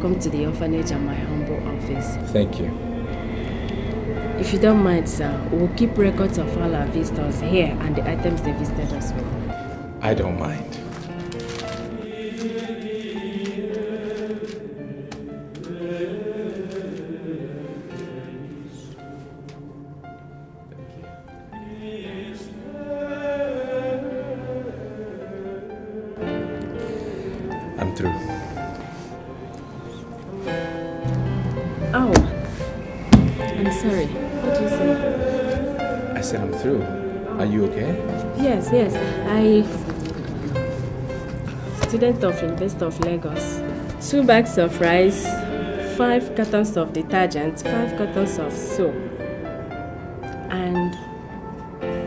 come to the orphanage and my humble office. Thank you. If you don't mind, sir, we'll keep records of all our visitors here and the items they visited us with. I don't mind. I'm through. Oh, I'm sorry. What do you say? I said I'm through. Are you okay? Yes. Student of University of Lagos. 2 bags of rice, 5 cartons of detergent, 5 cartons of soap, and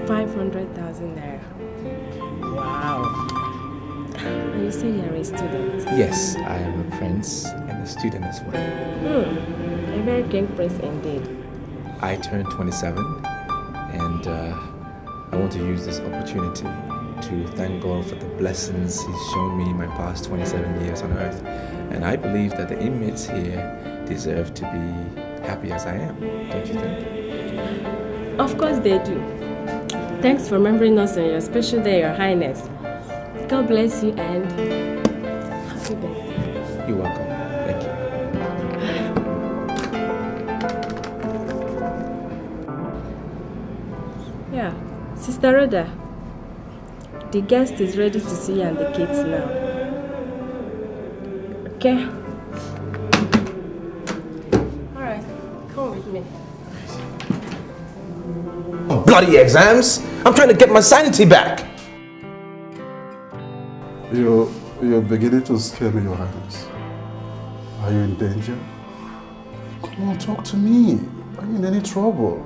500,000 naira. Wow. And you say you're a student? Yes, I am a prince and a student as well. A very king prince indeed. I turned 27 and I want to use this opportunity to thank God for the blessings He's shown me in my past 27 years on earth. And I believe that the inmates here deserve to be happy as I am, don't you think? Of course they do. Thanks for remembering us on your special day, Your Highness. God bless you and happy birthday. You're welcome. Thank you. Yeah, Sister Rhoda, the guest is ready to see you and the kids now. Okay? Alright, come with me. Oh, bloody exams! I'm trying to get my sanity back! You're beginning to scare me, Your Highness. Are you in danger? Come on, talk to me. Are you in any trouble?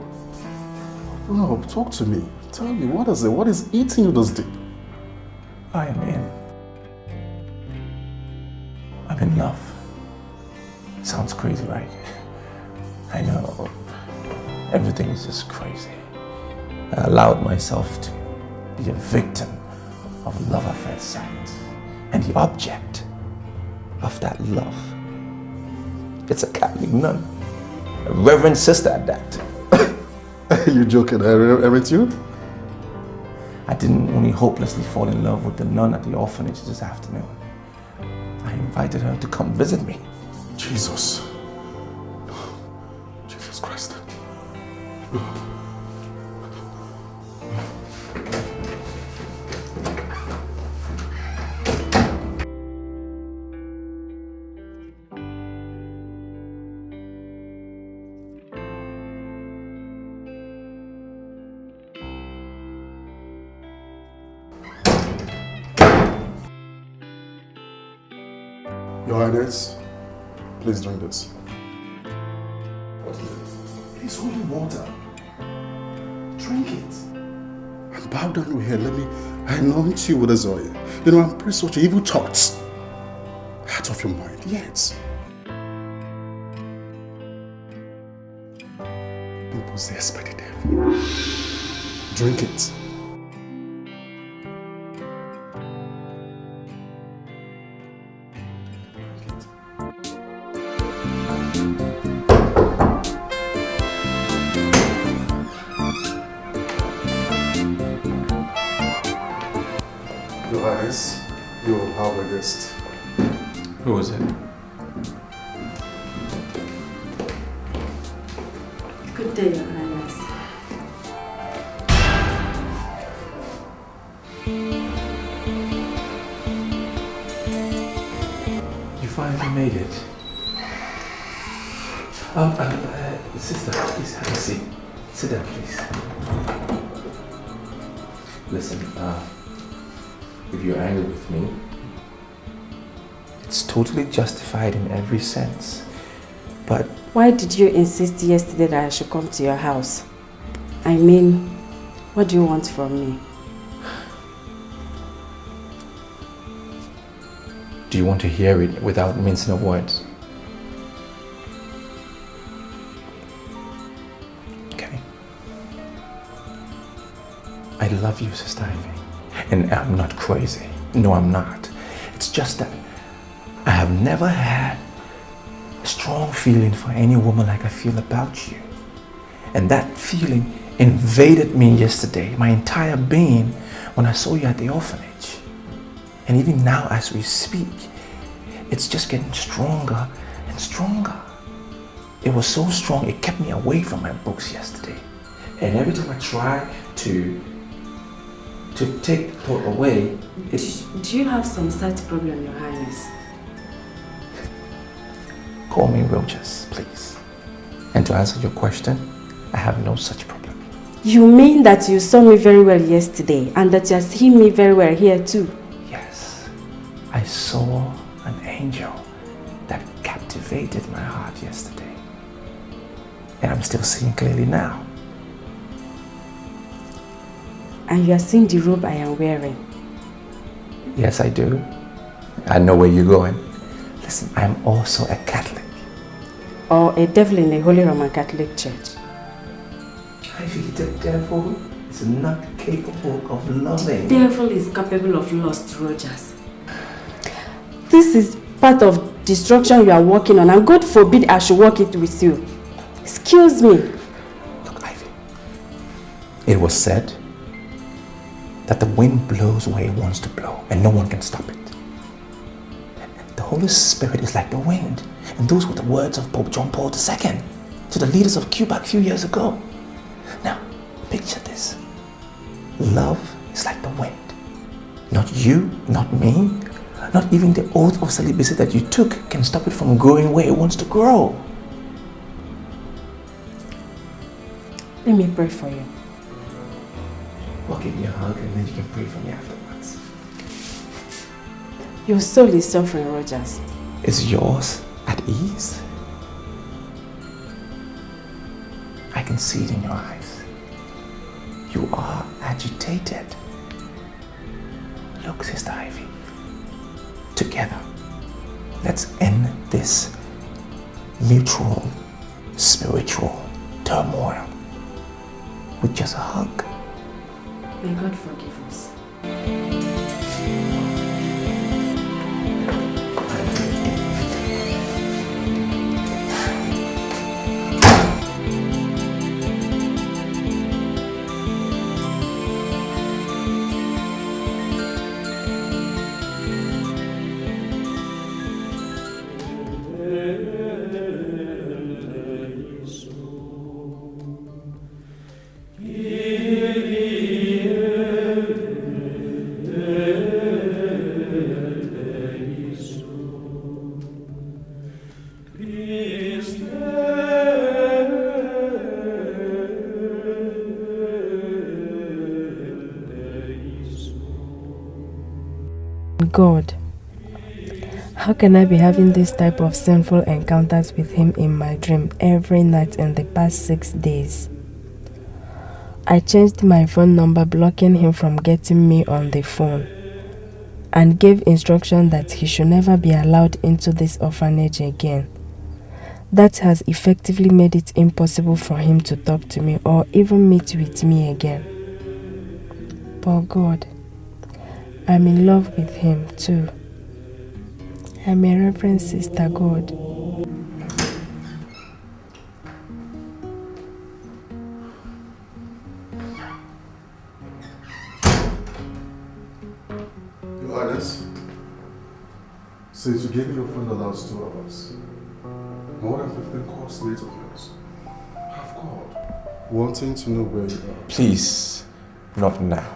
No, talk to me. Tell me, what is it? What is eating you this deep? I'm in love. Sounds crazy, right? I know. Everything is just crazy. I allowed myself to be a victim of love at first sight. And the object of that love, it's a Catholic nun. A Reverend sister at that. You joking? Aren't you? I didn't only hopelessly fall in love with the nun at the orphanage this afternoon. I invited her to come visit me. Jesus Christ. Your Highness, please drink this. What is it? It's holy water. Drink it. And bow down your head. Let me anoint you with this oil. You know, I'm pretty such evil thoughts out of your mind. Yes. You're possessed by the devil. Drink it. You will have a guest. Who was it? Good day, Your Highness. You finally made it. Sister, please have a seat. Sit down, please. Listen, if you're angry with me, it's totally justified in every sense. But why did you insist yesterday that I should come to your house? I mean, what do you want from me? do you want to hear it without mincing of words? Okay. I love you, Sister Ivy. And I'm not crazy. No, I'm not. It's just that I have never had a strong feeling for any woman like I feel about you. And that feeling invaded me yesterday, my entire being, when I saw you at the orphanage. And even now as we speak, it's just getting stronger and stronger. It was so strong, it kept me away from my books yesterday. And every time I try to take the thought away, Do you have some sight problem, Your Highness? Call me Rogers, please. And to answer your question, I have no such problem. You mean that you saw me very well yesterday and that you are seeing me very well here too? Yes, I saw an angel that captivated my heart yesterday. And I'm still seeing clearly now. And you are seeing the robe I am wearing? Yes, I do. I know where you're going. Listen, I am also a Catholic. Or a devil in a Holy Roman Catholic Church? Ivy, the devil is not capable of loving. The devil is capable of lust, Rogers. This is part of destruction you are working on, and God forbid I should work it with you. Excuse me. Look, Ivy, it was said that the wind blows where it wants to blow and no one can stop it. The Holy Spirit is like the wind, and those were the words of Pope John Paul II to the leaders of Cuba a few years ago. Now, picture this. Love is like the wind. Not you, not me, not even the oath of celibacy that you took can stop it from growing where it wants to grow. Let me pray for you. I'll give you a hug and then you can pray for me afterwards. Your soul is suffering, Rogers. Is yours at ease? I can see it in your eyes. You are agitated. Look, Sister Ivy. Together, let's end this mutual spiritual turmoil with just a hug. May God forgive us. God, how can I be having this type of sinful encounters with him in my dream every night in the past 6 days? I changed my phone number, blocking him from getting me on the phone, and gave instruction that he should never be allowed into this orphanage again. That has effectively made it impossible for him to talk to me or even meet with me again. But God, I'm in love with him too. I'm a Reverend Sister God. Your Highness, since you gave me your phone the last 2 hours, more than 15 calls late of yours have called, wanting to know where you are. Please, not now.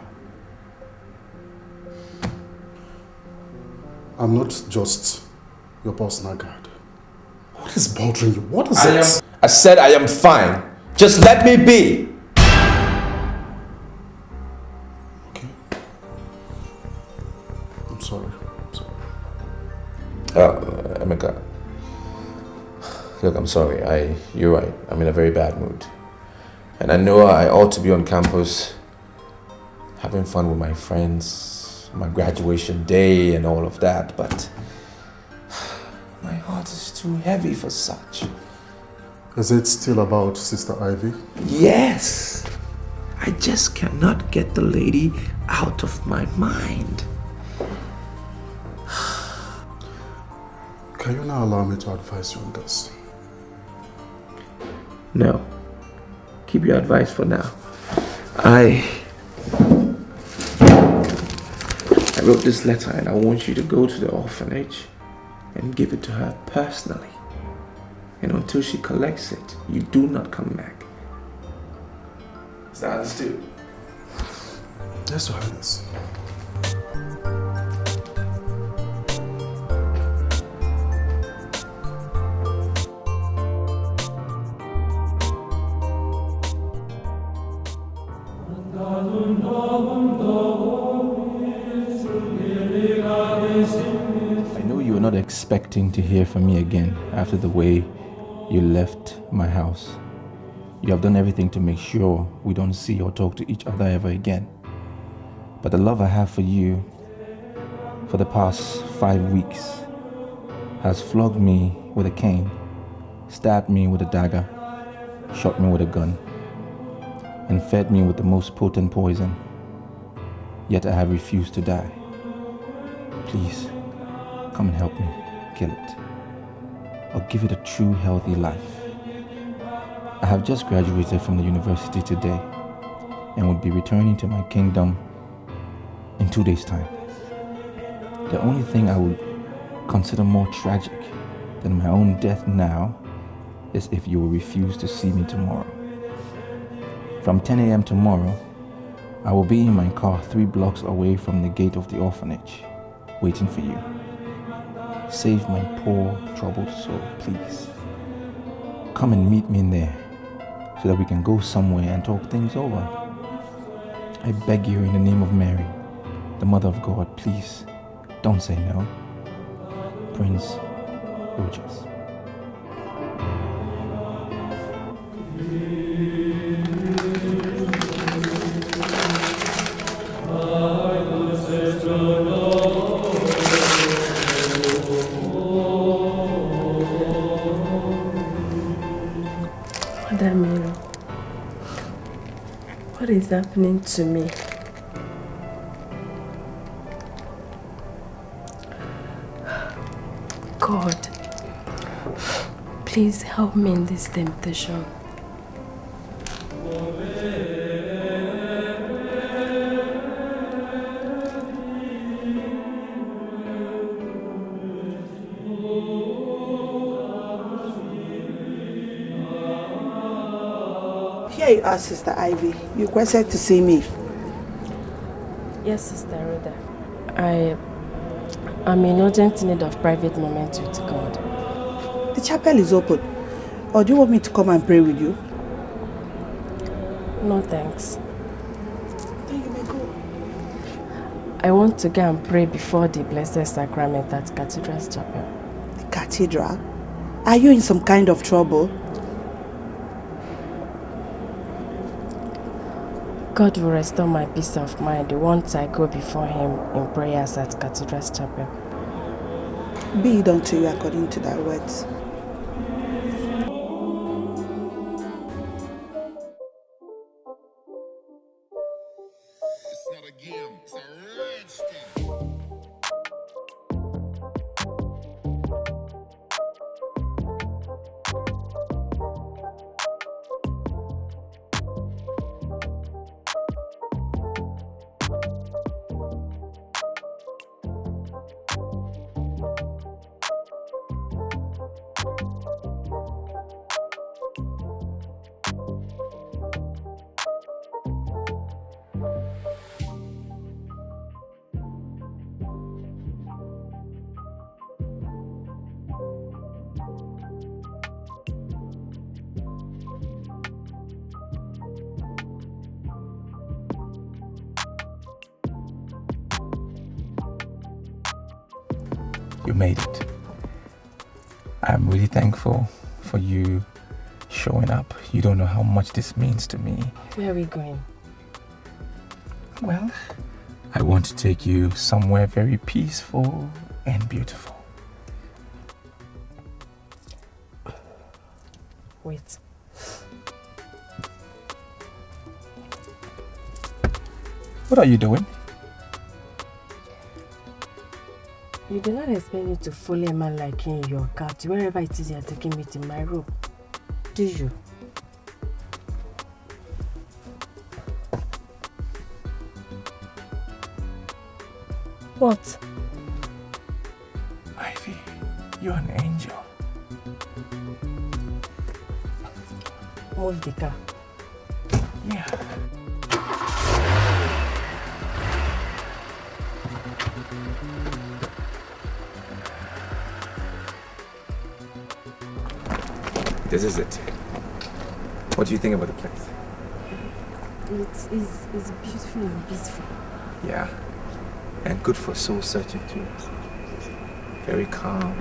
I'm not just your personal guard. What is bothering you? What is it? I said I am fine. Just let me be. Okay. I'm sorry. Emeka. Look, I'm sorry. You're right. I'm in a very bad mood. And I know I ought to be on campus having fun with my friends, my graduation day and all of that, but my heart is too heavy for such. Is it still about Sister Ivy? Yes. I just cannot get the lady out of my mind. Can you now allow me to advise you on this? No. Keep your advice for now. I wrote this letter and I want you to go to the orphanage and give it to her personally. And until she collects it, you do not come back. Is that understood? Yes, Your Highness. I know you were not expecting to hear from me again after the way you left my house. You have done everything to make sure we don't see or talk to each other ever again. But the love I have for you for the past 5 weeks has flogged me with a cane, stabbed me with a dagger, shot me with a gun, and fed me with the most potent poison. Yet I have refused to die. Please, come and help me kill it, or give it a true healthy life. I have just graduated from the university today and would be returning to my kingdom in 2 days' time. The only thing I would consider more tragic than my own death now is if you will refuse to see me tomorrow. From 10 a.m. tomorrow, I will be in my car 3 blocks away from the gate of the orphanage, waiting for you. Save my poor, troubled soul, please. Come and meet me in there so that we can go somewhere and talk things over. I beg you in the name of Mary, the Mother of God, please, don't say no. Prince Rogers. What is happening to me? God, please help me in this temptation. Here you are, Sister Ivy. You requested to see me. Yes, Sister Rhoda. I'm in urgent need of private moment with God. The chapel is open. Or do you want me to come and pray with you? No, thanks. Then you may go. I want to go and pray before the Blessed Sacrament at Cathedral's Chapel. The cathedral? Are you in some kind of trouble? God will restore my peace of mind once I go before Him in prayers at Cathedral's Chapel. Be it unto you according to thy words. It's not a game, it's a rich thing. You made it. I'm really thankful for you showing up. You don't know how much this means to me. Where are we going? Well, I want to take you somewhere very peaceful and beautiful. Wait. What are you doing? You do not expect me to follow a man like you in your car to wherever it is you are taking me to my room, do you? What? Ivy, you're an angel. Move the car. Yeah. This is it. What do you think about the place? It's beautiful and peaceful. Yeah. And good for soul searching too. Very calm.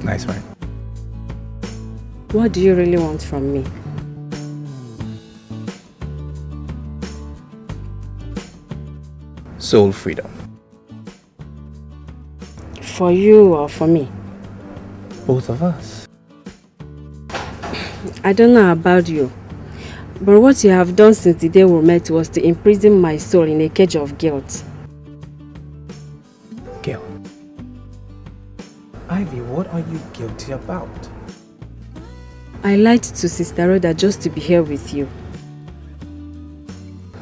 Nice, right? What do you really want from me? Soul freedom. For you or for me? Both of us. I don't know about you, but what you have done since the day we met was to imprison my soul in a cage of guilt. Guilt. Ivy, what are you guilty about? I lied to Sister Rhoda just to be here with you.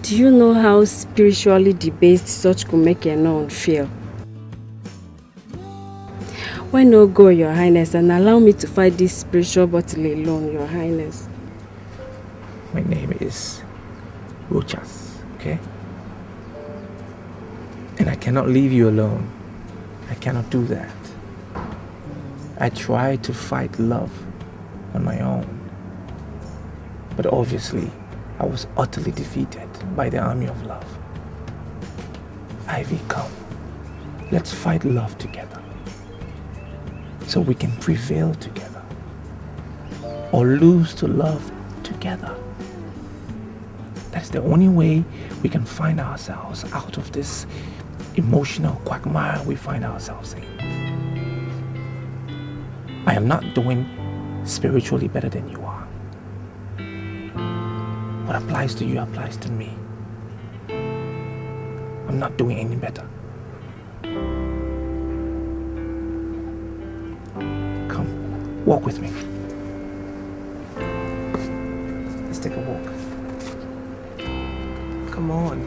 Do you know how spiritually debased such could make a nun feel? Why not go, Your Highness, and allow me to fight this spiritual battle alone, Your Highness? My name is Rochas, okay? And I cannot leave you alone. I cannot do that. I tried to fight love on my own. But obviously, I was utterly defeated by the army of love. Ivy, come. Let's fight love together. So we can prevail together. Or lose to love together. That's the only way we can find ourselves out of this emotional quagmire we find ourselves in. I am not doing spiritually better than you are. What applies to you applies to me. I'm not doing any better. Come, walk with me. Let's take a walk. Come on.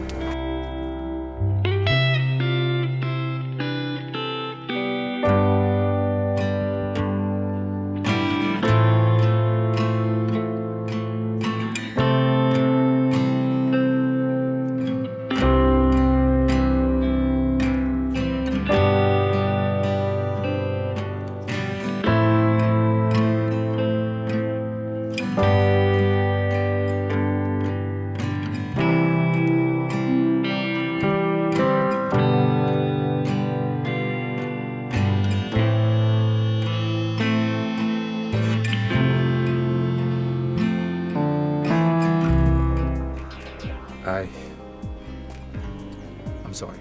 I'm sorry.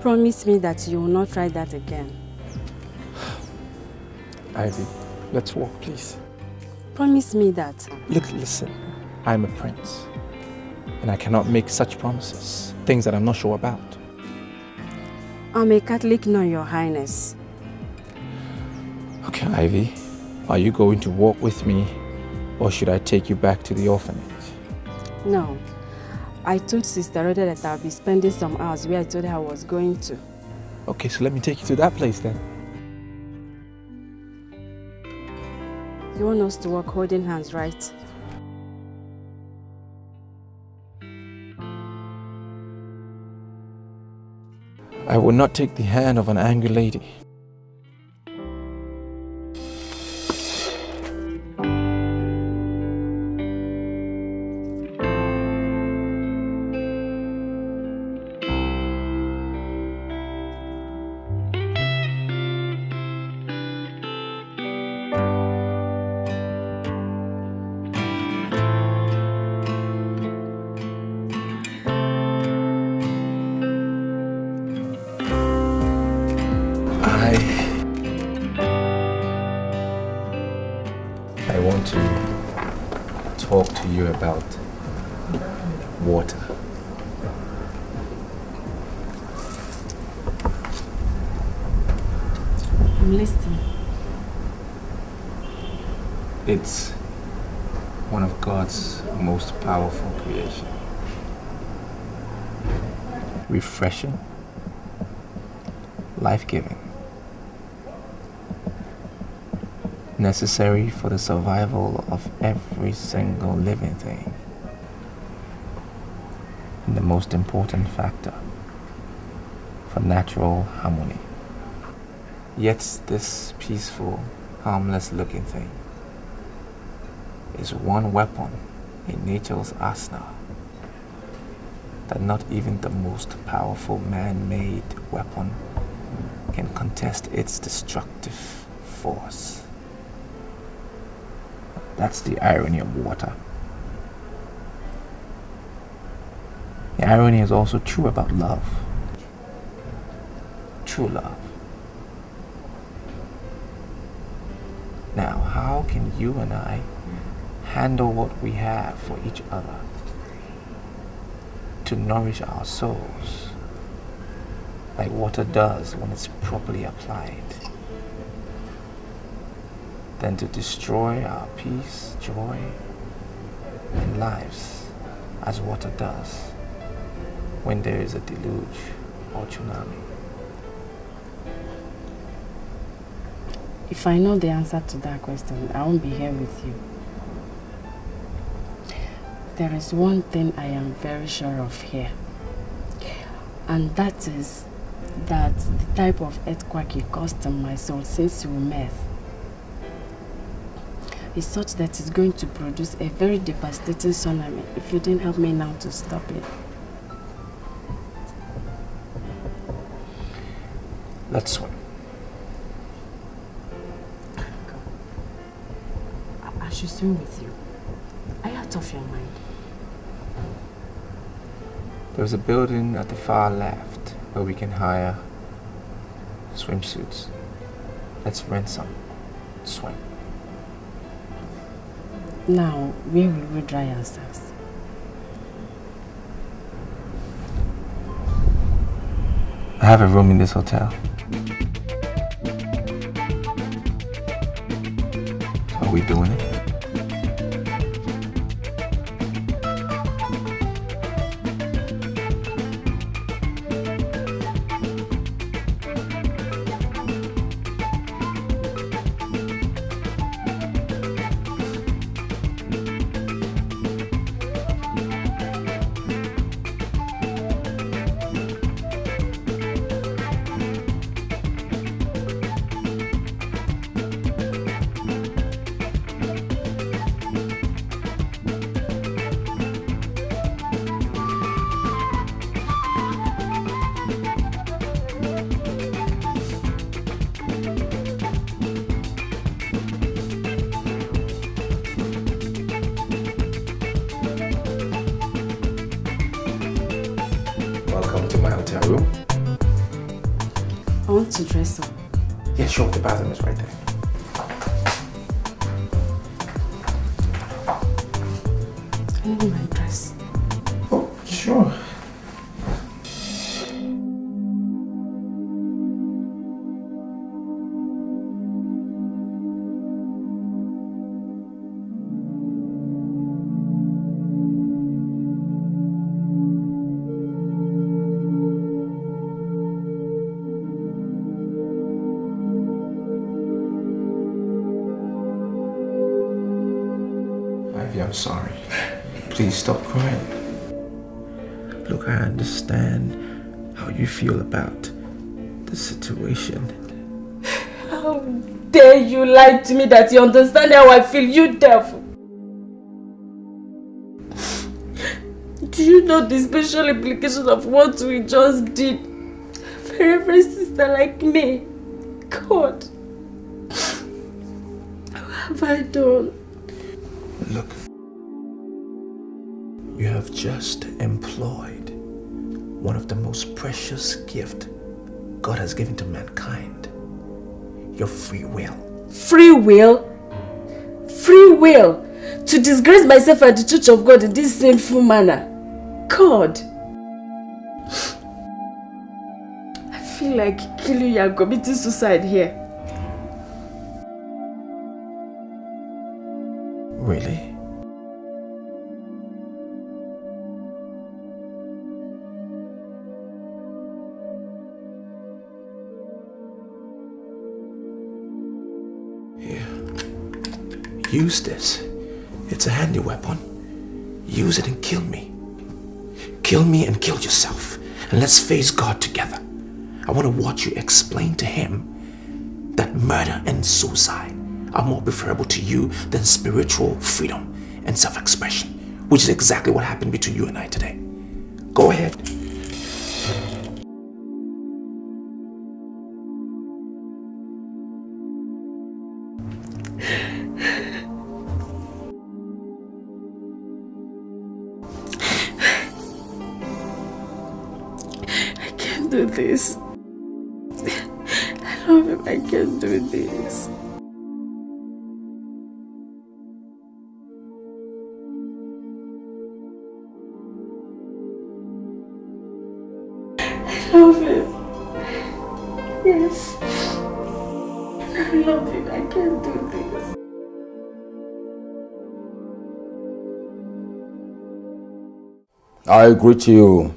Promise me that you will not try that again. Ivy, let's walk, please. Promise me that. Look, listen. I'm a prince. And I cannot make such promises. Things that I'm not sure about. I'm a Catholic nun, Your Highness. Okay, Ivy. Are you going to walk with me? Or should I take you back to the orphanage? No. I told Sister Rhoda that I'll be spending some hours where I told her I was going to. Okay, so let me take you to that place then. You want us to walk holding hands, right? I will not take the hand of an angry lady. talk to you about water. I'm listening. It's one of God's most powerful creation. Refreshing, life-giving, necessary for the survival of every single living thing, and the most important factor for natural harmony. Yet this peaceful, harmless-looking thing is one weapon in nature's arsenal that not even the most powerful man-made weapon can contest its destructive force. That's the irony of water. The irony is also true about love. True love. Now, how can you and I handle what we have for each other to nourish our souls like water does when it's properly applied, than to destroy our peace, joy, and lives as water does when there is a deluge or tsunami? If I know the answer to that question, I won't be here with you. There is one thing I am very sure of here, and that is that the type of earthquake you caused in my soul since we met is such that it's going to produce a very devastating tsunami if you didn't help me now to stop it. Let's swim. I should swim with you. Are you out of your mind? There's a building at the far left where we can hire swimsuits. Let's rent some. Swim. Now, where will we dry ourselves? I have a room in this hotel. So are we doing it? Welcome to my hotel room. I want to dress up. Yeah, sure, the bathroom is right there. I need my dress. Oh, sure. Ivy, I'm sorry. Please stop crying. Look, I understand how you feel about the situation. How dare you lie to me that you understand how I feel, you devil? Do you know the special implication of what we just did? For every sister like me. God. What have I done? Look, you have just employed one of the most precious gifts God has given to mankind. Your free will. Free will? Free will? to disgrace myself at the church of God in this sinful manner. God. I feel like killing you and committing suicide here. Really? Use this. It's a handy weapon. Use it and kill me. Kill me and kill yourself. And let's face God together. I want to watch you explain to him that murder and suicide are more preferable to you than spiritual freedom and self-expression, which is exactly what happened between you and I today. Go ahead. Do this. I love him. I can't do this. I love him. Yes. I love him. I can't do this. I greet you,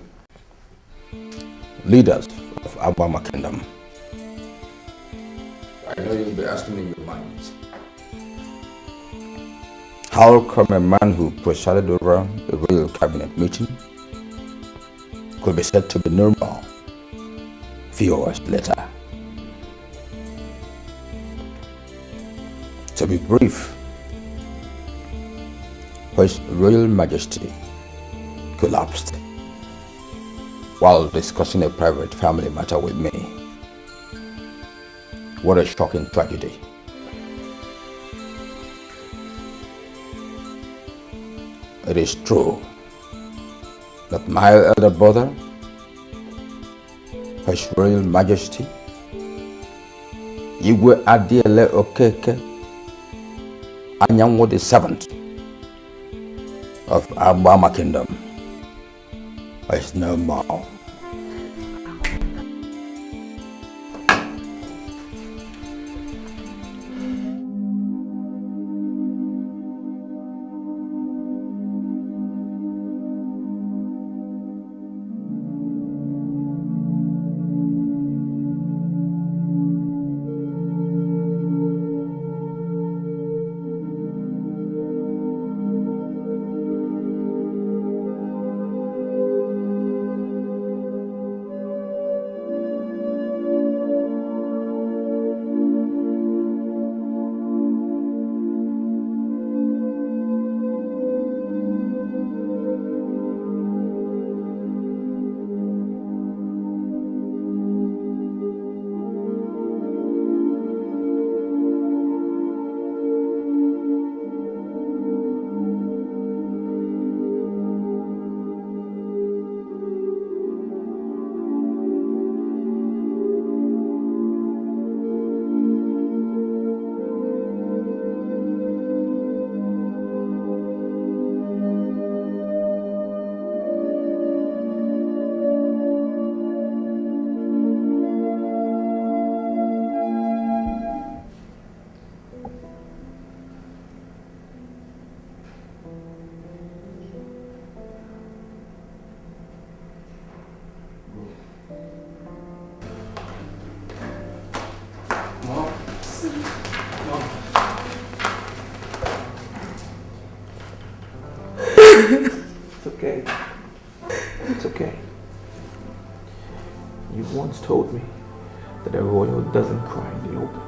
leaders of Abama Kingdom. I know you'll be asking in your minds, how come a man who presided over a royal cabinet meeting could be said to be normal few hours later? To be brief, His Royal Majesty collapsed while discussing a private family matter with me. What a shocking tragedy. It is true that my elder brother, His Royal Majesty, Igwe Adiele Okeke Anyanwu the 7th of Abama Kingdom is no more. It's okay. It's okay. You once told me that a royal doesn't cry in the open.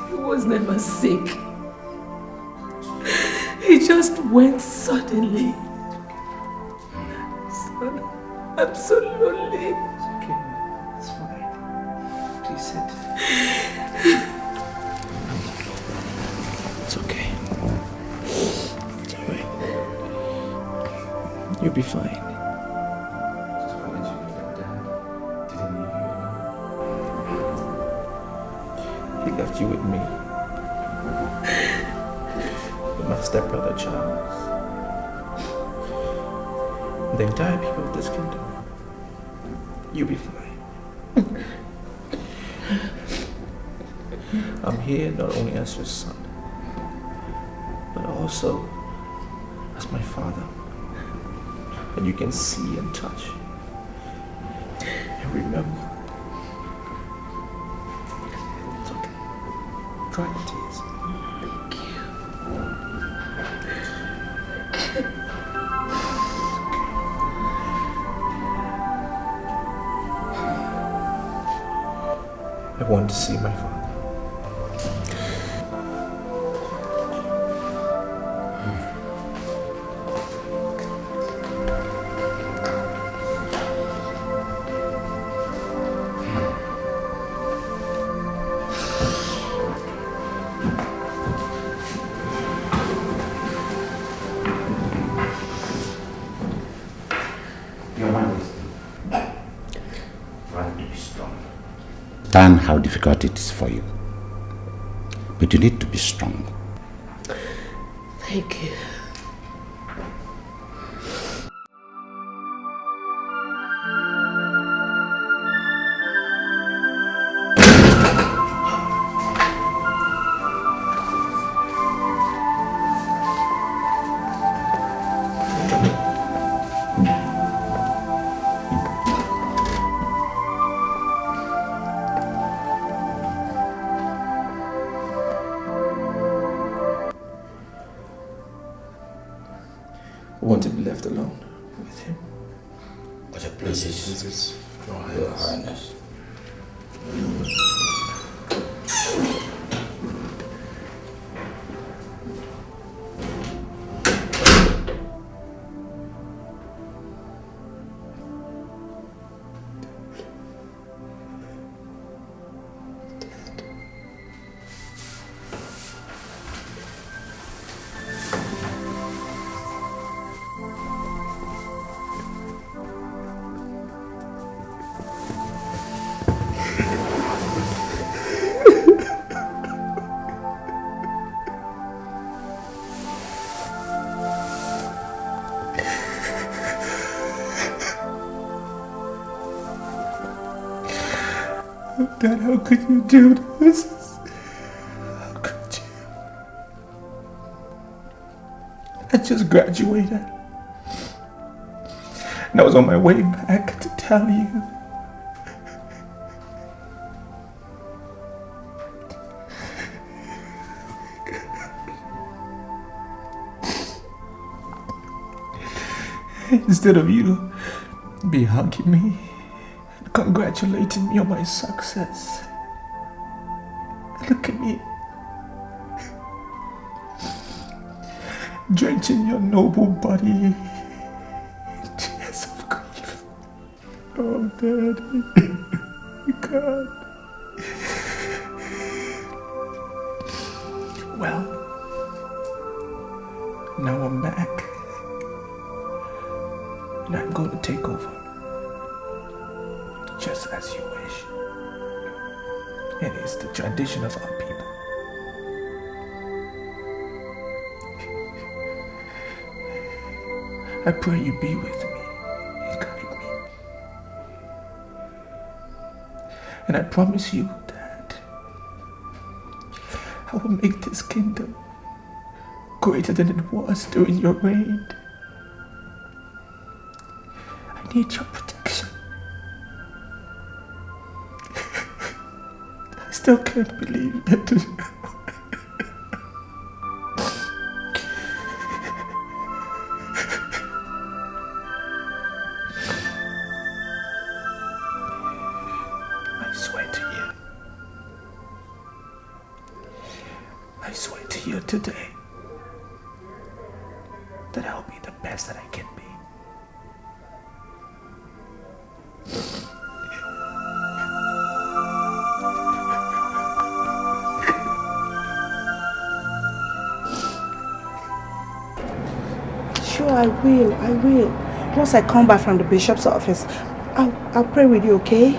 He was never sick. He just went suddenly. Son, I'm so lonely. It's okay. It's fine. Please sit. It's okay. It's alright. You'll be fine. Just wanted you to know that Dad didn't leave you alone. He left you with me. With my stepbrother Charles. The entire people of this kingdom. You'll be fine. I'm here not only as your son, but also as my father. And you can see and touch. And remember, it's okay. Dry your tears. I want to see my father. Understand how difficult it is for you, but you need to be strong. Thank you. I want to be left alone with him. But it pleases Your Highness. Dad, how could you do this? How could you? I just graduated. And I was on my way back to tell you. Instead of you be hugging me, congratulating me on my success. Look at me. Drenching your noble body in tears of grief. Oh, Daddy. God. Well, now I'm back. And I'm going to take over. Just as you wish. It is the tradition of our people. I pray you be with me and guide me. And I promise you that I will make this kingdom greater than it was during your reign. I need your protection. I still can't believe it. I swear to you today that I'll be the best that I can be. Sure, I will. Once I come back from the bishop's office, I'll pray with you, okay?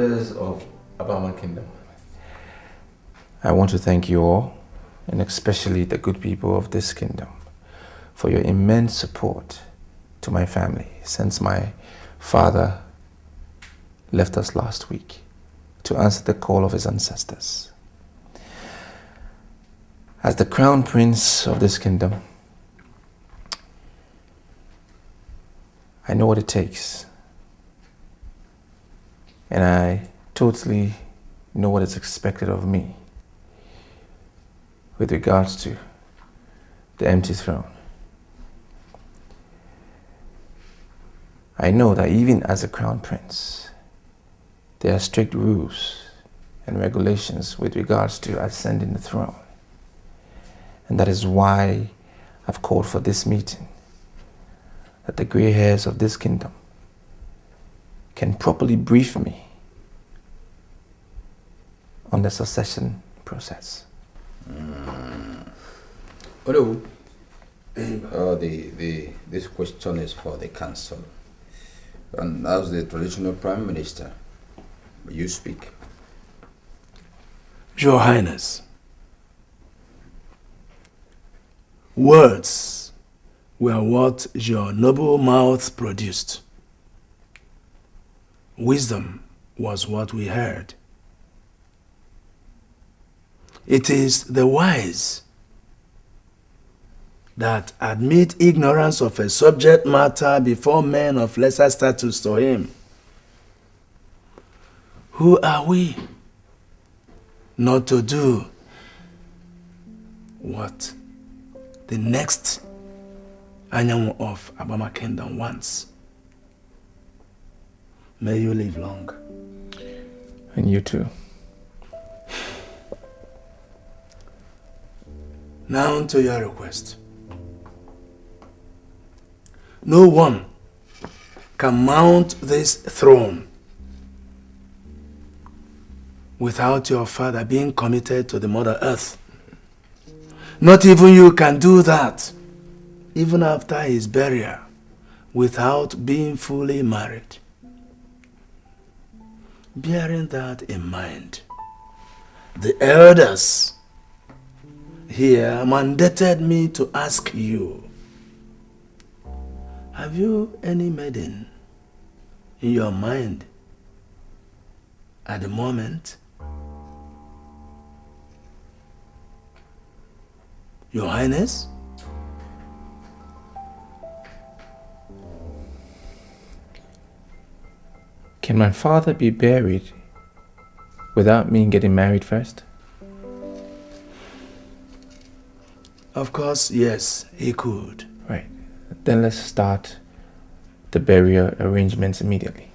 elders of Abama Kingdom, I want to thank you all, and especially the good people of this kingdom, for your immense support to my family since my father left us last week to answer the call of his ancestors. As the crown prince of this kingdom, I know what it takes, and I totally know what is expected of me with regards to the empty throne. I know that even as a crown prince, there are strict rules and regulations with regards to ascending the throne. And that is why I've called for this meeting, that the gray hairs of this kingdom can properly brief me on the succession process. Hello. This question is for the council. And as the traditional prime minister, you speak. Your Highness, words were what your noble mouth produced. Wisdom was what we heard. It is the wise that admit ignorance of a subject matter before men of lesser status to him. Who are we not to do what the next Anyanwu of Abama Kingdom wants? May you live long. And you too. Now to your request. No one can mount this throne without your father being committed to the Mother Earth. Not even you can do that, even after his burial, without being fully married. Bearing that in mind, the elders here mandated me to ask you, have you any maiden in your mind at the moment? Your Highness? Can my father be buried without me getting married first? Of course, yes, he could. Right. Then let's start the burial arrangements immediately.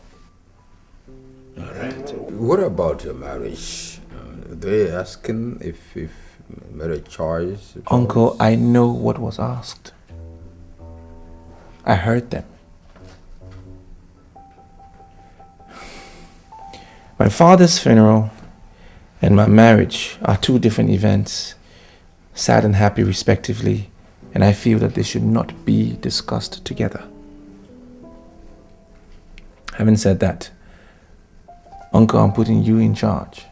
All right. What about your marriage? They asking if marriage choice? Uncle, I know what was asked. I heard them. My father's funeral and my marriage are two different events, sad and happy respectively, and I feel that they should not be discussed together. Having said that, Uncle, I'm putting you in charge,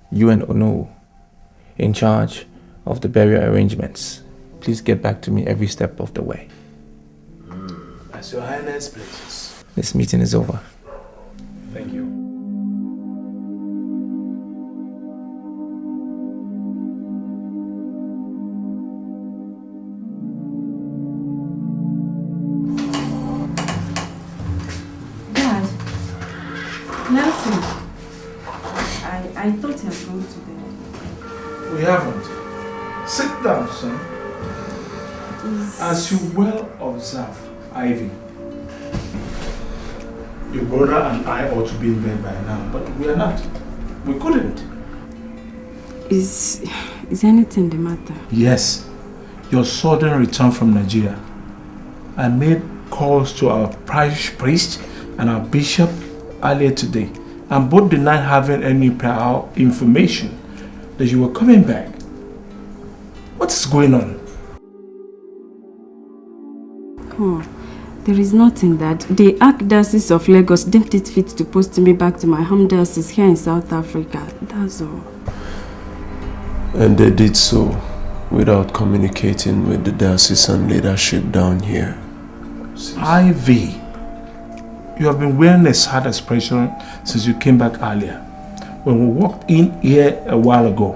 you and Ono, in charge of the burial arrangements. Please get back to me every step of the way. As your Highness pleases. This meeting is over. Thank you. I thought you had gone to bed. We haven't. Sit down, son. As you well observe, Ivy, your brother and I ought to be in bed by now, but we are not. We couldn't. Is anything the matter? Yes. Your sudden return from Nigeria. I made calls to our parish priest and our bishop earlier today, and both denied having any prior information that you were coming back. What is going on? There is nothing, Dad. The Archdiocese of Lagos deemed it fit to post me back to my home diocese here in South Africa. That's all. And they did so without communicating with the diocesan leadership down here. Ivy, you have been wearing a sad expression since you came back earlier. When we walked in here a while ago,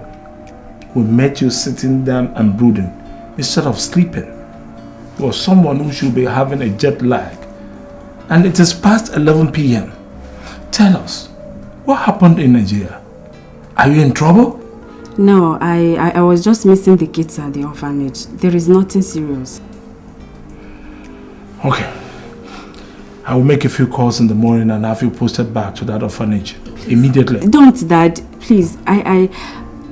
we met you sitting down and brooding instead of sleeping. You are someone who should be having a jet lag. And it is past 11 p.m. Tell us, what happened in Nigeria? Are you in trouble? No, I was just missing the kids at the orphanage. There is nothing serious. Okay. I will make a few calls in the morning and have you posted back to that orphanage immediately. Don't, Dad. Please. I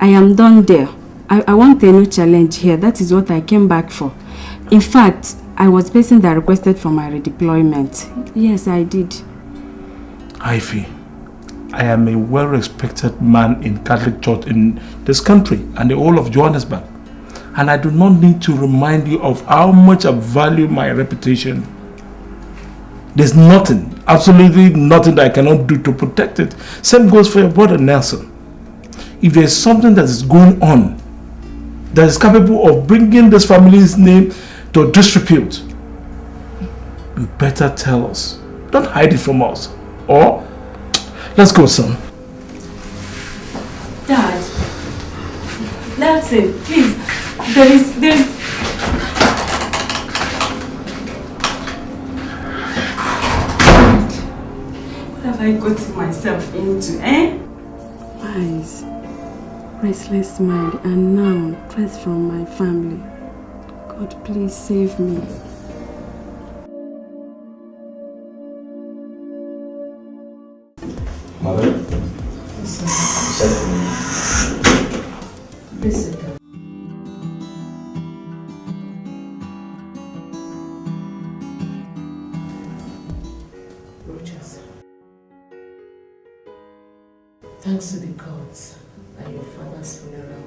am done there. I want a new challenge here. That is what I came back for. In fact, I was the person that requested for my redeployment. Yes, I did. Ivy, I am a well-respected man in Catholic Church in this country and the whole of Johannesburg. And I do not need to remind you of how much I value my reputation. There's nothing, absolutely nothing that I cannot do to protect it. Same goes for your brother Nelson. If there's something that is going on that is capable of bringing this family's name to disrepute, you better tell us. Don't hide it from us. Or, let's go, son. Dad, Nelson, please. There is. What have I gotten myself into, eh? Eyes, restless mind, and now threats from my family. God, please save me. Mother? Please sit down. Rogers, thanks to the gods that your father's funeral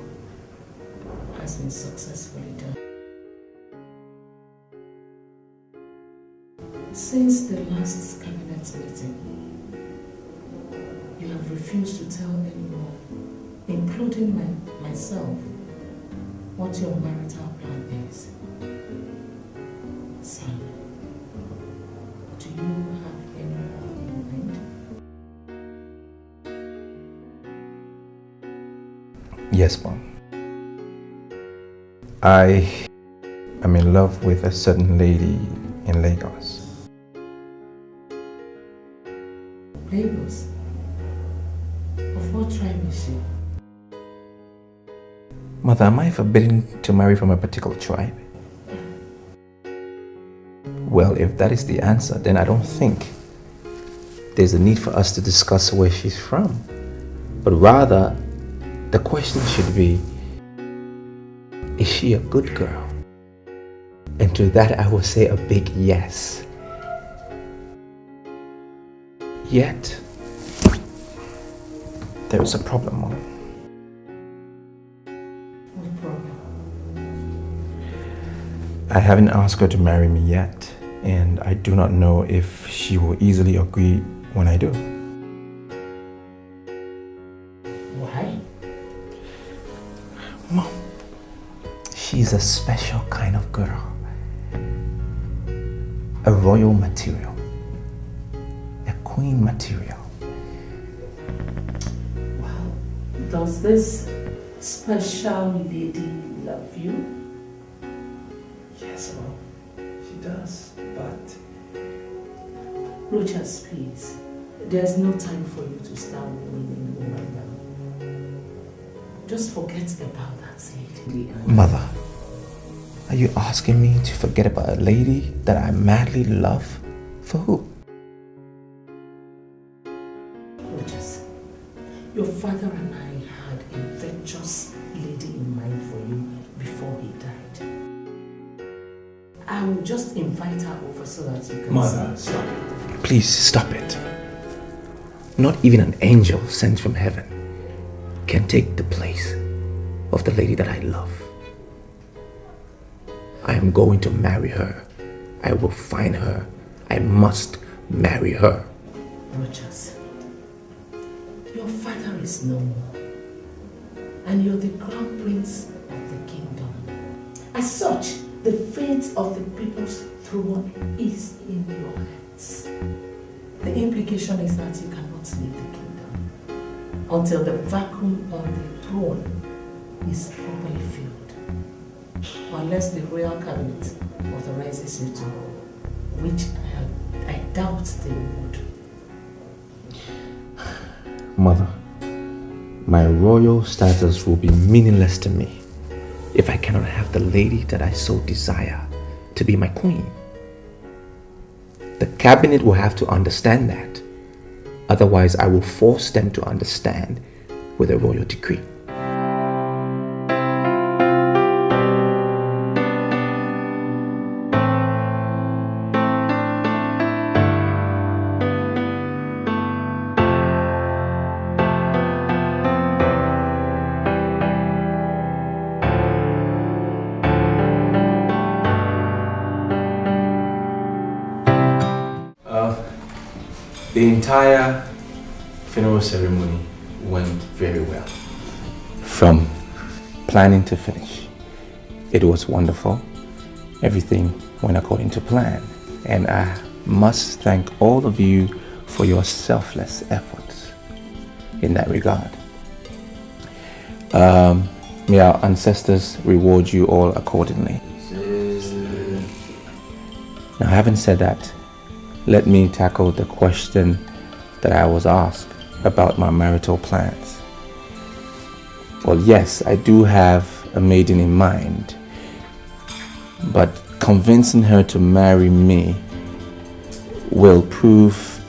has been successfully done. Since the last cabinet meeting, you have refused to tell anyone, including myself, what your marital plan is. Son, do you have anyone in mind? Yes, Mom. I am in love with a certain lady in Lagos. Lagos? Of what tribe is she? Mother, am I forbidden to marry from a particular tribe? Well, if that is the answer, then I don't think there's a need for us to discuss where she's from. But rather, the question should be, is she a good girl? And to that I will say a big yes. Yet, there is a problem, Mom. What problem? I haven't asked her to marry me yet, and I do not know if she will easily agree when I do. Why? Mom, she's a special kind of girl. A royal material. A queen material. Well, does this special lady love you? Yes, Mom, she does, but... Rogers, please. There's no time for you to start winning woman now. Just forget about that lady. Mother, are you asking me to forget about a lady that I madly love? For who? Rogers, your father and I had a virtuous lady in mind for you before he died. I will just invite her over so that you can Mother, see. stop. Please stop it. Not even an angel sent from heaven can take the place of the lady that I love. I am going to marry her. I will find her. I must marry her. Rogers, your father is no more, and you're the crown prince of the kingdom. As such, the fate of the people's throne is in your hands. The implication is that you cannot leave the kingdom until the vacuum on the throne is properly filled, unless the royal cabinet authorizes you to, which I doubt they would. Mother, my royal status will be meaningless to me if I cannot have the lady that I so desire to be my queen. The cabinet will have to understand that. Otherwise, I will force them to understand with a royal decree. The entire funeral ceremony went very well. From planning to finish, it was wonderful. Everything went according to plan. And I must thank all of you for your selfless efforts in that regard. May our ancestors reward you all accordingly. Now, having said that, let me tackle the question that I was asked about my marital plans. Well, yes, I do have a maiden in mind, but convincing her to marry me will prove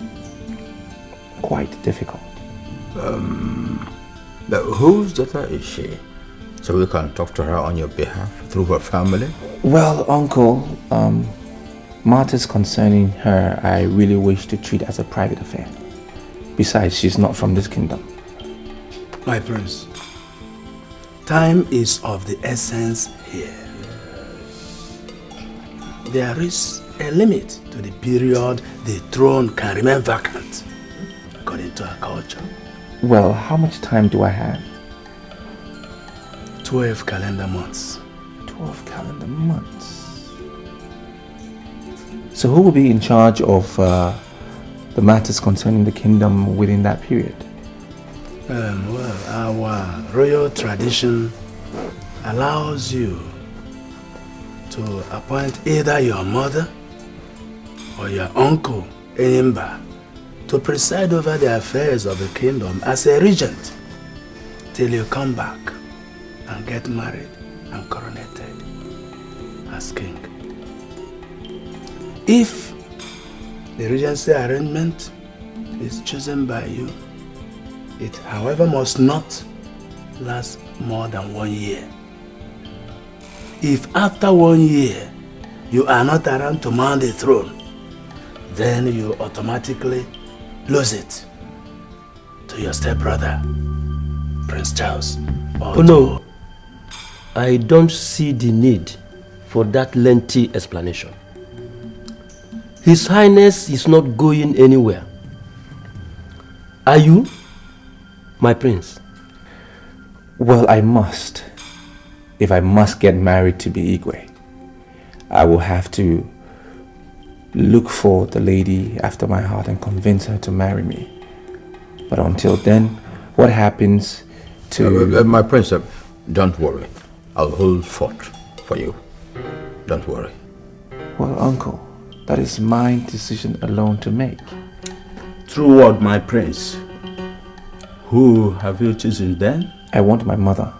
quite difficult. Whose daughter is she? So we can talk to her on your behalf through her family? Well, Uncle, matters concerning her I really wish to treat as a private affair. Besides, she's not from this kingdom. My prince, time is of the essence here. There is a limit to the period the throne can remain vacant, according to our culture. Well, how much time do I have? 12 calendar months. 12 calendar months. So who will be in charge of the matters concerning the kingdom within that period? Well, our royal tradition allows you to appoint either your mother or your uncle, Enyimba, to preside over the affairs of the kingdom as a regent till you come back and get married and coronated as king. If the regency arrangement is chosen by you, it, however, must not last more than 1 year. If after 1 year you are not around to mount the throne, then you automatically lose it to your stepbrother, Prince Charles. Oh no, I don't see the need for that lengthy explanation. His Highness is not going anywhere. Are you, my prince? Well, I must. If I must get married to be Igwe, I will have to look for the lady after my heart and convince her to marry me. But until then, what happens to... my prince, don't worry. I'll hold fort for you. Don't worry. Well, uncle, that is my decision alone to make. True word, my prince. Who have you chosen then? I want my mother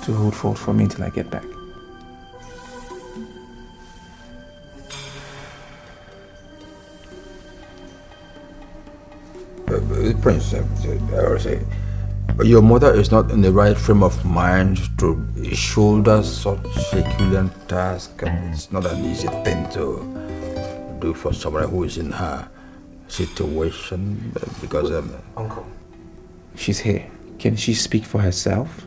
to hold fort for me till I get back. Prince, your mother is not in the right frame of mind to shoulder such a Herculean task. It's not an easy thing to do for someone who is in her situation, because... Uncle, she's here. Can she speak for herself?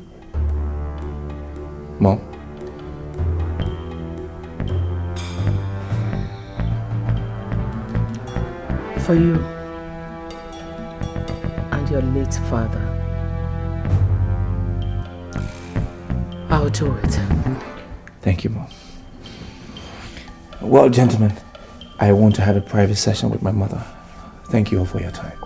Mom? for you and your late father. I'll do it. Thank you, Mom. Well, gentlemen, I want to have a private session with my mother. Thank you all for your time.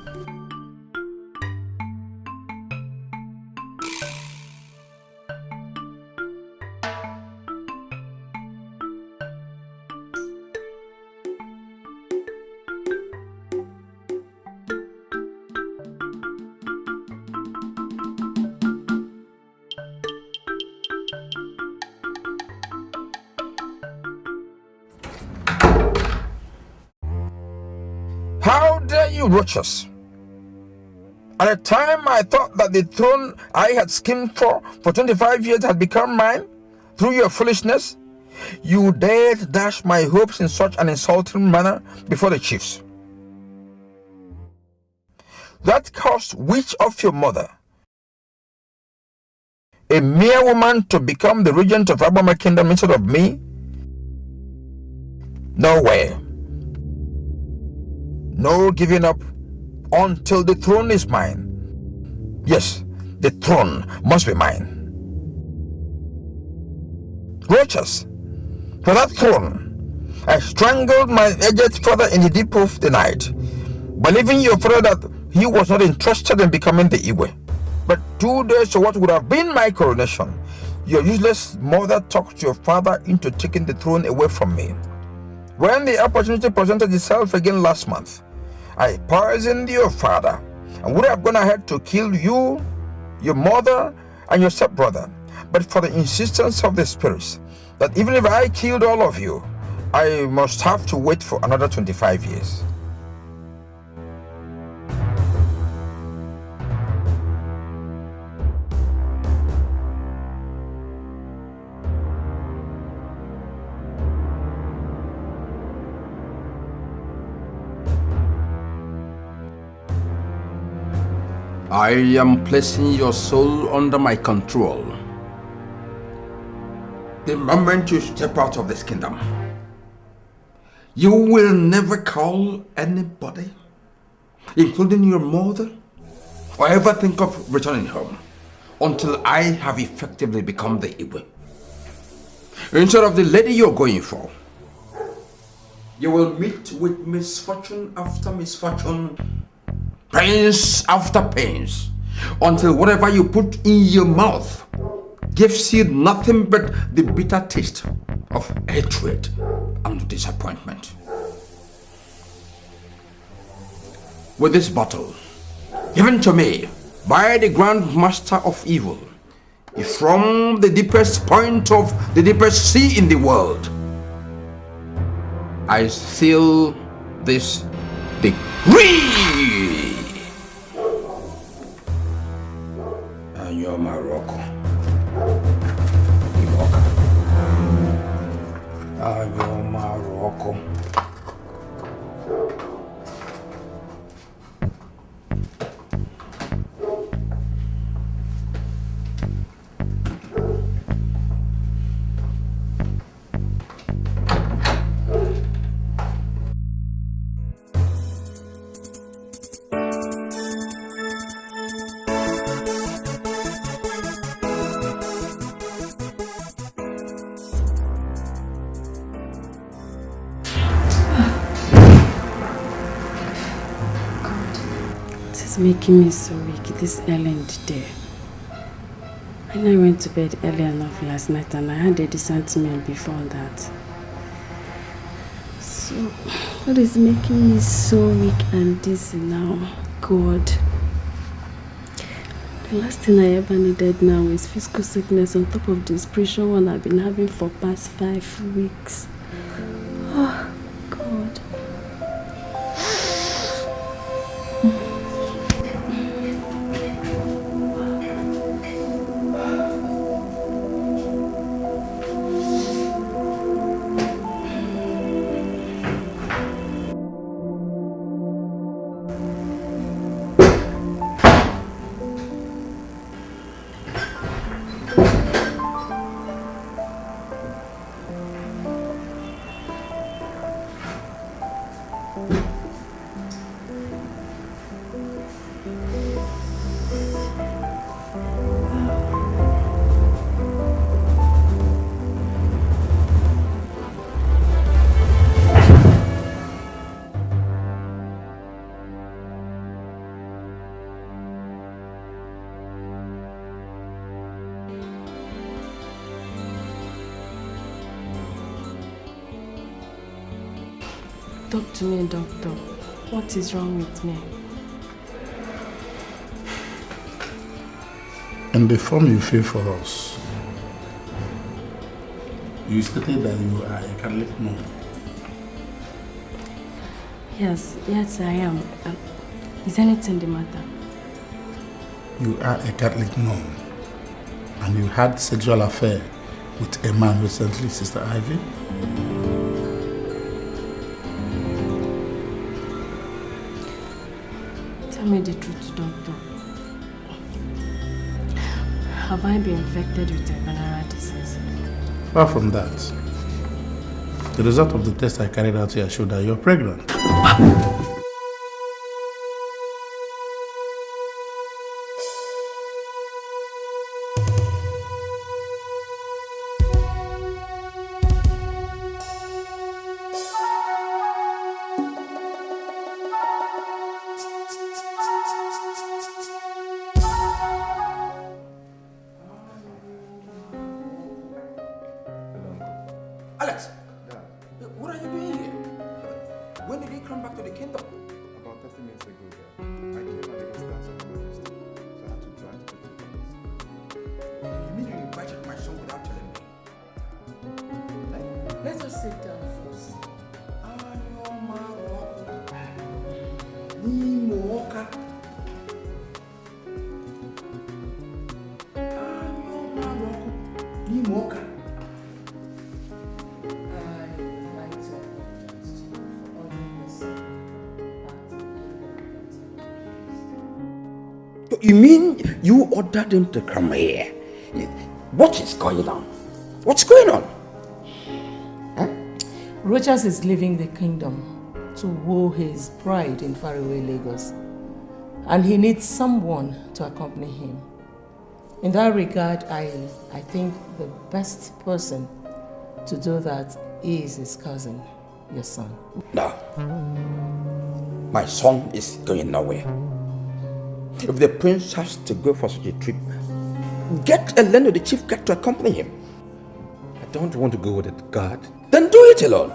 How dare you, roaches? At a time I thought that the throne I had schemed for 25 years had become mine through your foolishness, you dared dash my hopes in such an insulting manner before the chiefs. That caused which of your mother, a mere woman, to become the regent of Abama Kingdom instead of me? No way. No giving up until the throne is mine. Yes, the throne must be mine. Roaches, for that throne, I strangled my aged father in the deep of the night, believing your father that he was not interested in becoming the Igwe. But 2 days to what would have been my coronation, your useless mother talked your father into taking the throne away from me. When the opportunity presented itself again last month, I poisoned your father and would have gone ahead to kill you, your mother, and your stepbrother, but for the insistence of the spirits that even if I killed all of you, I must have to wait for another 25 years. I am placing your soul under my control. The moment you step out of this kingdom, you will never call anybody, including your mother, or ever think of returning home until I have effectively become the Igwe. Instead of the lady you're going for, you will meet with misfortune after misfortune, pains after pains, until whatever you put in your mouth gives you nothing but the bitter taste of hatred and disappointment. With this bottle, given to me by the Grand Master of Evil, from the deepest point of the deepest sea in the world, I seal this decree. You're Morocco. You're Morocco. It's making me so weak this early in the day. And I went to bed early enough last night and I had a decent meal before that. So, what is making me so weak and dizzy now? God. The last thing I ever needed now is physical sickness on top of the spiritual one I've been having for past 5 weeks. Oh, God. Talk to me, doctor. What is wrong with me? In the form you fill for us, you stated that you are a Catholic nun. Yes, I am. Is anything the matter? You are a Catholic nun, and you had sexual affair with a man recently, Sister Ivy? Tell me the truth, doctor. Have I been infected with a venereal disease? Far from that, the result of the test I carried out here showed that you're pregnant. Alex! What are you doing here? When did you come back to the kingdom? About 30 minutes ago, I came at the instance of my majesty, so I had to try to take the place. You mean you invited my son without telling me? Let us sit down first. You mean you ordered him to come here? What is going on? What's going on? Huh? Rochas is leaving the kingdom to woo his bride in faraway Lagos. And he needs someone to accompany him. In that regard, I think the best person to do that is his cousin, your son. No. My son is going nowhere. If the prince has to go for such a trip, get a land of the chief guard to accompany him. I don't want to go with a guard. Then do it alone.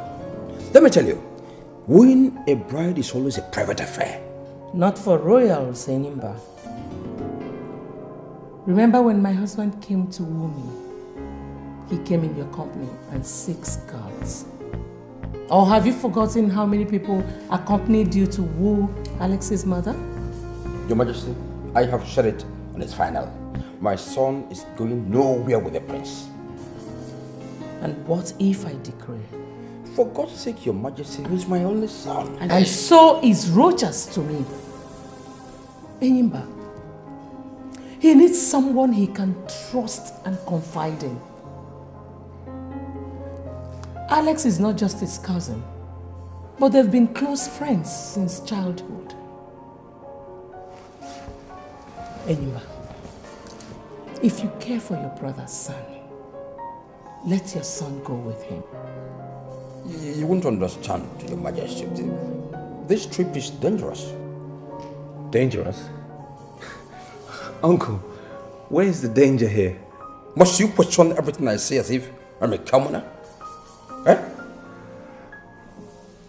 Let me tell you, wooing a bride is always a private affair. Not for royals, Enimba. Remember when my husband came to woo me? He came in your company and 6 guards. Or have you forgotten how many people accompanied you to woo Alex's mother? Your Majesty, I have said it and it's final. My son is going nowhere with the prince. And what if I decree? For God's sake, Your Majesty, who is my only son. And so is Rochas to me. Enyimba, he needs someone he can trust and confide in. Alex is not just his cousin, but they've been close friends since childhood. Enyimba, if you care for your brother's son, let your son go with him. You won't understand, Your Majesty. This trip is dangerous. Dangerous? Uncle, where is the danger here? Must you question everything I say as if I'm a commoner? Eh?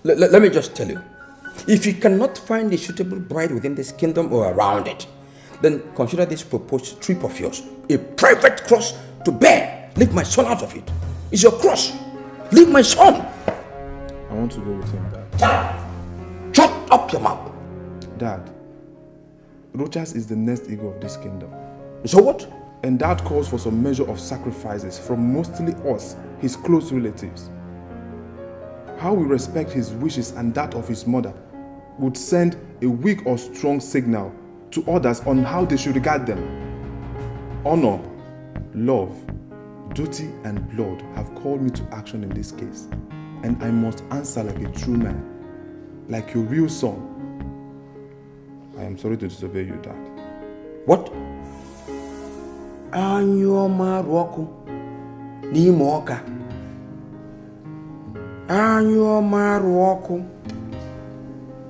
Let me just tell you. If you cannot find a suitable bride within this kingdom or around it, then consider this proposed trip of yours a private cross to bear. Leave my son out of it. It's your cross. Leave my son. I want to go with him, Dad. Shut up your mouth. Dad, Rochas is the nest egg of this kingdom. So what? And that calls for some measure of sacrifices from mostly us, his close relatives. How we respect his wishes and that of his mother would send a weak or strong signal to others on how they should regard them. Honor, love, duty, and blood have called me to action in this case, and I must answer like a true man, like your real son. I am sorry to disobey you, Dad. What? Anyoma Roku Nimoka. Anyoma Roku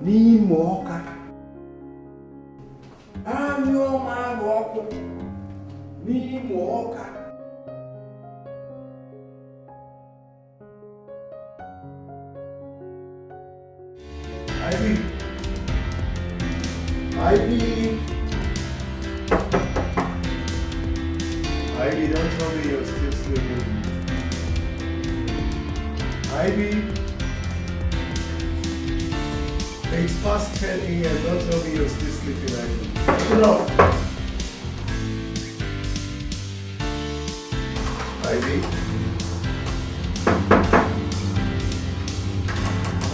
Nimoka. Anyoma Roku Nimoka. Ivy! Ivy! Ivy, don't tell me you're still sleeping. Ivy! It's past 10 a.m. Don't tell me you're still sleeping, Ivy. Open up! Ivy?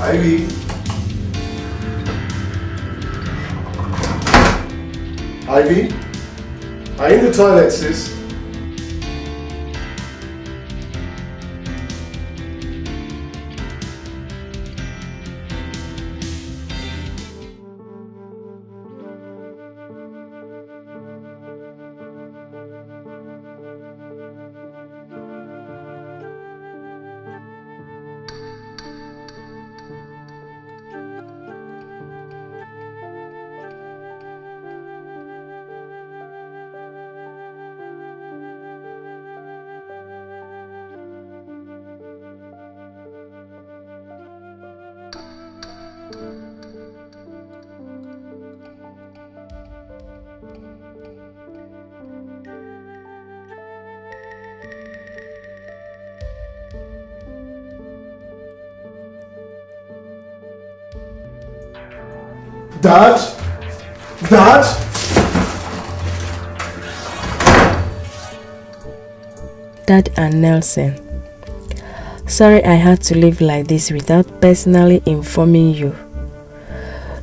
Ivy? Ivy? Are you in the toilet, sis? Dad? Dad? Dad and Nelson. Sorry I had to live like this without personally informing you.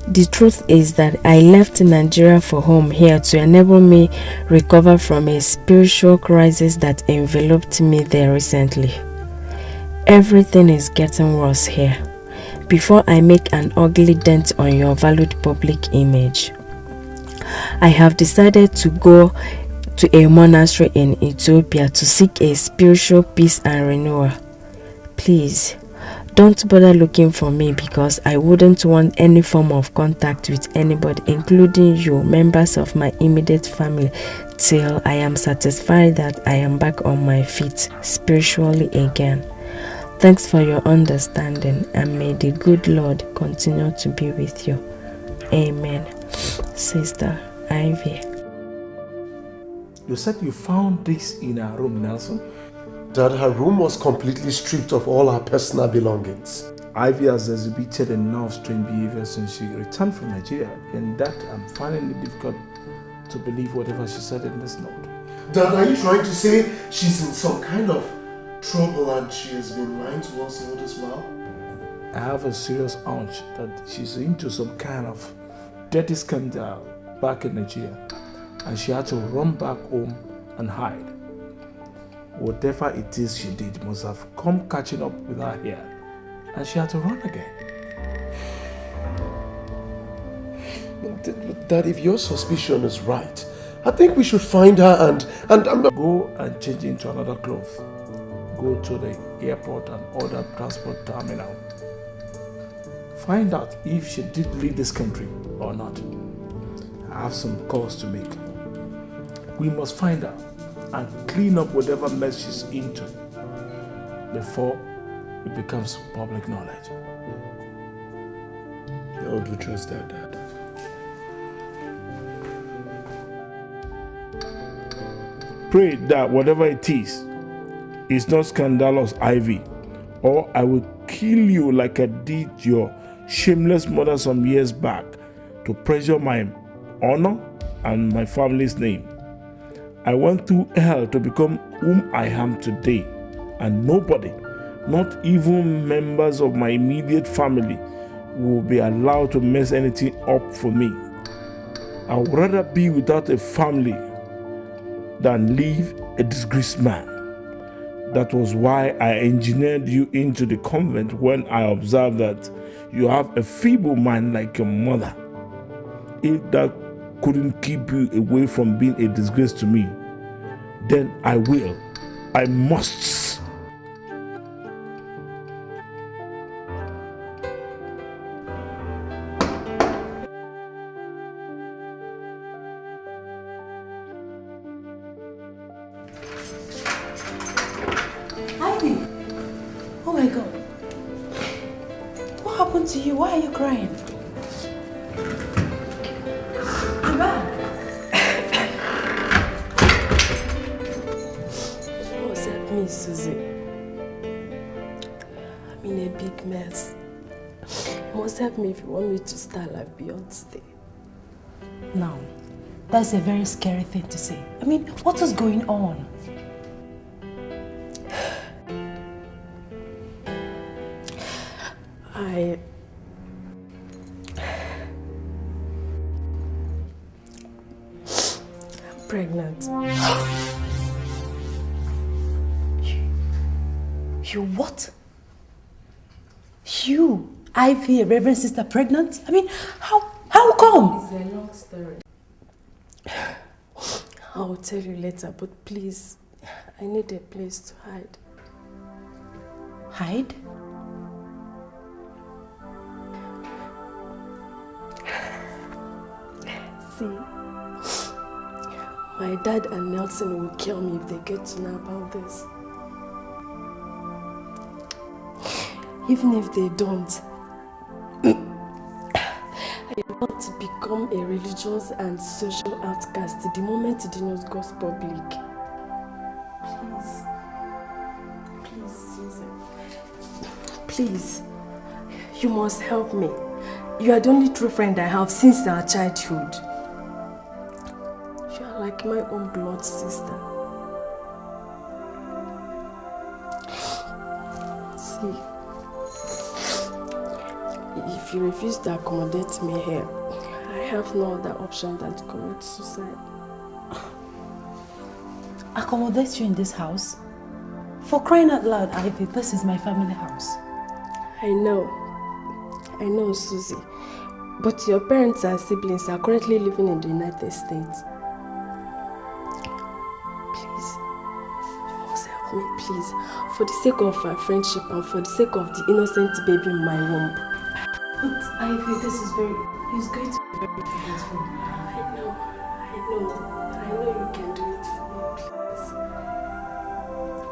The truth is that I left Nigeria for home here to enable me recover from a spiritual crisis that enveloped me there recently. Everything is getting worse here. Before I make an ugly dent on your valued public image, I have decided to go to a monastery in Ethiopia to seek a spiritual peace and renewal. Please, don't bother looking for me because I wouldn't want any form of contact with anybody, including you, members of my immediate family, till I am satisfied that I am back on my feet spiritually again. Thanks for your understanding, and may the good Lord continue to be with you. Amen. Sister Ivy. You said you found this in her room, Nelson? Dad, her room was completely stripped of all her personal belongings. Ivy has exhibited enough strange behavior since she returned from Nigeria, and that I'm finding it difficult to believe whatever she said in this note. Dad, are you trying to say she's in some kind of trouble and she has been lying to us all this while? I have a serious hunch that she's into some kind of dirty scandal back in Nigeria, and she had to run back home and hide. Whatever it is she did must have come catching up with her here, and she had to run again. Dad, if your suspicion is right, I think we should find her and go and change into another cloth. Go to the airport and other transport terminal. Find out if she did leave this country or not. I have some calls to make. We must find her and clean up whatever mess she's into before it becomes public knowledge. I do trust that, Dad. Pray that whatever it is not scandalous, Ivy, or I will kill you like I did your shameless mother some years back to pressure my honor and my family's name. I went through hell to become whom I am today, and nobody, not even members of my immediate family, will be allowed to mess anything up for me. I would rather be without a family than leave a disgraced man. That was why I engineered you into the convent when I observed that you have a feeble mind like your mother. If that couldn't keep you away from being a disgrace to me, then I will. I must. Ivy! Oh my God. What happened to you? Why are you crying? must help me if you want me to start like Beyonce. Now, that's a very scary thing to say. I mean, what is going on? I'm pregnant. You what? You, Ivy, a Reverend sister, pregnant? I mean, how come? It's a long story. I'll tell you later, but please, I need a place to hide. Hide? See, my dad and Nelson will kill me if they get to know about this. Even if they don't, I want to become a religious and social outcast the moment the news goes public. Please. Please, Susan. Please. You must help me. You are the only true friend I have since our childhood. You are like my own blood sister. See, if you refuse to accommodate me here, I have no other option than to commit suicide. Accommodate you in this house? For crying out loud, Ivy, this is my family house. I know, Susie. But your parents and siblings are currently living in the United States. Please, you must help me, please. For the sake of our friendship and for the sake of the innocent baby in my womb. But Ivy, it's going to be very painful. I know you can do it for me, please.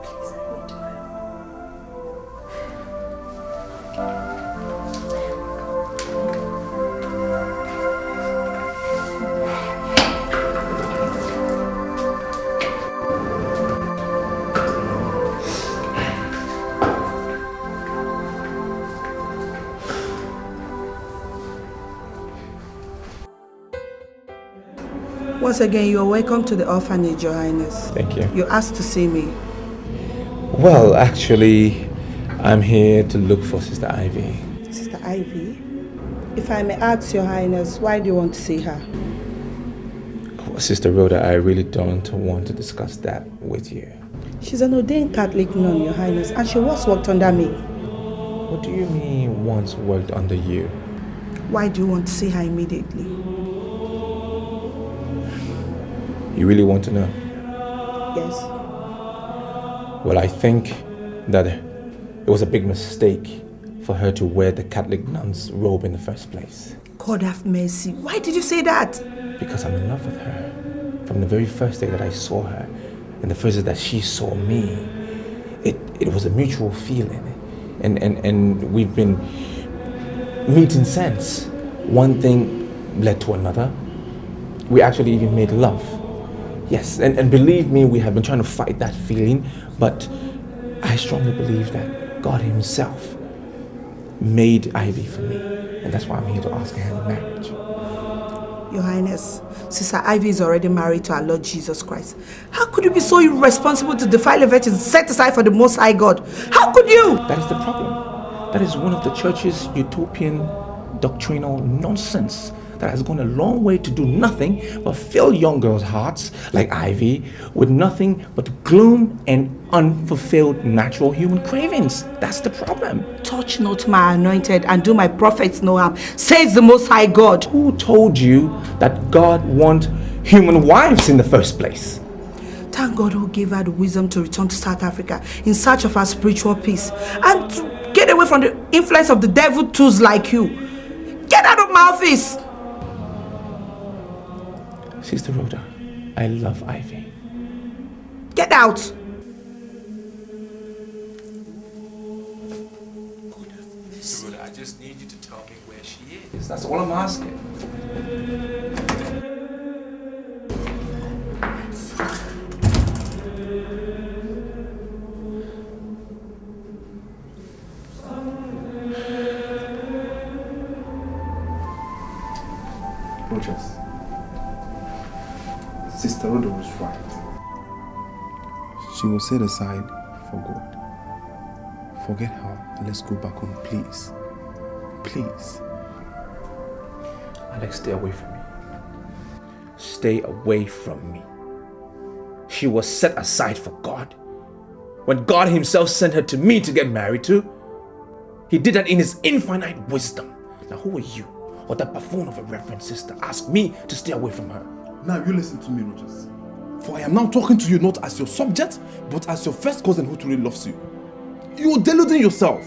Please, I need your help. Once again, you are welcome to the orphanage, Your Highness. Thank you. You asked to see me. Well, actually, I'm here to look for Sister Ivy. Sister Ivy? If I may ask, Your Highness, why do you want to see her? Sister Rhoda, I really don't want to discuss that with you. She's an ordained Catholic nun, Your Highness, and she once worked under me. What do you mean once worked under you? Why do you want to see her immediately? You really want to know? Yes. Well, I think that it was a big mistake for her to wear the Catholic nun's robe in the first place. God have mercy. Why did you say that? Because I'm in love with her. From the very first day that I saw her, and the first day that she saw me, it was a mutual feeling. And we've been meeting since. One thing led to another. We actually even made love. Yes, and believe me, we have been trying to fight that feeling, but I strongly believe that God Himself made Ivy for me, and that's why I'm here to ask her hand in marriage. Your Highness, Sister Ivy is already married to our Lord Jesus Christ. How could you be so irresponsible to defile a virgin set aside for the Most High God? How could you? That is the problem. That is one of the church's utopian doctrinal nonsense that has gone a long way to do nothing but fill young girls' hearts like Ivy with nothing but gloom and unfulfilled natural human cravings. That's the problem. Touch not my anointed and do my prophets no harm, says the Most High God. Who told you that God wants human wives in the first place? Thank God who gave her the wisdom to return to South Africa in search of her spiritual peace and to get away from the influence of the devil tools like you. Get out of my office! Sister Rhoda, I love Ivy. Get out! Rhoda, I just need you to tell me where she is. That's all I'm asking. Rogers, Sister Rhoda was right. She was set aside for God. Forget her and let's go back home, please. Please. Alex, stay away from me. Stay away from me. She was set aside for God. When God himself sent her to me to get married to, he did that in his infinite wisdom. Now who are you, or that buffoon of a reverend sister, ask me to stay away from her? Now you listen to me, Rogers. For I am now talking to you not as your subject, but as your first cousin who truly loves you. You are deluding yourself.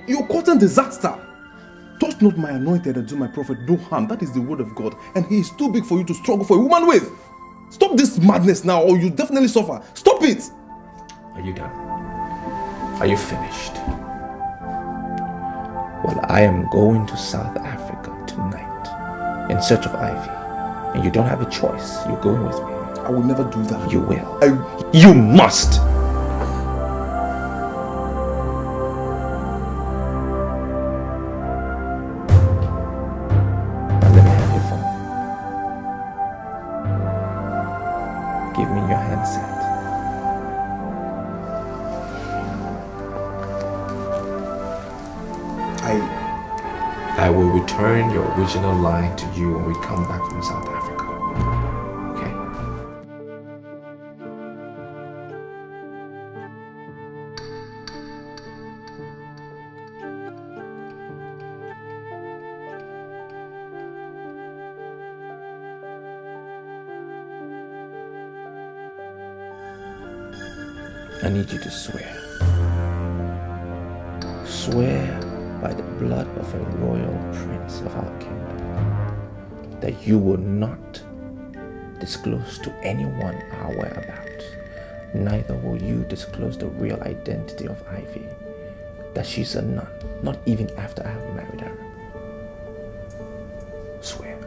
You are causing disaster. Touch not my anointed and do my prophet no harm. That is the word of God, and he is too big for you to struggle for a woman with. Stop this madness now, or you definitely suffer. Stop it! Are you done? Are you finished? Well, I am going to South Africa tonight in search of Ivy, and you don't have a choice. You're going with me. I will never do that. You will. You must! I will return your original line to you when we come back from South Africa. Okay? I need you to swear. Swear by the blood of a royal prince of our kingdom that you will not disclose to anyone our whereabouts. Neither will you disclose the real identity of Ivy, that she's a nun, not even after I have married her. Swear.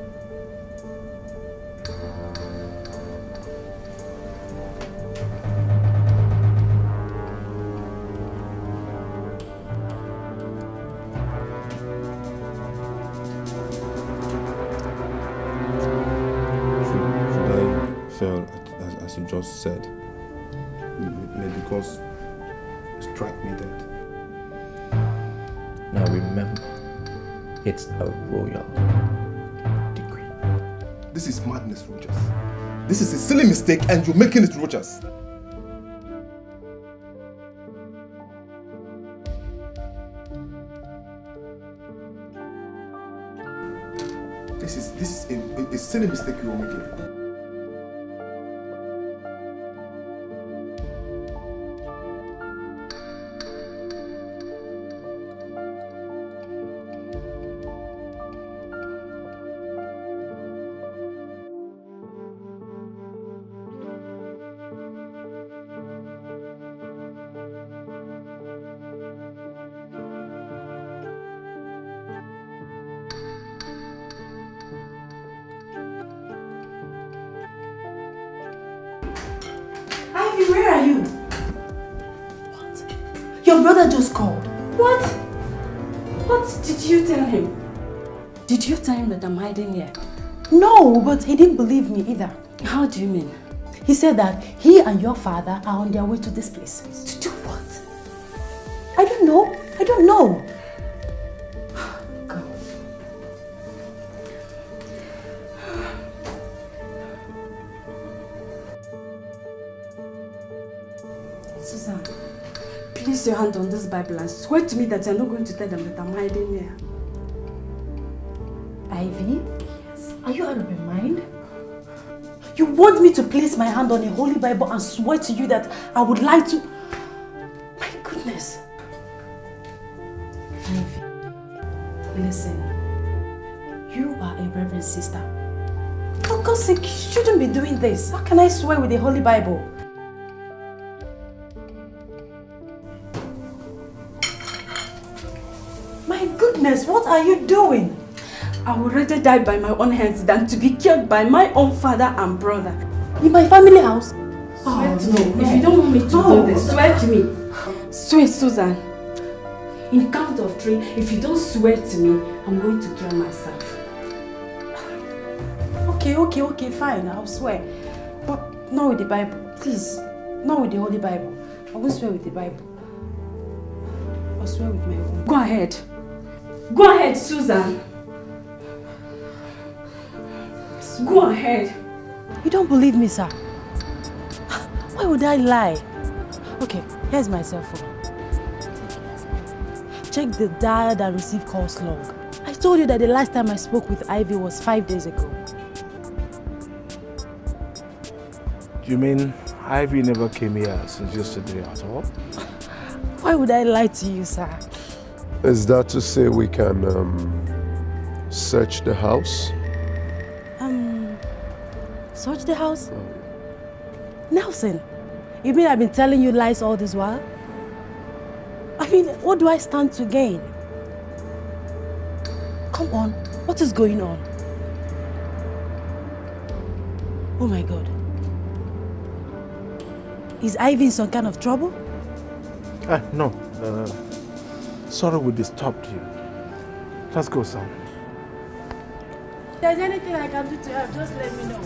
As you just said, may because strike me dead. Now remember, it's a royal decree. This is madness, Rogers. This is a silly mistake and you're making it, Rogers. This is a silly mistake you are making. Where are you? What? Your brother just called. What? What did you tell him? Did you tell him that I'm hiding here? No, but he didn't believe me either. How do you mean? He said that he and your father are on their way to this place. To do what? I don't know. I don't know. Susan, place your hand on this Bible and swear to me that you're not going to tell them that I'm hiding here. Ivy? Yes. Are you out of your mind? You want me to place my hand on a holy Bible and swear to you that I would lie to... My goodness. Ivy, listen. You are a reverend sister. For God's sake, you shouldn't be doing this. How can I swear with a holy Bible? My goodness, what are you doing? I would rather die by my own hands than to be killed by my own father and brother. In my family house? Swear to me. If you don't want me to do this, swear to me. Swear, Susan. In count of 3, if you don't swear to me, I'm going to kill myself. Okay, fine, I'll swear. But not with the Bible, please. Not with the Holy Bible. I won't swear with the Bible. I'll swear with my own. Go ahead. Go ahead, Susan. Go ahead. You don't believe me, sir? Why would I lie? Okay, here's my cell phone. Check the dialed and received calls log. I told you that the last time I spoke with Ivy was 5 days ago. You mean Ivy never came here since yesterday at all? Why would I lie to you, sir? Is that to say we can search the house? Search the house? Nelson, you mean I've been telling you lies all this while? I mean, what do I stand to gain? Come on, what is going on? Oh my God. Is Ivy in some kind of trouble? No. Sorry we disturbed you. Let's go, son. If there's anything I can do to help, just let me know.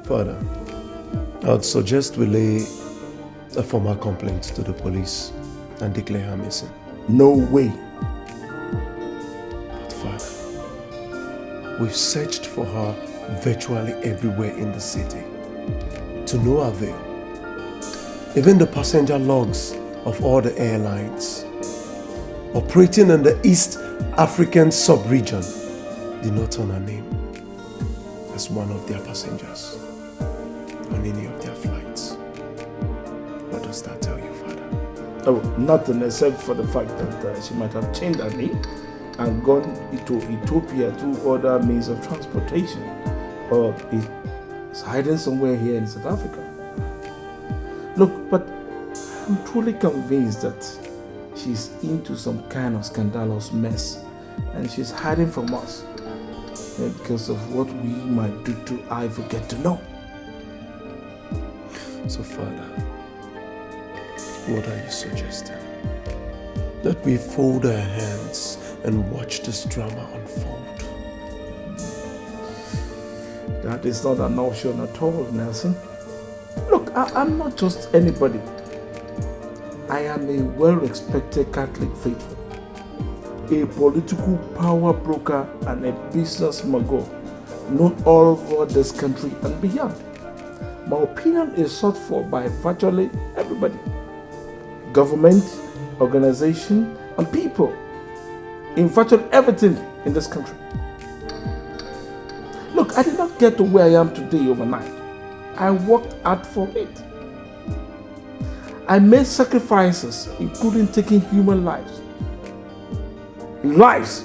Father, I'd suggest we lay a formal complaint to the police and declare her missing. No way. But Father, we've searched for her virtually everywhere in the city, to no avail. Even the passenger logs of all the airlines operating in the East African sub-region did not turn her name as one of their passengers on any of their flights. What does that tell you, Father? Oh, nothing except for the fact that she might have changed her name and gone into Ethiopia through other means of transportation, or is hiding somewhere here in South Africa. Look, but I'm truly convinced that she's into some kind of scandalous mess and she's hiding from us because of what we might do to her if we get to know. So, Father, what are you suggesting? That we fold our hands and watch this drama unfold? That is not an option at all, Nelson. Look, I'm not just anybody. I am a well-respected Catholic faithful, a political power broker and a business mogul known all over this country and beyond. My opinion is sought for by virtually everybody. Government, organization, and people in virtually everything in this country. Look, I did not get to where I am today overnight. I worked hard for it. I made sacrifices, including taking human lives. Lives,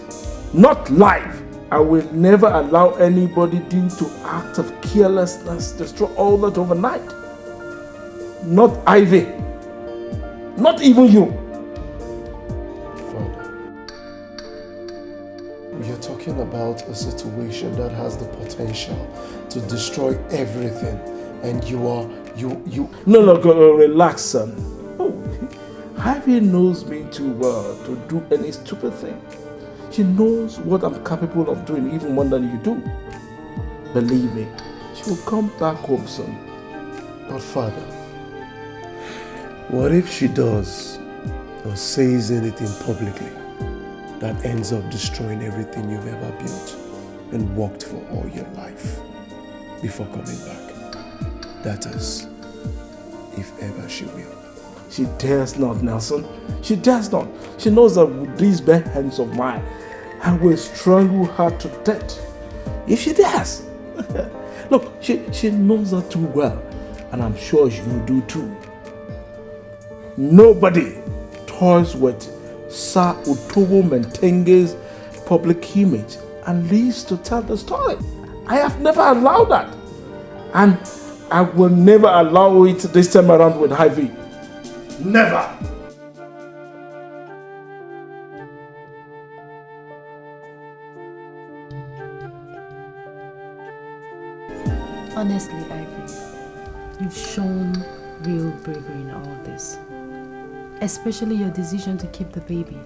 not life. I will never allow anybody due to act of carelessness destroy all that overnight. Not Ivy. Not even you. Father, you're talking about a situation that has the potential to destroy everything, and you No, relax, son. Oh, Ivy knows me too well to do any stupid thing. She knows what I'm capable of doing even more than you do. Believe me, she will come back home soon. But Father, what if she does or says anything publicly that ends up destroying everything you've ever built and worked for all your life before coming back? That is, if ever she will. She dares not, Nelson. She dares not. She knows that with these bare hands of mine, I will strangle her to death. If she dares. Look, she knows that too well, and I'm sure you do too. Nobody toys with Sir Utobo Mentenge's public image and lives to tell the story. I have never allowed that. And I will never allow it this time around with Ivy. Never! Honestly, Ivy, You've shown real bravery in all this. Especially your decision to keep the baby.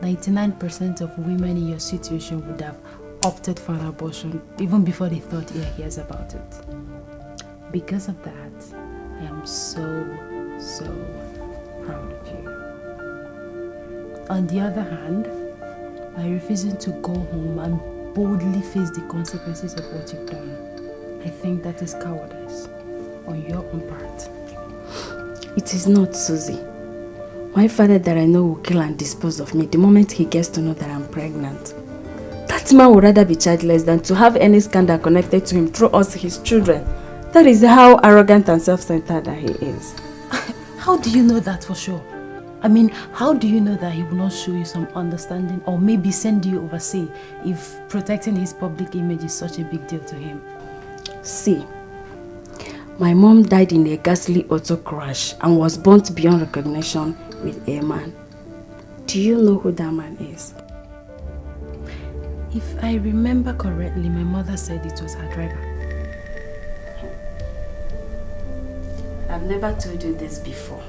99% of women in your situation would have opted for an abortion even before they thought he hears about it. Because of that, I am so proud of you. On the other hand, by refusing to go home and boldly face the consequences of what you've done, I think that is cowardice on your own part. It is not, Susie. My father that I know will kill and dispose of me the moment he gets to know that I'm pregnant. That man would rather be childless than to have any scandal connected to him through us, his children. That is how arrogant and self-centered that he is. How do you know that for sure? I mean, how do you know that he will not show you some understanding or maybe send you overseas if protecting his public image is such a big deal to him? See, my mom died in a ghastly auto crash and was burnt beyond recognition with a man. Do you know who that man is? If I remember correctly, my mother said it was her driver. I've never told you this before.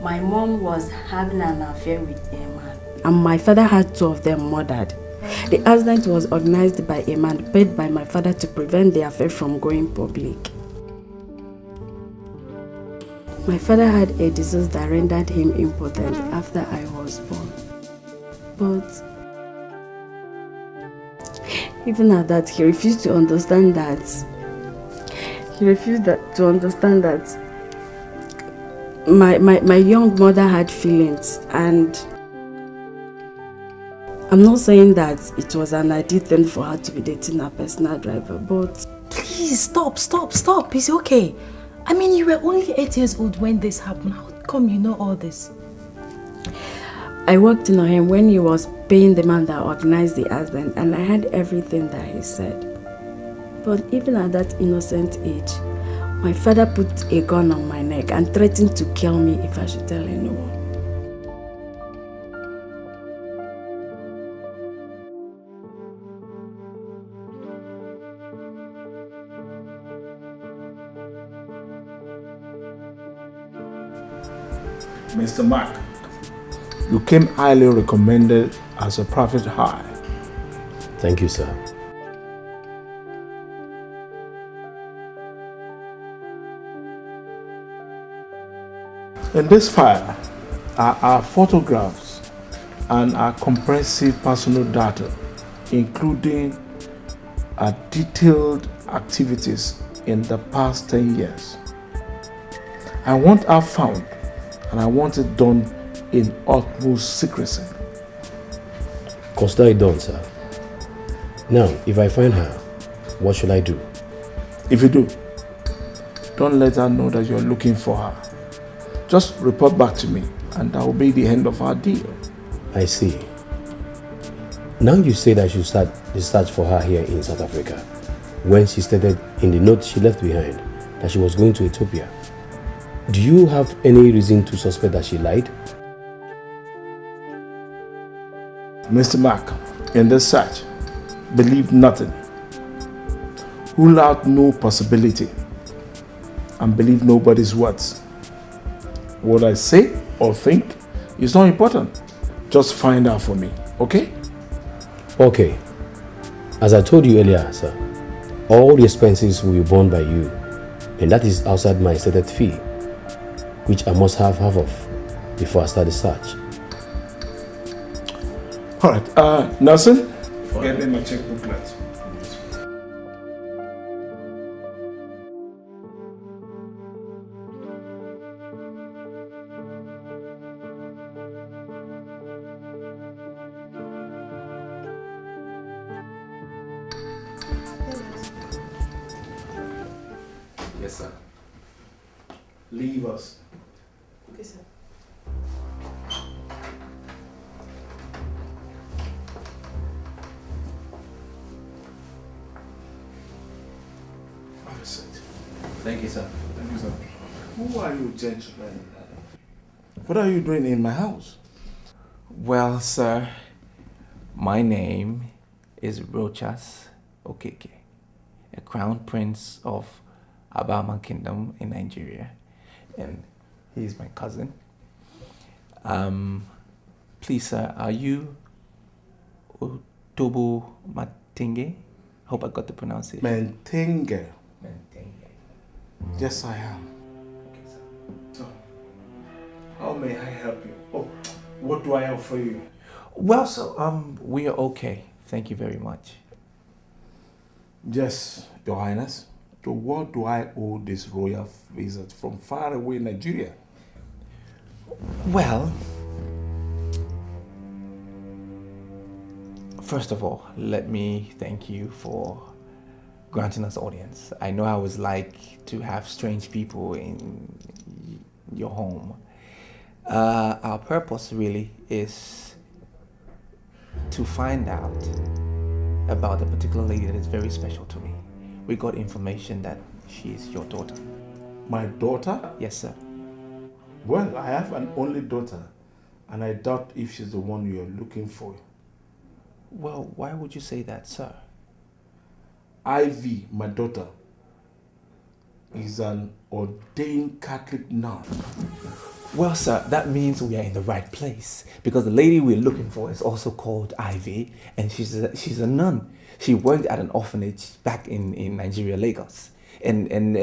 My mom was having an affair with a man, and my father had 2 of them murdered. The accident was organized by a man paid by my father to prevent the affair from going public. My father had a disease that rendered him impotent after I was born. But even at that, he refused to understand that. My young mother had feelings, and I'm not saying that it was an ideal thing for her to be dating a personal driver, but... Please, stop. It's okay. I mean, you were only 8 years old when this happened. How come you know all this? I walked in on him when he was paying the man that organized the accident, and I heard everything that he said. But even at that innocent age, my father put a gun on my neck and threatened to kill me if I should tell anyone. Mr. Mark, you came highly recommended as a prophet high. Thank you, sir. In this file are our photographs and our comprehensive personal data, including our detailed activities in the past 10 years. I want her found, and I want it done in utmost secrecy. Consider it done, sir. Now, if I find her, what should I do? If you do, don't let her know that you're looking for her. Just report back to me, and that will be the end of our deal. I see. Now you say that I should start the search for her here in South Africa, when she stated in the note she left behind that she was going to Ethiopia. Do you have any reason to suspect that she lied? Mr. Mark, in this search, believe nothing. Rule out no possibility, and believe nobody's words. What I say or think is not important. Just find out for me, okay? Okay. As I told you earlier, sir, all the expenses will be borne by you, and that is outside my stated fee, which I must have half of before I start the search. All right, Nelson, get me my checkbooklet. Yes, sir. Leave us. Okay, sir. Have a seat. Thank you, sir. Thank you, sir. Who are you, gentlemen? What are you doing in my house? Well, sir, my name is Rochas Okeke, a crown prince of Abama Kingdom in Nigeria, and he's my cousin. Please, sir, are you Otobo Matenge? Hope I got the pronunciation. Mentenge. Mentenge. Yes, I am. Okay, sir. So, how may I help you? Oh, what do I offer you? Well, so we are okay. Thank you very much. Yes, Your Highness. To what do I owe this royal visit from far away Nigeria? Well, first of all, let me thank you for granting us audience. I know how it's like to have strange people in your home. Our purpose really is to find out about a particular lady that is very special to me. We got information that she is your daughter. My daughter? Yes, sir. Well, I have an only daughter, and I doubt if she's the one you're looking for. Well, why would you say that, sir? Ivy, my daughter, is an ordained Catholic nun. Well, sir, that means we are in the right place, because the lady we're looking for is also called Ivy, and she's a nun. She worked at an orphanage back in Nigeria, Lagos, and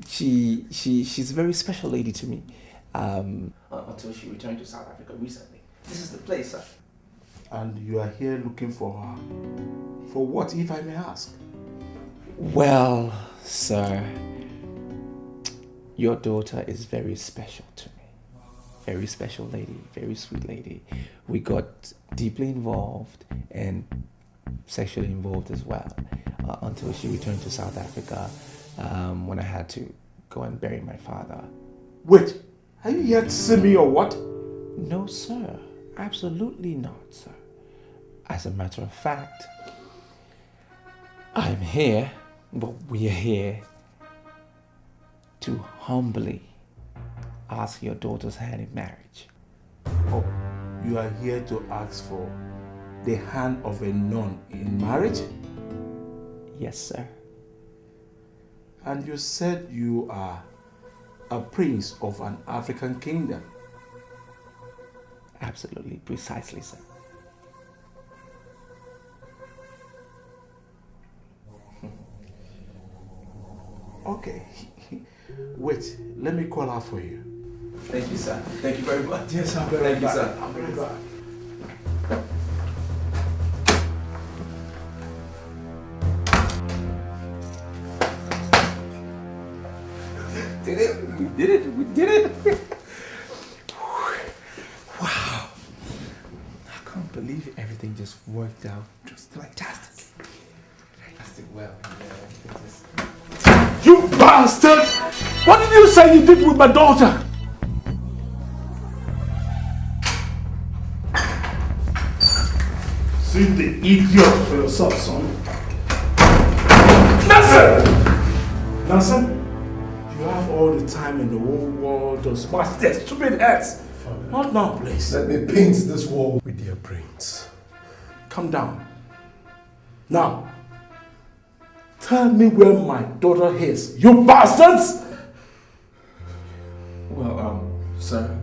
she's a very special lady to me. Until she returned to South Africa recently. This is the place, sir. And you are here looking for her. For what, if I may ask? Well, sir, your daughter is very special to me. Very special lady, very sweet lady. We got deeply involved and sexually involved as well until she returned to South Africa when I had to go and bury my father. Wait, are you here to see me or what? No, sir. Absolutely not, sir. As a matter of fact, I'm here, but we are here to humbly ask your daughter's hand in marriage. Oh, you are here to ask for the hand of a nun in marriage? Yes, sir. And you said you are a prince of an African kingdom? Absolutely, precisely, sir. Okay. Wait, let me call her for you. Thank you, sir. Thank you very much. Yes, I'll be right back. Thank you, sir. I'll be right back. Did it? We did it. We did it. Wow. I can't believe everything just worked out just fantastic. Fantastic. Well, everything just... You bastard! What did you say you did with my daughter? See the idiot for yourself, son. Nelson! Nelson, you have all the time in the whole world to smash their stupid heads. Not now, please. Let me paint this wall with their brains. Calm down. Now, tell me where my daughter is, you bastards! Well, sir,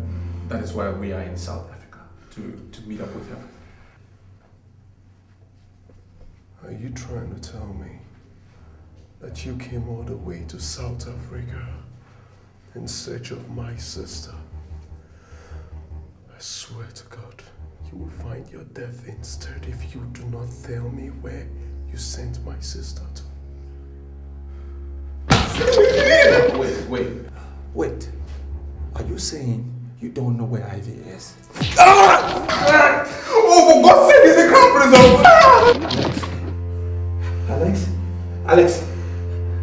that is why we are in South Africa, to meet up with her. Are you trying to tell me that you came all the way to South Africa in search of my sister? I swear to God, you will find your death instead if you do not tell me where you sent my sister to. Wait. Are you saying you don't know where Ivy is? Oh, for God's sake, is the crown prince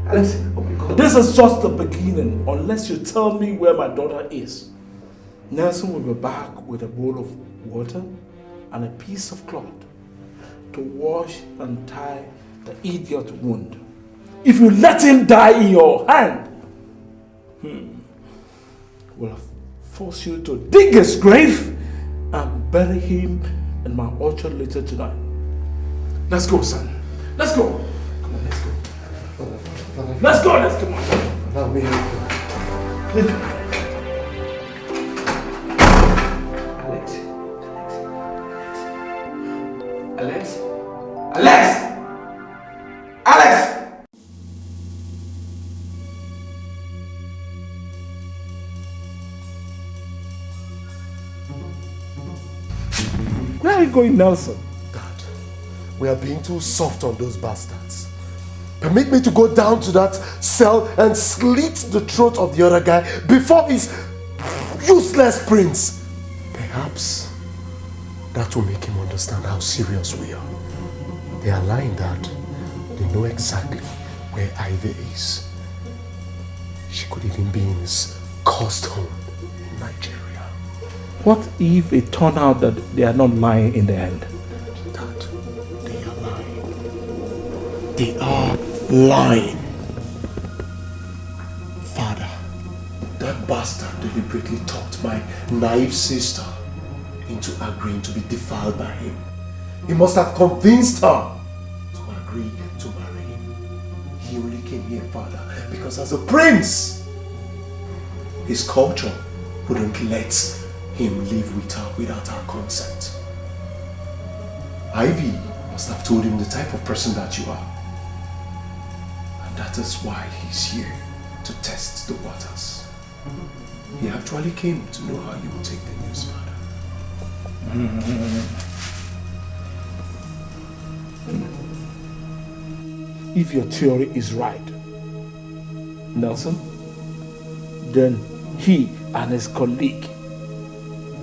Alex, oh my God. This is just the beginning, unless you tell me where my daughter is. Nelson will be back with a bowl of water and a piece of cloth to wash and tie the idiot wound. If you let him die in your hand, will force you to dig his grave and bury him in my orchard later tonight. Let's go, son. Let's go. Come on, let's go. move. Let's go. Allow me. Alex! Where are you going, Nelson? Dad, we are being too soft on those bastards. Permit me to go down to that cell and slit the throat of the other guy before his useless prince. Perhaps that will make him understand how serious we are. They are lying, Dad. They know exactly where Ivy is. She could even be in his cursed home in Nigeria. What if it turned out that they are not lying in the end? Dad, they are lying. They are lying. Father, that bastard deliberately talked my naive sister into agreeing to be defiled by him. He must have convinced her to agree to marry him. He only came here, Father, because as a prince, his culture wouldn't let him live with her without her consent. Ivy must have told him the type of person that you are. And that is why he's here, to test the waters. He actually came to know how you will take the news, Father. If your theory is right, Nelson, then he and his colleague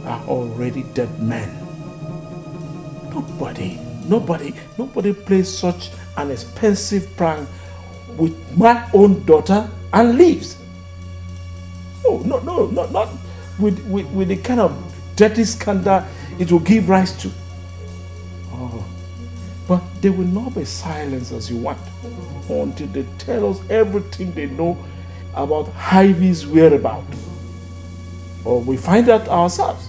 are already dead men. Nobody plays such an expensive prank with my own daughter and leaves. Oh, no, not with the kind of dirty scandal it will give rise to. Oh, but they will not be silenced as you want until they tell us everything they know about Ivy's whereabouts. Or we find out ourselves.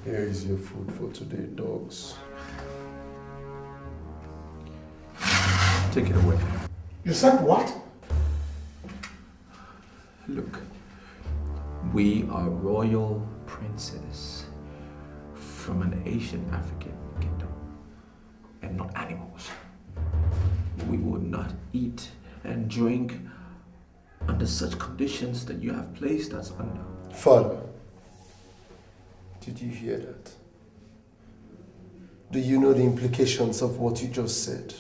Here is your food for today, dogs. Take it away. You said what? Look, we are royal princes from an Asian African kingdom and not animals. We will not eat and drink under such conditions that you have placed us under. Father, did you hear that? Do you know the implications of what you just said?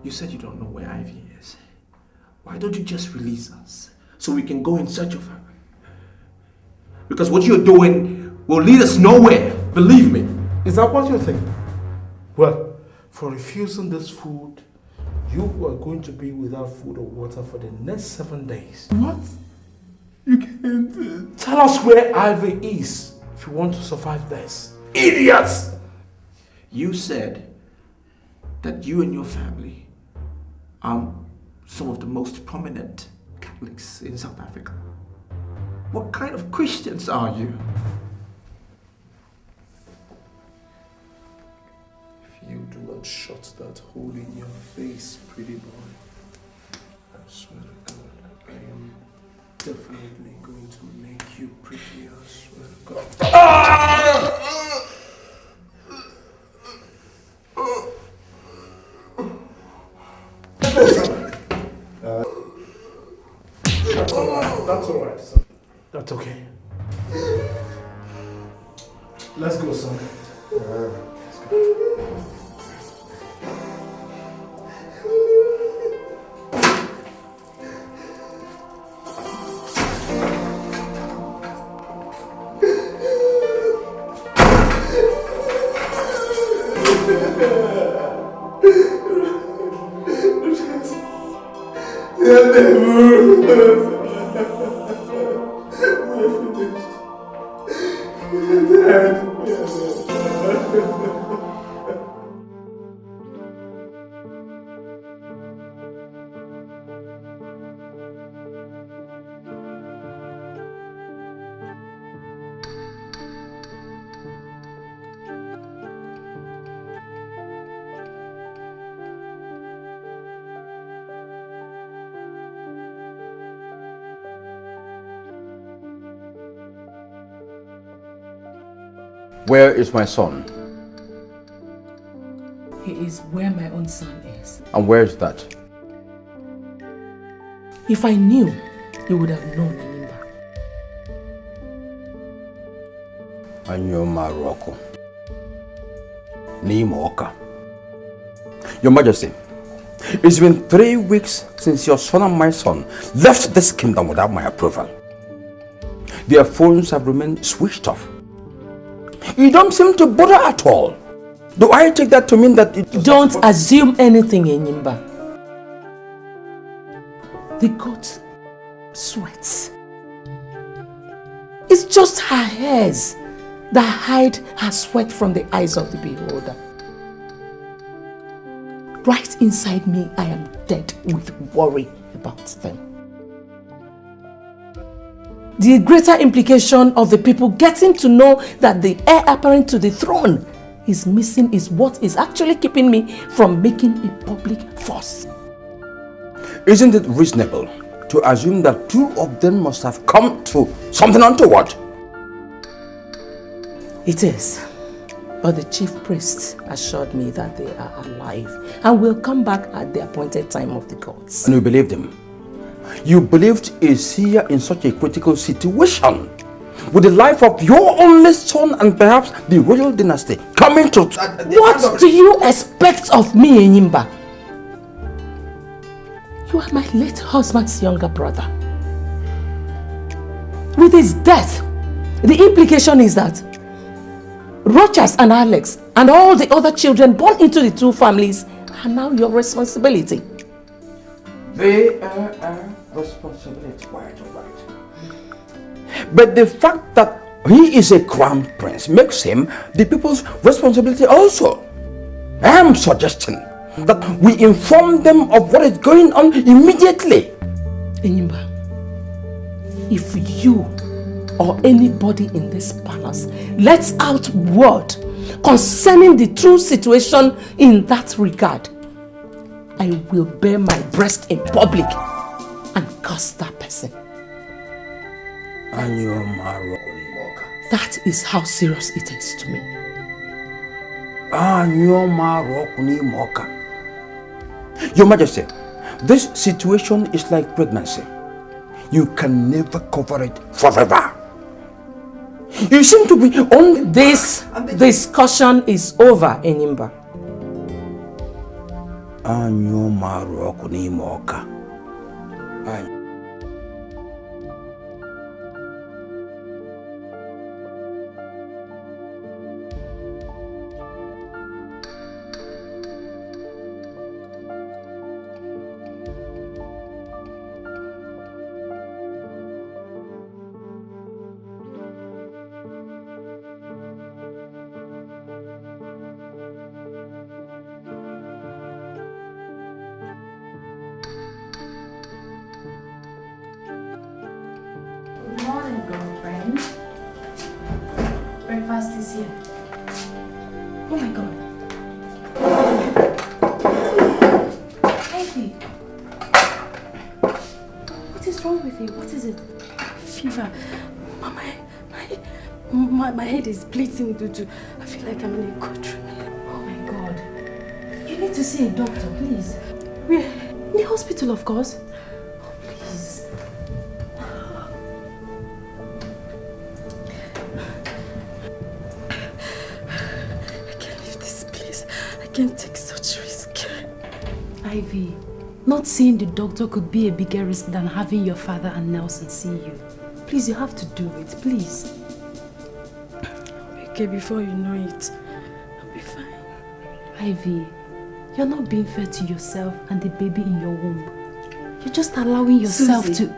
You said you don't know where Ivy is. Why don't you just release us so we can go in search of her? Because what you're doing will lead us nowhere, believe me. Is that what you think? Well, for refusing this food, you are going to be without food or water for the next 7 days. What? You can't... Tell us where Ivy is if you want to survive this. Idiots! You said that you and your family are some of the most prominent Catholics in South Africa. What kind of Christians are you? If you do not shut that hole in your face, pretty boy, I swear to God, I am definitely going to make you pretty, I swear to God. That's all right, son. That's okay. Let's go, son. Let's go. Where is my son? He is where my own son is. And where is that? If I knew, you would have known, Enyimba. Anyo Maroko. Nimoka. Your Majesty, it's been 3 weeks since your son and my son left this kingdom without my approval. Their phones have remained switched off. You don't seem to bother at all. Do I take that to mean that Don't assume anything, Enyimba. The goat sweats. It's just her hairs that hide her sweat from the eyes of the beholder. Right inside me, I am dead with worry about them. The greater implication of the people getting to know that the heir apparent to the throne is missing is what is actually keeping me from making a public fuss. Isn't it reasonable to assume that 2 of them must have come to something untoward? It is. But the chief priest assured me that they are alive and will come back at the appointed time of the gods. And you believed him? You believed a seer in such a critical situation, with the life of your only son and perhaps the royal dynasty coming to... What do you expect of me, Enyimba? You are my late husband's younger brother. With his death, the implication is that Rochas and Alex and all the other children born into the 2 families are now your responsibility. They are our responsibility, quite right. But the fact that he is a crown prince makes him the people's responsibility also. I am suggesting that we inform them of what is going on immediately. Enyimba, if you or anybody in this palace lets out word concerning the true situation in that regard, I will bare my breast in public and curse that person. That is how serious it is to me. Your Majesty, this situation is like pregnancy. You can never cover it forever. You seem to be on... This discussion is over, Enyimba. Breakfast is here. Oh my God. Ivy. What is wrong with you? What is it? Fever. My head is bleeding. I feel like I'm in a courtroom. Oh my God. You need to see a doctor, please. Where? In the hospital, of course. Oh, please. I can't take such risk. Ivy, not seeing the doctor could be a bigger risk than having your father and Nelson see you. Please, you have to do it, please. Okay, before you know it, I'll be fine. Ivy, you're not being fair to yourself and the baby in your womb. You're just allowing yourself Susie, to...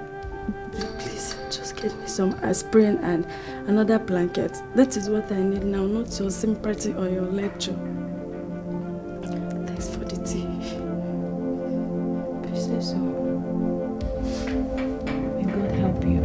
Please, just get me some aspirin and another blanket. That is what I need now, not your sympathy or your lecture. Thanks for the tea. Please say so. May God help you.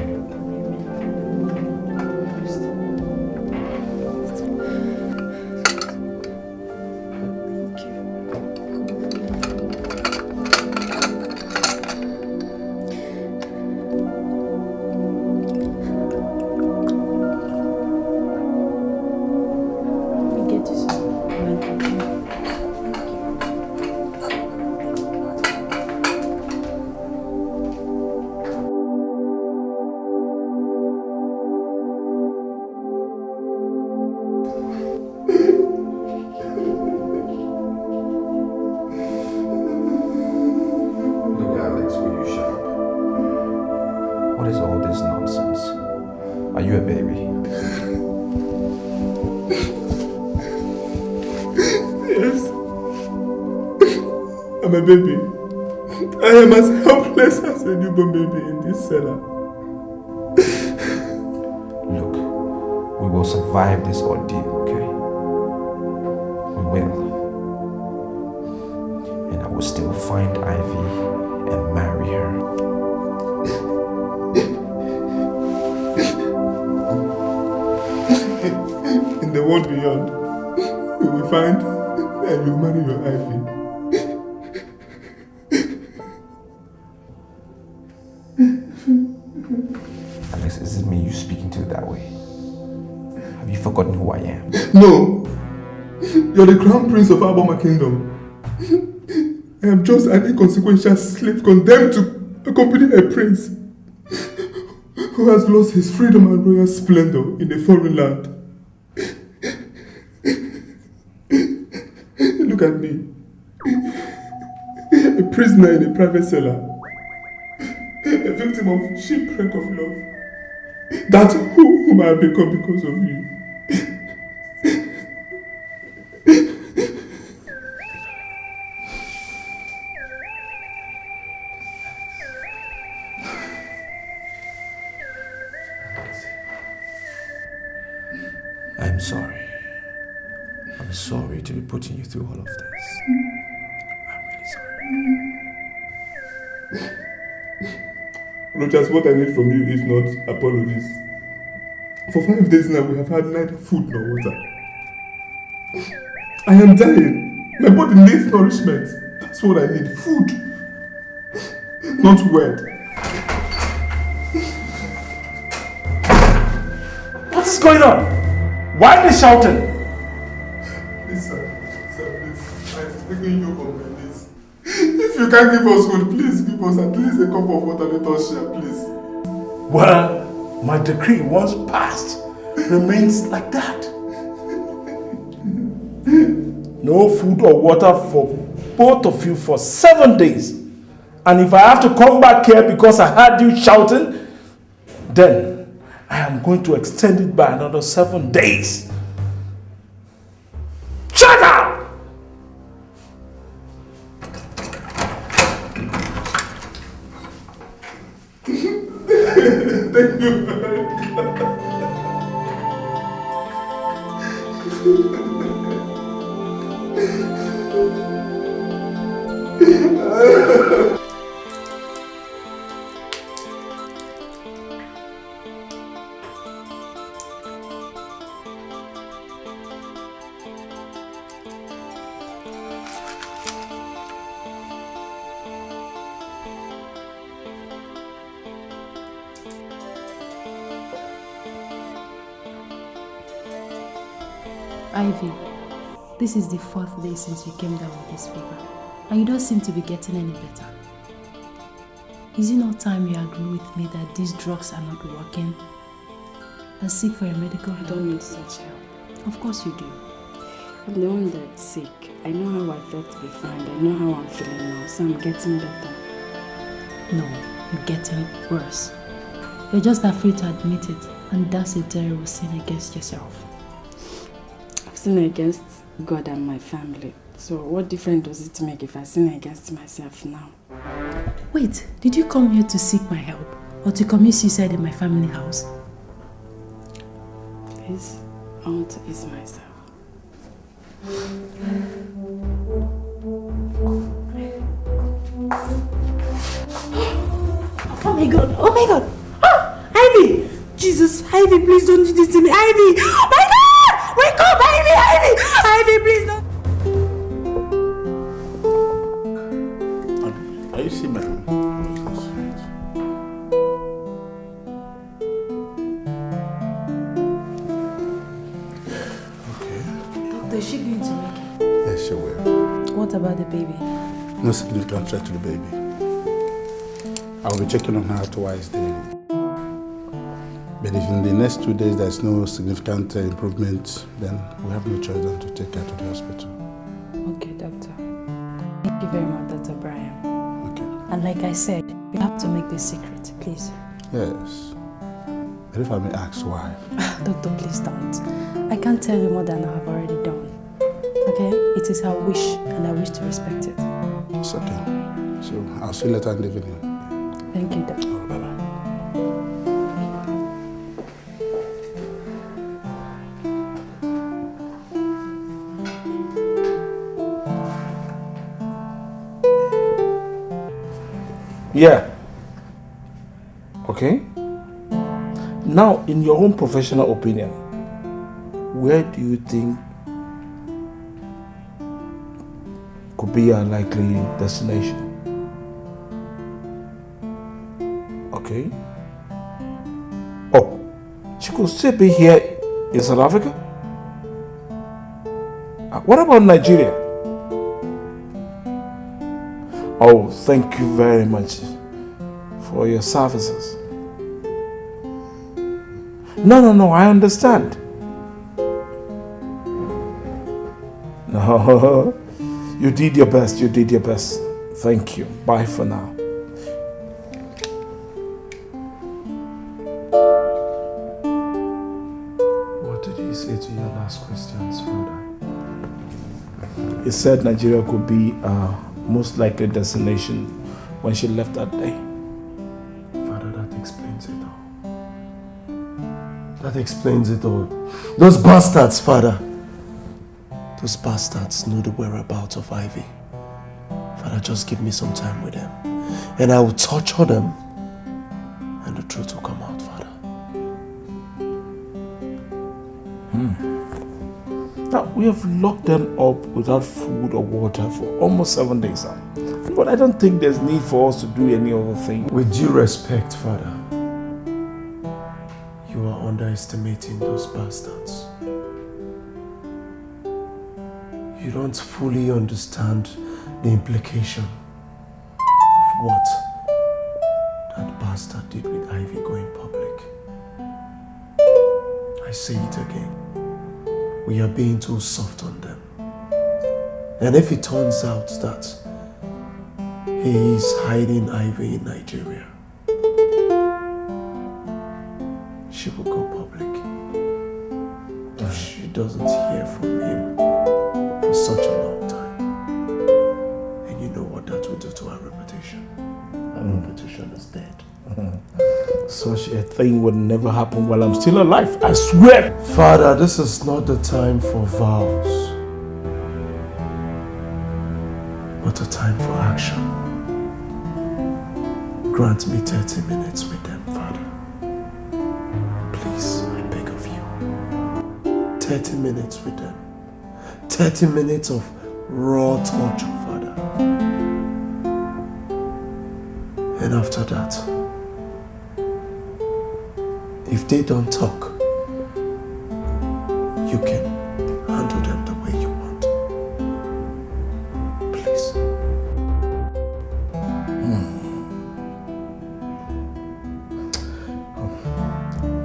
Are you a baby? Yes. I'm a baby. I am as helpless as a newborn baby in this cellar. Look, we will survive this ordeal, okay? We will. And I will still find Ivy and marry her. In the world beyond, you will find and you marry your Ivy. Alex, is it me you speaking to that way? Have you forgotten who I am? No! You're the crown prince of Alabama Kingdom. I am just an inconsequential slave condemned to accompany a prince who has lost his freedom and royal splendor in a foreign land. Look at me. A prisoner in a private cellar. A victim of shipwreck of love. That's whom I have become because of you. I'm sorry. I'm sorry to be putting you through all of this. I'm really sorry. Rogers, what I need from you is not apologies. For 5 days now, we have had neither food nor water. I am dying. My body needs nourishment. That's what I need. Food. Not word. What is going on? Why are they shouting? Please, sir, please. I'm begging you on my knees. If you can't give us food, please give us at least a cup of water. Let us share, please. Well, my decree, once passed, remains like that. No food or water for both of you for 7 days. And if I have to come back here because I heard you shouting, then I am going to extend it by another 7 days. Shut up! Thank you very much. Ivy, this is the 4th day since you came down with this fever, and you don't seem to be getting any better. Is it not time you agree with me that these drugs are not working and seek for a medical help? I don't need such help. Of course you do. I'm the one that's sick. I know how I felt before and I know how I'm feeling now, so I'm getting better. No, you're getting worse. You're just afraid to admit it, and that's a terrible sin against yourself. Sin against God and my family. So what difference does it make if I sin against myself now? Wait, did you come here to seek my help or to commit suicide in my family house? Please, I want to ease myself. Oh my god, oh my god! Ah, Ivy! Jesus, Ivy, please don't do this to me, Ivy! Oh my god! Wake up, Ivy! Ivy! Ivy, please don't! Are you seeing my room? Doctor, is she going to make it? Yes, she will. What about the baby? No significant threat to the baby. I'll be checking on her twice daily. But if in the next 2 days there's no significant improvement, then we have no choice than to take her to the hospital. Okay, doctor. Thank you very much, Dr. Brian. Okay. And like I said, you have to make this secret, please. Yes. But if I may ask why? Doctor, please don't. I can't tell you more than I have already done. Okay? It is her wish, and I wish to respect it. It's okay. So I'll see you later in the evening. Thank you, Doctor. Bye-bye. Yeah. Okay. Now, in your own professional opinion, where do you think could be a likely destination? Okay. Oh, she could still be here in South Africa? What about Nigeria? Oh, thank you very much for your services. No, I understand. No, you did your best, Thank you. Bye for now. What did he say to your last questions, Father? He said Nigeria could be a most likely destination when she left that day. Father, that explains it all. That explains it all. Those bastards, Father. Those bastards know the whereabouts of Ivy. Father, just give me some time with them. And I will torture them. And the truth will come out, Father. Now, we have locked them up without food or water for almost 7 days now. But I don't think there's need for us to do any other thing. With due respect, Father, you are underestimating those bastards. You don't fully understand the implication of what that bastard did with Ivy going public. I say it again. We are being too soft on them. And if it turns out that he is hiding Ivy in Nigeria, she will go public. If she doesn't hear from him for such a long time, and you know what that will do to our reputation. Our reputation is dead. Such a thing would never happen while I'm still alive, I swear! Father, this is not the time for vows, but a time for action. Grant me 30 minutes with them, Father. Please, I beg of you. 30 minutes with them. 30 minutes of raw torture, Father. And after that, if they don't talk, you can handle them the way you want. Please.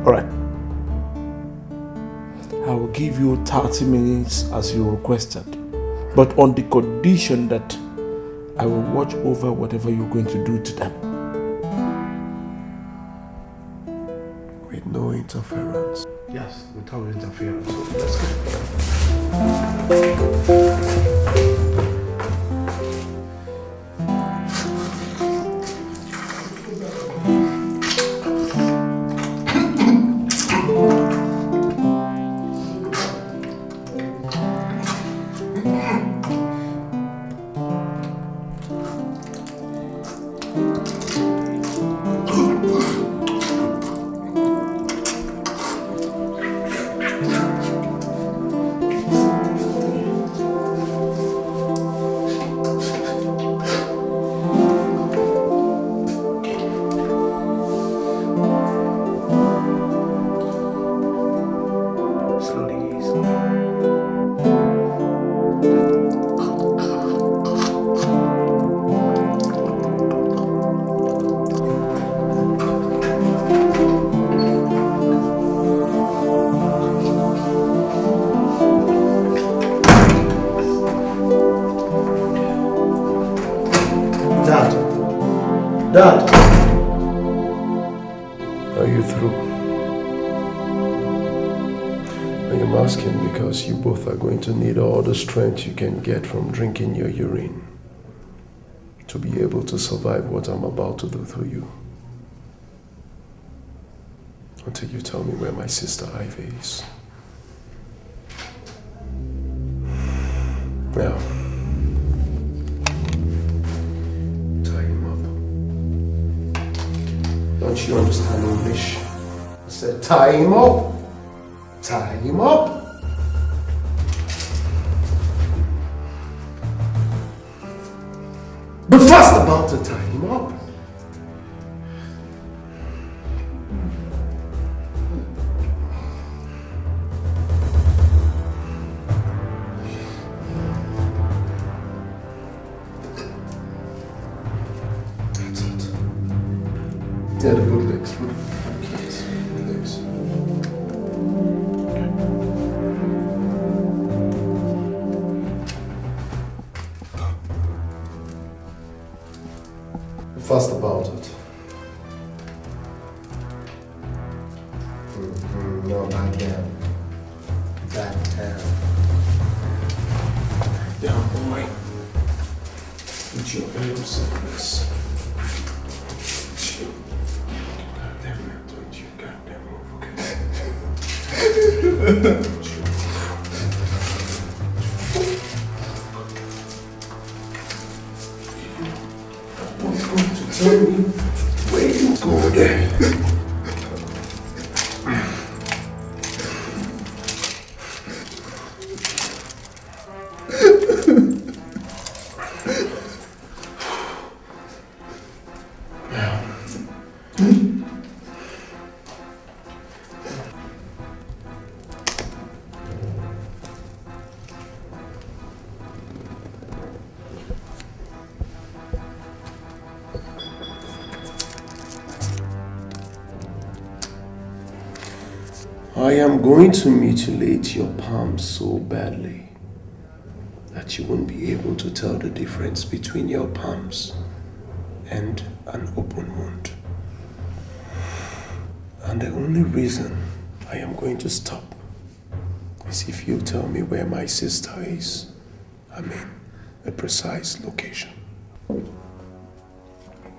All right. I will give you 30 minutes as you requested, but on the condition that I will watch over whatever you're going to do to them. With no interference. Yes, without interference. So let's go. Dad, are you through? I'm asking because you both are going to need all the strength you can get from drinking your urine to be able to survive what I'm about to do through you. Until you tell me where my sister Ivy is. Now, tie him up. Don't you understand English? I said tie him up. Tie him up. Be fast about to tie him up. That's it. Yeah, the good legs. Good legs. Fast about it. No, back down. Back down. Down, boy. Put your arms in this. Goddamn it, don't you goddamn move, okay? Tell me where you go there. I am going to mutilate your palms so badly that you won't be able to tell the difference between your palms and an open wound. And the only reason I am going to stop is if you tell me where my sister is. I mean, a precise location.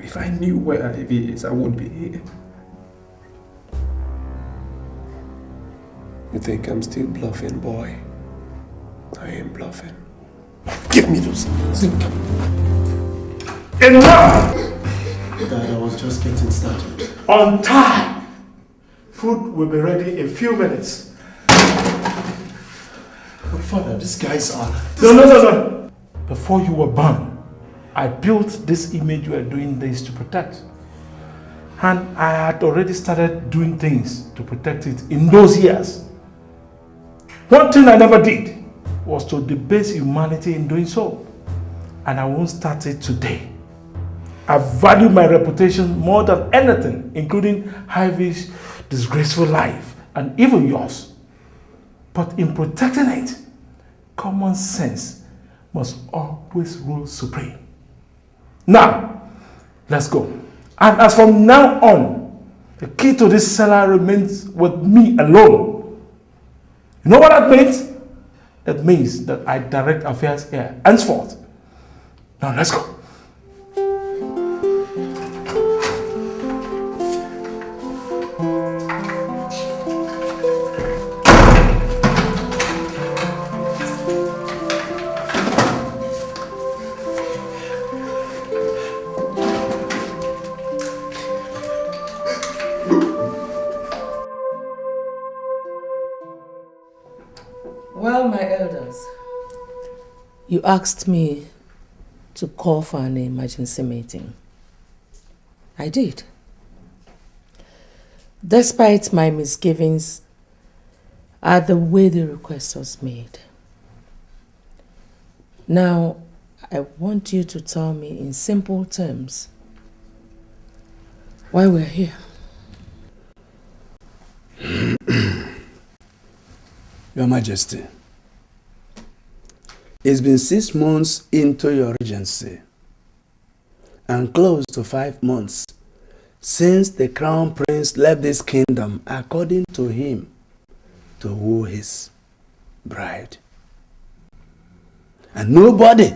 If I knew where Ivy is, I would be here. You think I'm still bluffing, boy? I am bluffing. Give me those things. Enough! Dad, I was just getting started. On time! Food will be ready in a few minutes. But Father, these guys are... No. Before you were born, I built this image you are doing this to protect. And I had already started doing things to protect it in those years. One thing I never did was to debase humanity in doing so. And I won't start it today. I value my reputation more than anything, including Ivy's disgraceful life and even yours. But in protecting it, common sense must always rule supreme. Now, let's go. And as from now on, the key to this cellar remains with me alone. You know what that means? It means that I direct affairs here henceforth. Now let's go. Well, my elders, you asked me to call for an emergency meeting. I did. Despite my misgivings at the way the request was made. Now, I want you to tell me in simple terms why we're here. Your Majesty, it's been 6 months into your regency and close to 5 months since the crown prince left this kingdom according to him to woo his bride. And nobody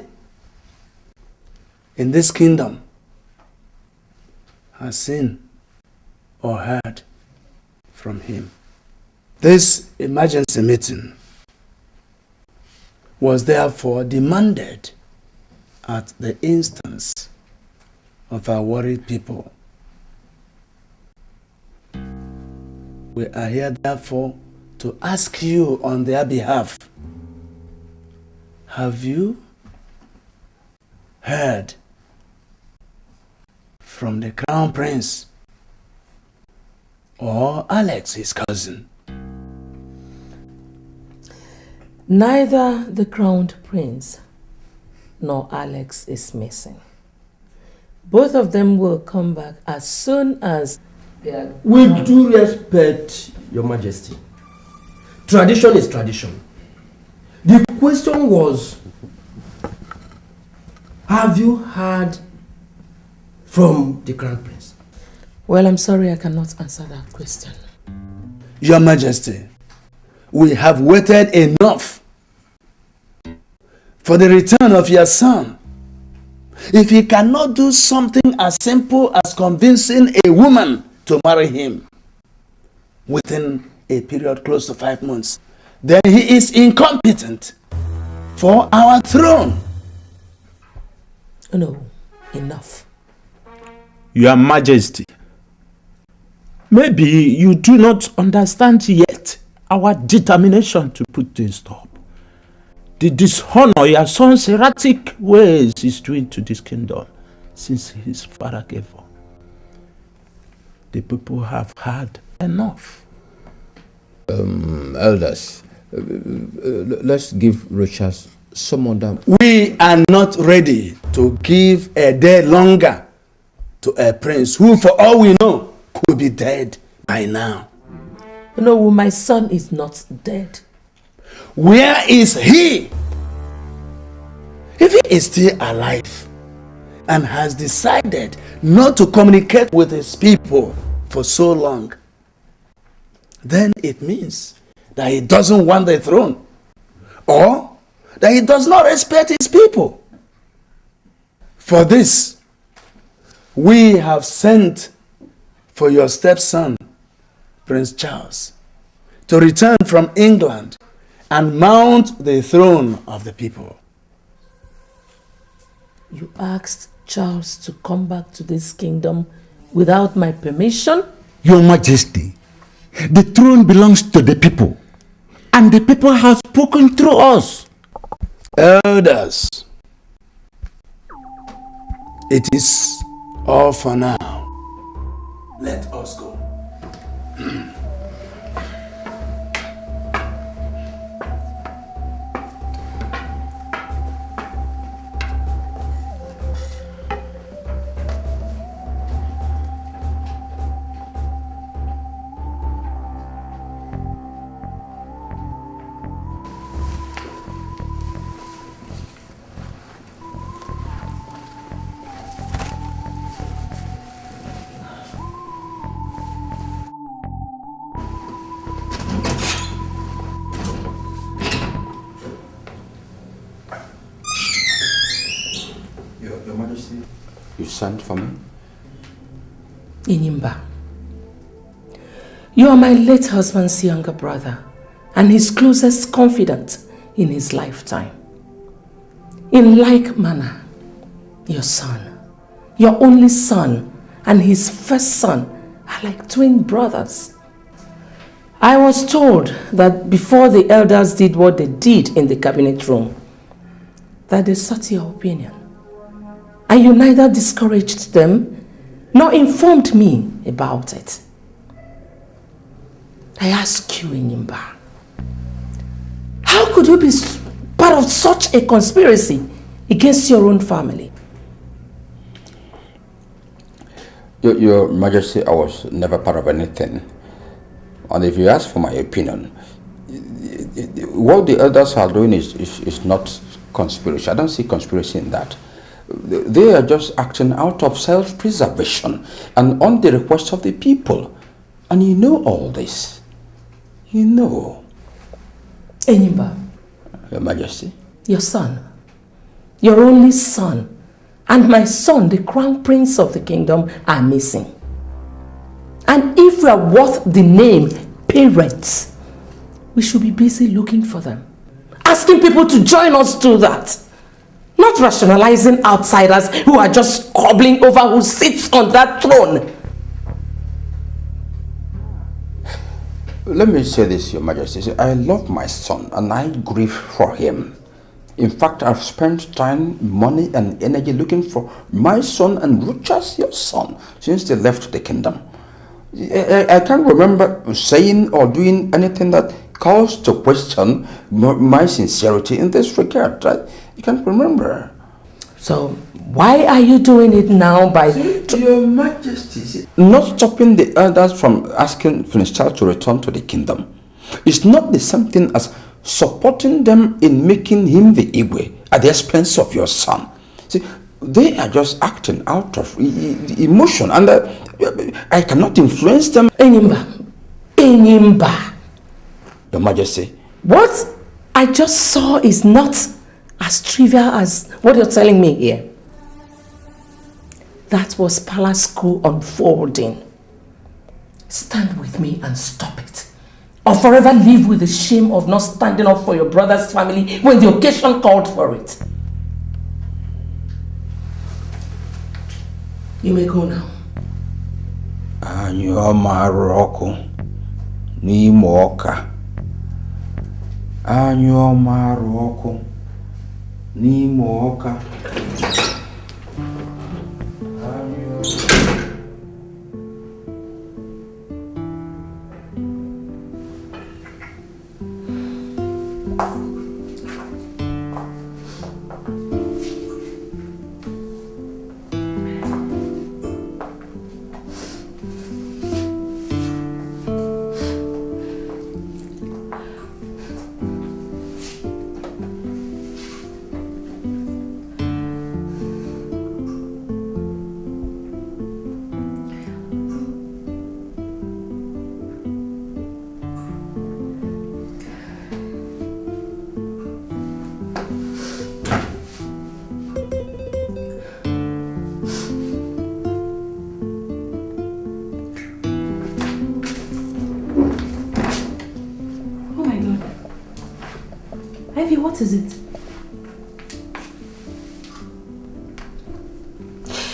in this kingdom has seen or heard from him. This emergency meeting was therefore demanded at the instance of our worried people. We are here therefore to ask you on their behalf, have you heard from the Crown Prince or Alex, his cousin? Neither the crowned prince nor Alex is missing. Both of them will come back as soon as they are... With due respect, Your Majesty, tradition is tradition. The question was, have you heard from the Crown Prince? Well, I'm sorry I cannot answer that question. Your Majesty, we have waited enough for the return of your son. If he cannot do something as simple as convincing a woman to marry him within a period close to 5 months, then he is incompetent for our throne. No, enough. Your Majesty, maybe you do not understand yet our determination to put this stop. The dishonor your son's erratic ways is doing to this kingdom since his father gave up. The people have had enough. Elders, let's give Richard some other... We are not ready to give a day longer to a prince who, for all we know, could be dead by now. No, my son is not dead. Where is he? If he is still alive and has decided not to communicate with his people for so long, then it means that he doesn't want the throne, or that he does not respect his people. For this, we have sent for your stepson, Prince Charles, to return from England and mount the throne of the people. You asked Charles to come back to this kingdom without my permission? Your Majesty, the throne belongs to the people, and the people have spoken through us. Elders, it is all for now. Let us go. Your Majesty, you sent for me? Inimba, you are my late husband's younger brother and his closest confidant in his lifetime. In like manner, your son, your only son, and his first son are like twin brothers. I was told that before the elders did what they did in the cabinet room, that they sought your opinion. And you neither discouraged them nor informed me about it. I ask you, Inimba, how could you be part of such a conspiracy against your own family? Your Majesty, I was never part of anything. And if you ask for my opinion, what the elders are doing is not conspiracy. I don't see conspiracy in that. They are just acting out of self-preservation and on the request of the people. And you know all this. You know. Enyimba. Your Majesty. Your son. Your only son. And my son, the crown prince of the kingdom, are missing. And if we are worth the name parents, we should be busy looking for them. Asking people to join us to that. Not rationalizing outsiders who are just squabbling over who sits on that throne. Let me say this, Your Majesty. I love my son and I grieve for him. In fact, I've spent time, money and energy looking for my son and Ruchas, your son, since they left the kingdom. I can't remember saying or doing anything that calls to question my sincerity in this regard. I can't remember. So, why are you doing it now by... Your Majesty, not stopping the elders from asking Prince Charles to return to the kingdom. It's not the same thing as supporting them in making him the Igwe at the expense of your son. See, they are just acting out of emotion and I cannot influence them. Enyimba. Your Majesty. What I just saw is not as trivial as what you're telling me here. That was palace school unfolding. Stand with me and stop it. Or forever live with the shame of not standing up for your brother's family when the occasion called for it. You may go now. Anyoma roko ni moka. Anyoma roko ni moka. What is it?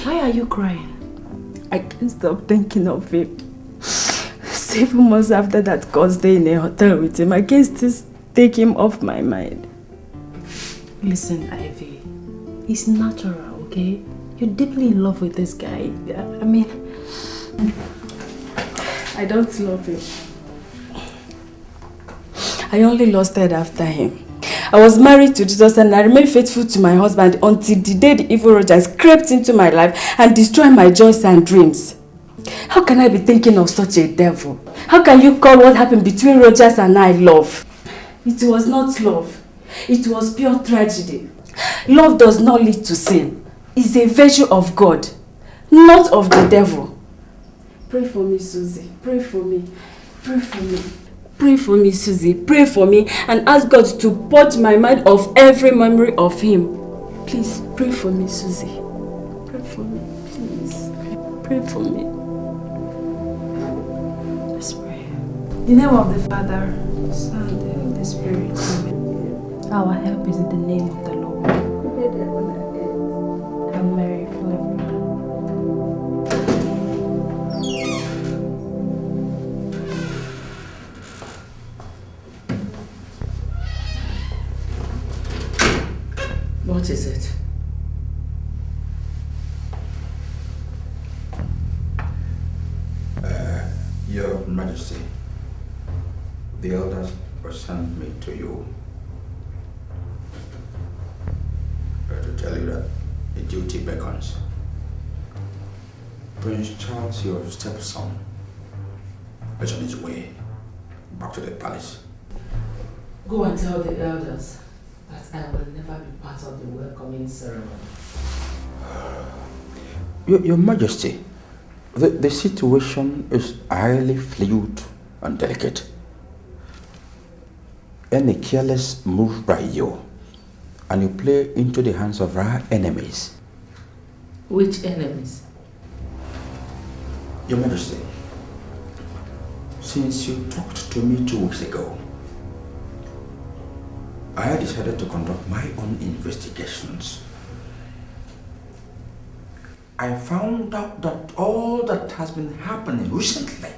Why are you crying? I can't stop thinking of him. 7 months after that first day in a hotel with him, I can't still take him off my mind. Listen, Ivy. It's natural, okay? You're deeply in love with this guy. I mean... I don't love him. I only lusted after him. I was married to Jesus and I remained faithful to my husband until the day the evil Rogers crept into my life and destroyed my joys and dreams. How can I be thinking of such a devil? How can you call what happened between Rogers and I love? It was not love. It was pure tragedy. Love does not lead to sin. It's a virtue of God, not of the devil. Pray for me, Susie. Pray for me. Pray for me. Pray for me, Susie. Pray for me and ask God to purge my mind of every memory of him. Please, pray for me, Susie. Pray for me, please. Pray for me. Let's pray. In the name of the Father, Son, and the Spirit. Amen. Our help is in the name of the Lord. Hail Mary, full of grace. What is it? Your Majesty, the elders sent me to you to tell you that a duty beckons. Prince Charles, your stepson, is on his way back to the palace. Go and tell the elders that I will never be part of the welcoming ceremony. Your Majesty, the situation is highly fluid and delicate. any careless move by you, and you play into the hands of our enemies. Which enemies? Your Majesty, since you talked to me 2 weeks ago, I decided to conduct my own investigations. I found out that all that has been happening recently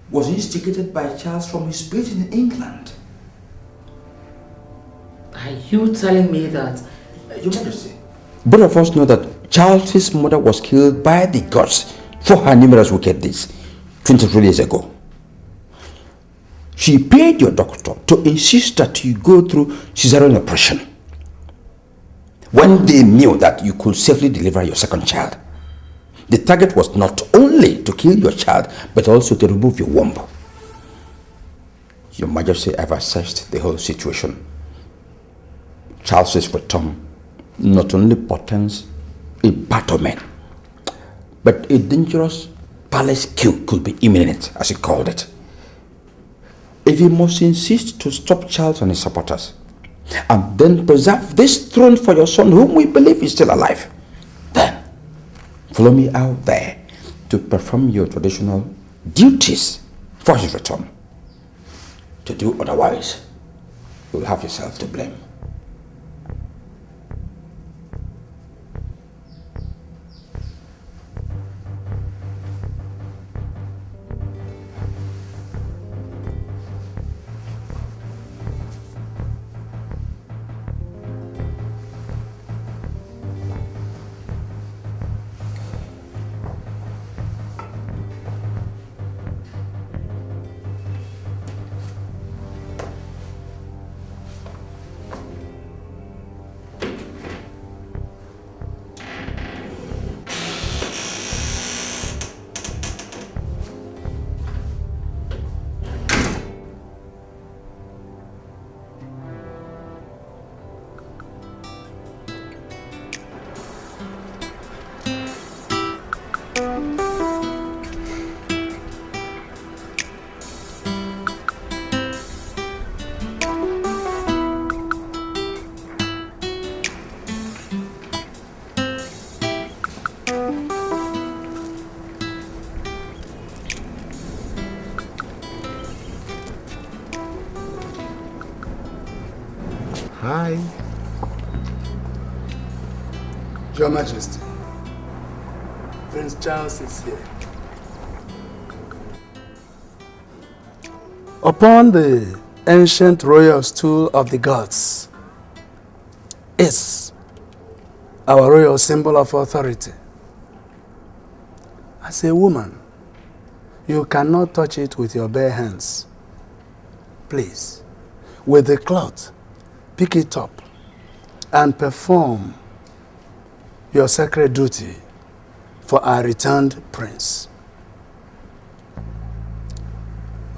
was instigated by Charles from his base in England. Are you telling me that? Your Majesty, both of us know that Charles's mother was killed by the gods for her numerous wicked deeds 23 years ago. She paid your doctor to insist that you go through cesarean operation when they knew that you could safely deliver your second child. The target was not only to kill your child, but also to remove your womb. Your Majesty, I've assessed the whole situation. Charles's return not only portends a battlement, but a dangerous palace coup could be imminent, as he called it. If he must insist to stop Charles and his supporters, and then preserve this throne for your son, whom we believe is still alive, then follow me out there to perform your traditional duties for his return. To do otherwise, you'll have yourself to blame. Hi. Your Majesty, Prince Charles is here. Upon the ancient royal stool of the gods is our royal symbol of authority. As a woman, you cannot touch it with your bare hands. Please, with the cloth, pick it up and perform your sacred duty for our returned prince.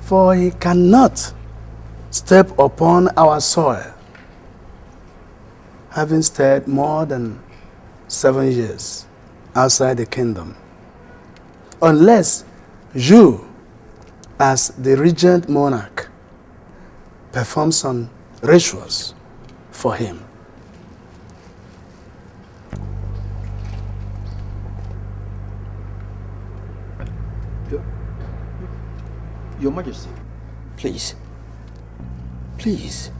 For he cannot step upon our soil, having stayed more than 7 years outside the kingdom, unless you, as the regent monarch, perform some rituals for him. Your Majesty, please, please.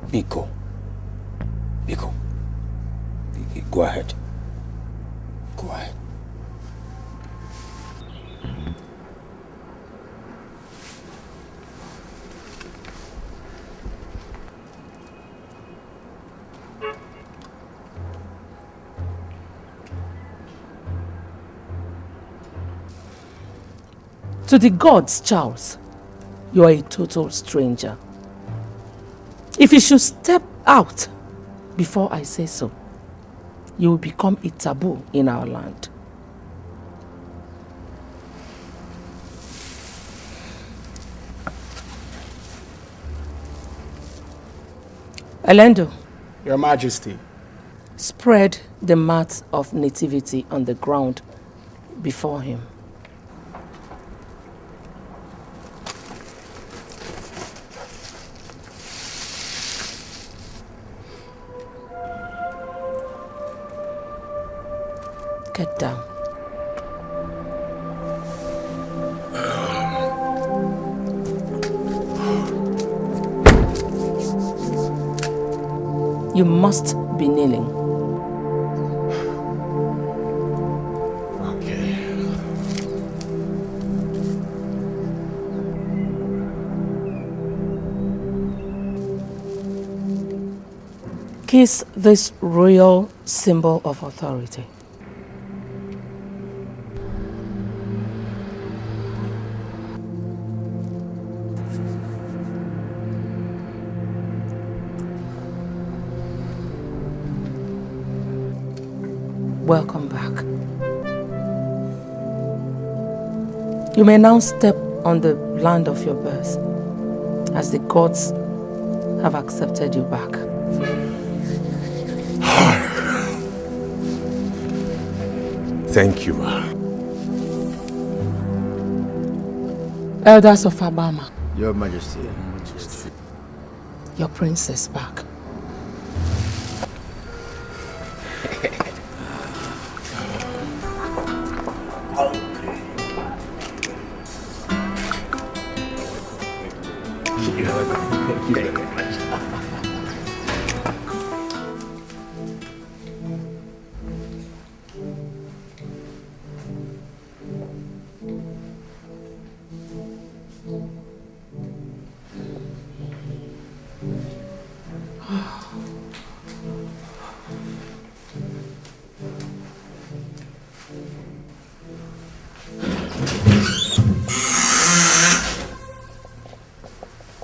Biko, go ahead. Go ahead. To the gods, Charles, you are a total stranger. If you should step out before I say so, you will become a taboo in our land. Elendo. Your Majesty. Spread the mat of nativity on the ground before him. Get down. You must be kneeling. Okay. Kiss this royal symbol of authority. Welcome back. You may now step on the land of your birth, as the gods have accepted you back. Thank you. Elders of Abama, Your Majesty. your prince is back.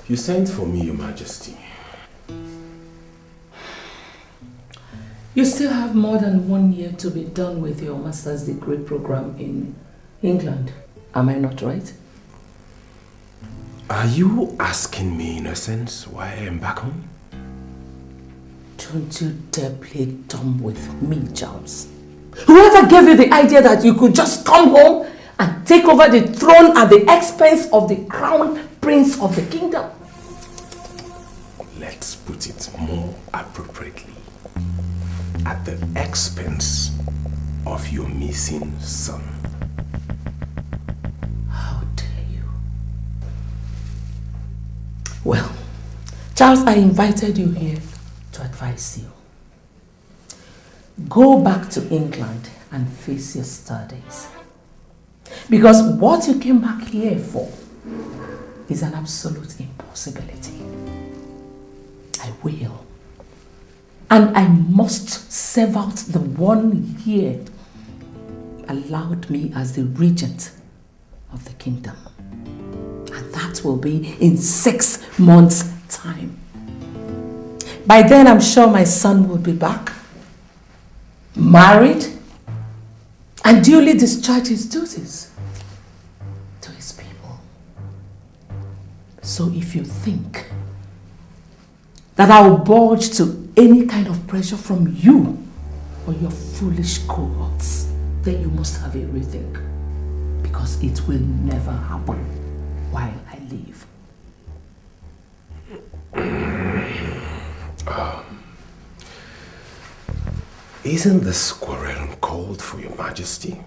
You sent for me, Your Majesty. You still have more than 1 year to be done with your master's degree program in England. Am I not right? Are you asking me, in a sense, why I am back home? Don't you dare play dumb with me, Charles. Whoever gave you the idea that you could just come home and take over the throne at the expense of the crown prince of the kingdom? Let's put it more appropriately. At the expense of your missing son. How dare you? Well, Charles, I invited you here to advise you. Go back to England and face your studies. Because what you came back here for is an absolute impossibility. I will. And I must serve out the 1 year allowed me as the regent of the kingdom. And that will be in 6 months' time. By then, I'm sure my son will be back, married, and duly discharge his duties to his people. So if you think that I will budge to any kind of pressure from you or your foolish cohorts, then you must have a rethink, because it will never happen while I live. Isn't this quarrel called for, Your Majesty?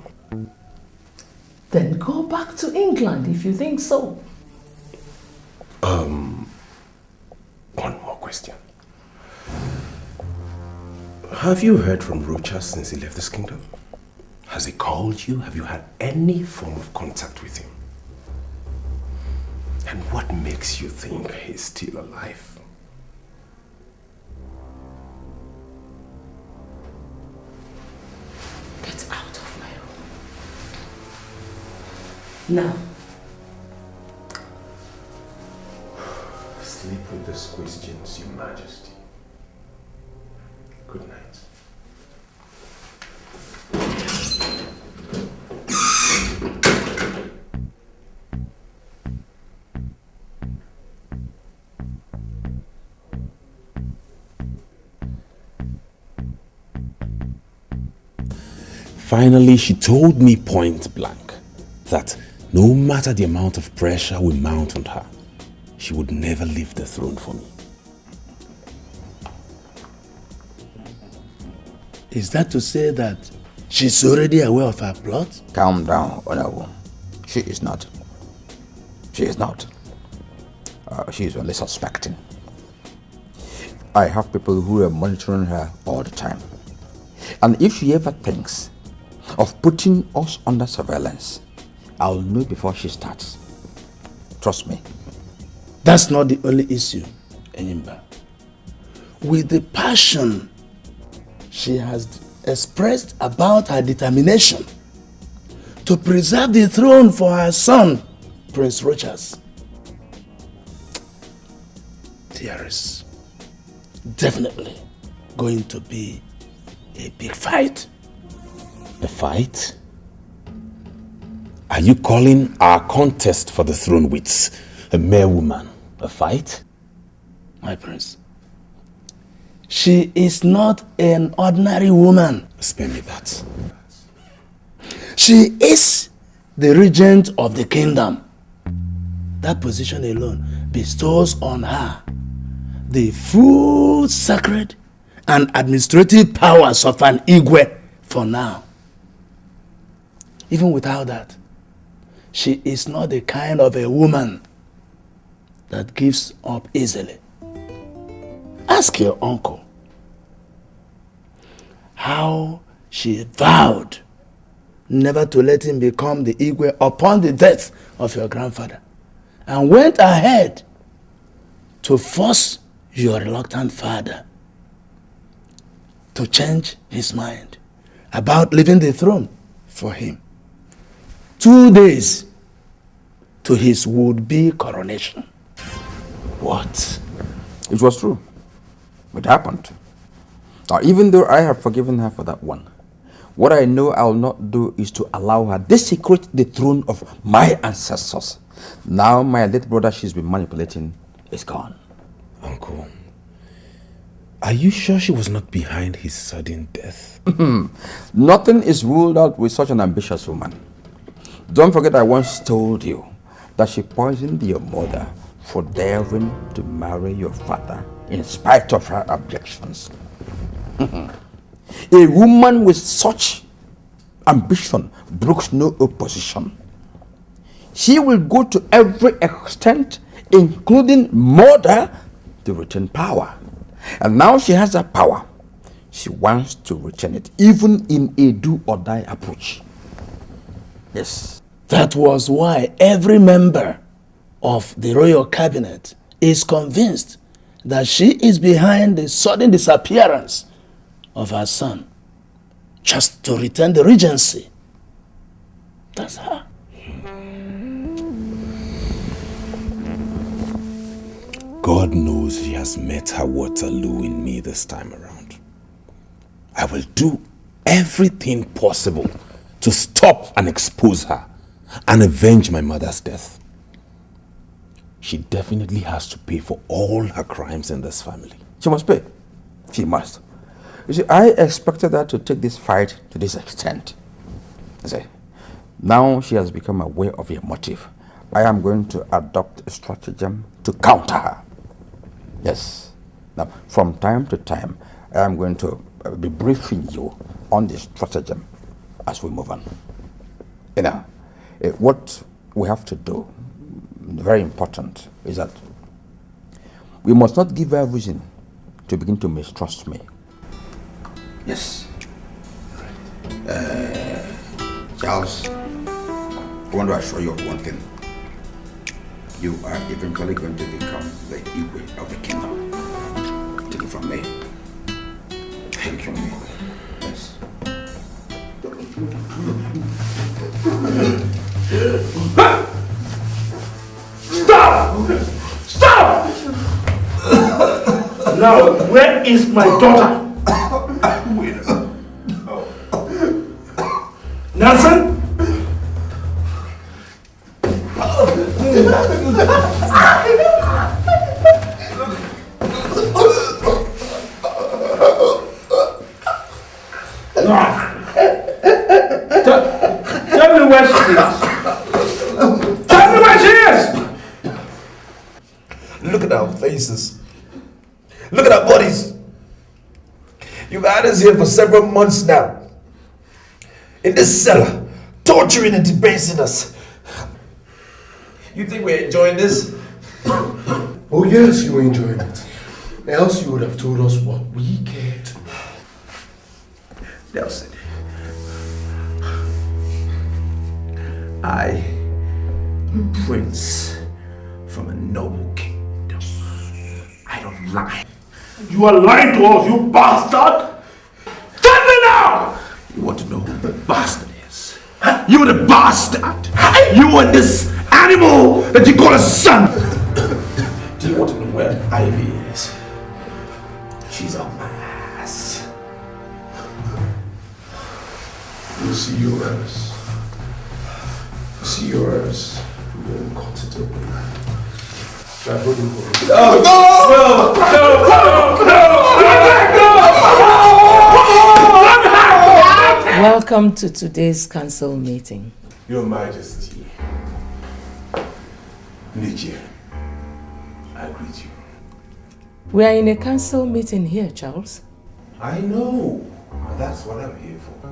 Then go back to England if you think so. One more question. Have you heard from Rochas since he left this kingdom? Has he called you? Have you had any form of contact with him? And what makes you think he's still alive? Get out of my room. Now. Sleep with these questions, Your Majesty. Good night. Finally, she told me point blank that no matter the amount of pressure we mount on her, she would never leave the throne for me. Is that to say that She's already aware of her plot? Calm down, Honorable. She is not. She is not. She is only suspecting. I have people who are monitoring her all the time. And if she ever thinks of putting us under surveillance, I'll know before she starts. Trust me. That's not the only issue, Enyimba. With the passion she has expressed about her determination to preserve the throne for her son, Prince Rochas, there is definitely going to be a big fight. A fight? Are you calling our contest for the throne with a mere woman a fight? My prince, she is not an ordinary woman. Spare me that. She is the regent of the kingdom. That position alone bestows on her the full sacred and administrative powers of an Igwe for now. Even without that, she is not the kind of a woman that gives up easily. Ask your uncle how she vowed never to let him become the Igwe upon the death of your grandfather, and went ahead to force your reluctant father to change his mind about leaving the throne for him 2 days to his would-be coronation. What? It was true. It happened. Now, even though I have forgiven her for that one, what I know I'll not do is to allow her desecrate the throne of my ancestors. Now my late brother she's been manipulating is gone. Uncle, are you sure she was not behind his sudden death? Nothing is ruled out with such an ambitious woman. Don't forget I once told you that she poisoned your mother for daring to marry your father in spite of her objections. A woman with such ambition brooks no opposition. She will go to every extent, including murder, to retain power. And now she has that power. She wants to retain it, even in a do-or-die approach. Yes. That was why every member of the royal cabinet is convinced that she is behind the sudden disappearance of her son, just to retain the regency. That's her. God knows she has met her Waterloo in me this time around. I will do everything possible to stop and expose her and avenge my mother's death. She definitely has to pay for all her crimes in this family. She must pay. She must. You see, I expected her to take this fight to this extent. You see, now she has become aware of your motive. I am going to adopt a stratagem to counter her. Yes. Now, from time to time, I am going to be briefing you on this stratagem as we move on. You know, what we have to do, very important, is that we must not give her reason to begin to mistrust me. Yes. Charles, I want to assure you of one thing. You are eventually going to become the Igwe of the kingdom. Take it from me. Take it from me. Yes. Stop! Stop! Now, where is my daughter? Nelson? Tell me where she is. Tell me where she is. Look at our faces. Look at our bodies. You've had us here for several months now. in this cellar, torturing and debasing us. You think we're enjoying this? Oh yes, you were enjoying it. Else you would have told us what we care to know. Nelson, I am prince from a noble kingdom. I don't lie. You are lying to us, you bastard! Tell me now! You want to know who the bastard is? You're the bastard! You and this animal that you call a son! Do you want to know where Ivy is? She's on my ass. You see yours. You see yours. You won't cut it open. Try holding for it. Welcome to today's council meeting. Your Majesty, Nigerian, I greet you. We are in a council meeting here, Charles. I know. That's what I'm here for.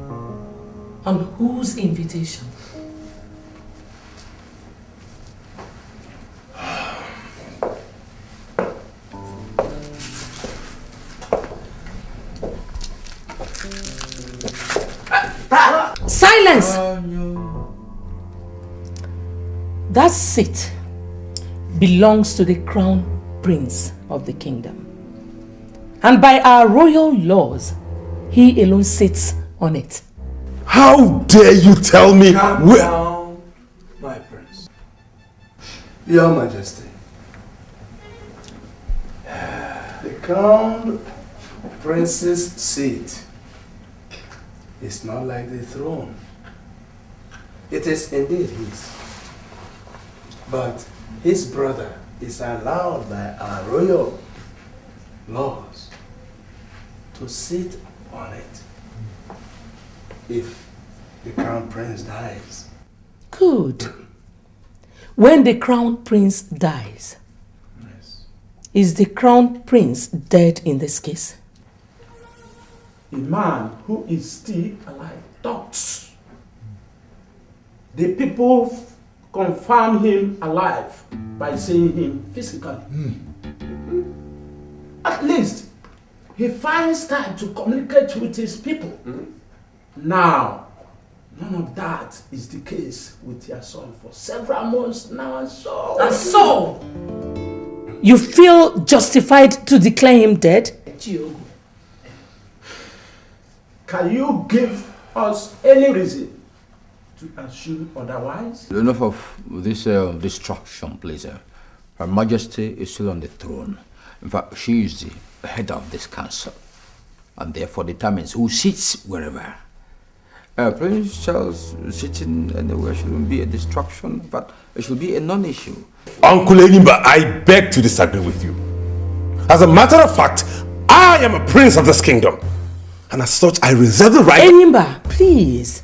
On whose invitation? Silence! That seat belongs to the crown prince of the kingdom. And by our royal laws, he alone sits on it. How dare you tell me where... Down, my prince. Your Majesty. The crown prince's seat is not like the throne. It is indeed his. But his brother is allowed by our royal laws to sit on it if the crown prince dies. Good. When the crown prince dies, is the crown prince dead in this case? A man who is still alive talks. The people confirm him alive by seeing him physically. At least he finds time to communicate with his people. Now, none of that is the case with your son for several months now, and so you feel justified to declare him dead? Can you give us any reason to assume otherwise? Enough of this destruction, please. Her Majesty is still on the throne. In fact, she is the head of this council, and therefore determines who sits wherever. Prince Charles sitting anywhere shouldn't be a distraction, but it should be a non-issue. Uncle Enimba, I beg to disagree with you. As a matter of fact, I am a prince of this kingdom. And as such, I reserve the right... Enimba, please.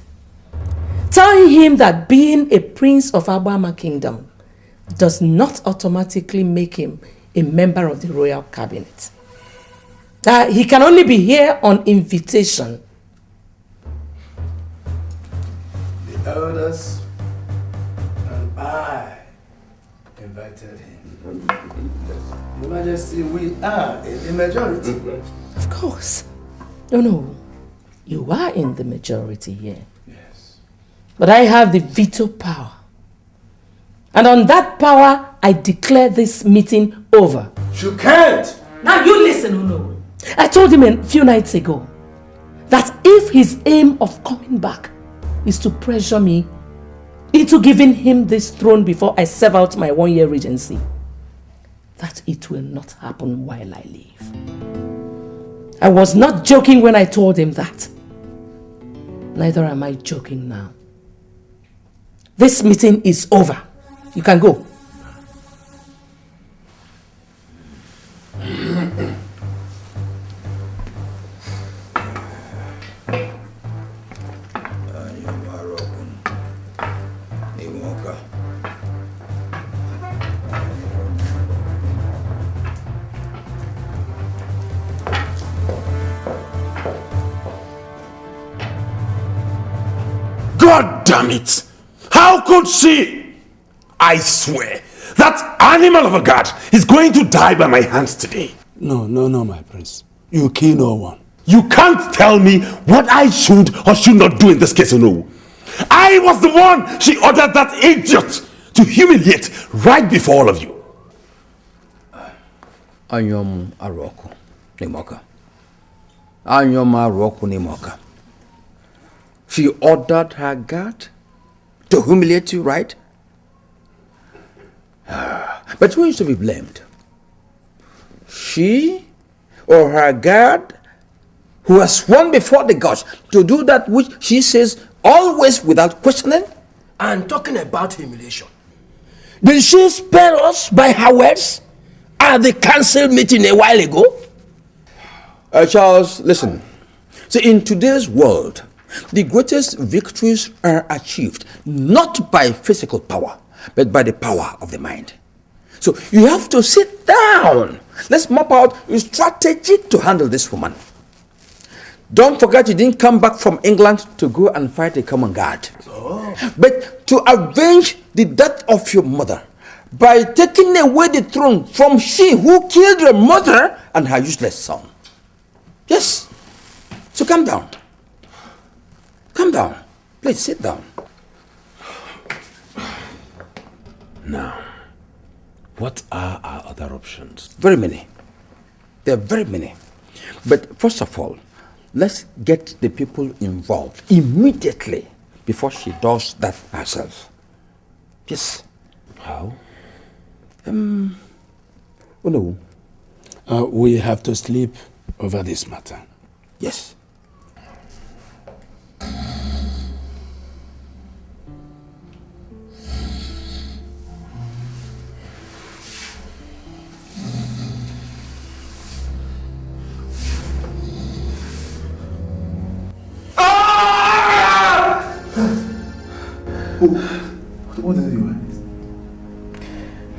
Tell him that being a prince of Abama Kingdom does not automatically make him a member of the royal cabinet. He can only be here on invitation. The elders and I invited him. Your Majesty, we are in the majority. Of course. No. You are in the majority here. Yes. But I have the veto power. And on that power, I declare this meeting over. You can't! Now you listen, Uno. I told him a few nights ago that if his aim of coming back is to pressure me into giving him this throne before I serve out my 1-year regency, that it will not happen while I live. I was not joking when I told him that. Neither am I joking now. This meeting is over. You can go. God damn it! How could she? I swear, that animal of a god is going to die by my hands today. No, my prince. You kill no one. You can't tell me what I should or should not do in this case, no. I was the one she ordered that idiot to humiliate right before all of you. Anyom Aroko Nimoka. Anyom Aroko Nimoka. She ordered her guard to humiliate you, right? But who is to be blamed? She or her guard, who has sworn before the gods to do that which she says always without questioning? And talking about humiliation. Did she spare us by her words at the council meeting a while ago? Charles, listen. See, in today's world, the greatest victories are achieved not by physical power, but by the power of the mind. So you have to sit down. Let's map out a strategy to handle this woman. Don't forget you didn't come back from England to go and fight a common guard. But to avenge the death of your mother by taking away the throne from she who killed your mother and her useless son. Yes. So calm down. Calm down. Please sit down. Now, what are our other options? Very many. There are very many. But first of all, let's get the people involved immediately before she does that herself. Yes. How? Oh no. We have to sleep over this matter. Yes. What did you want?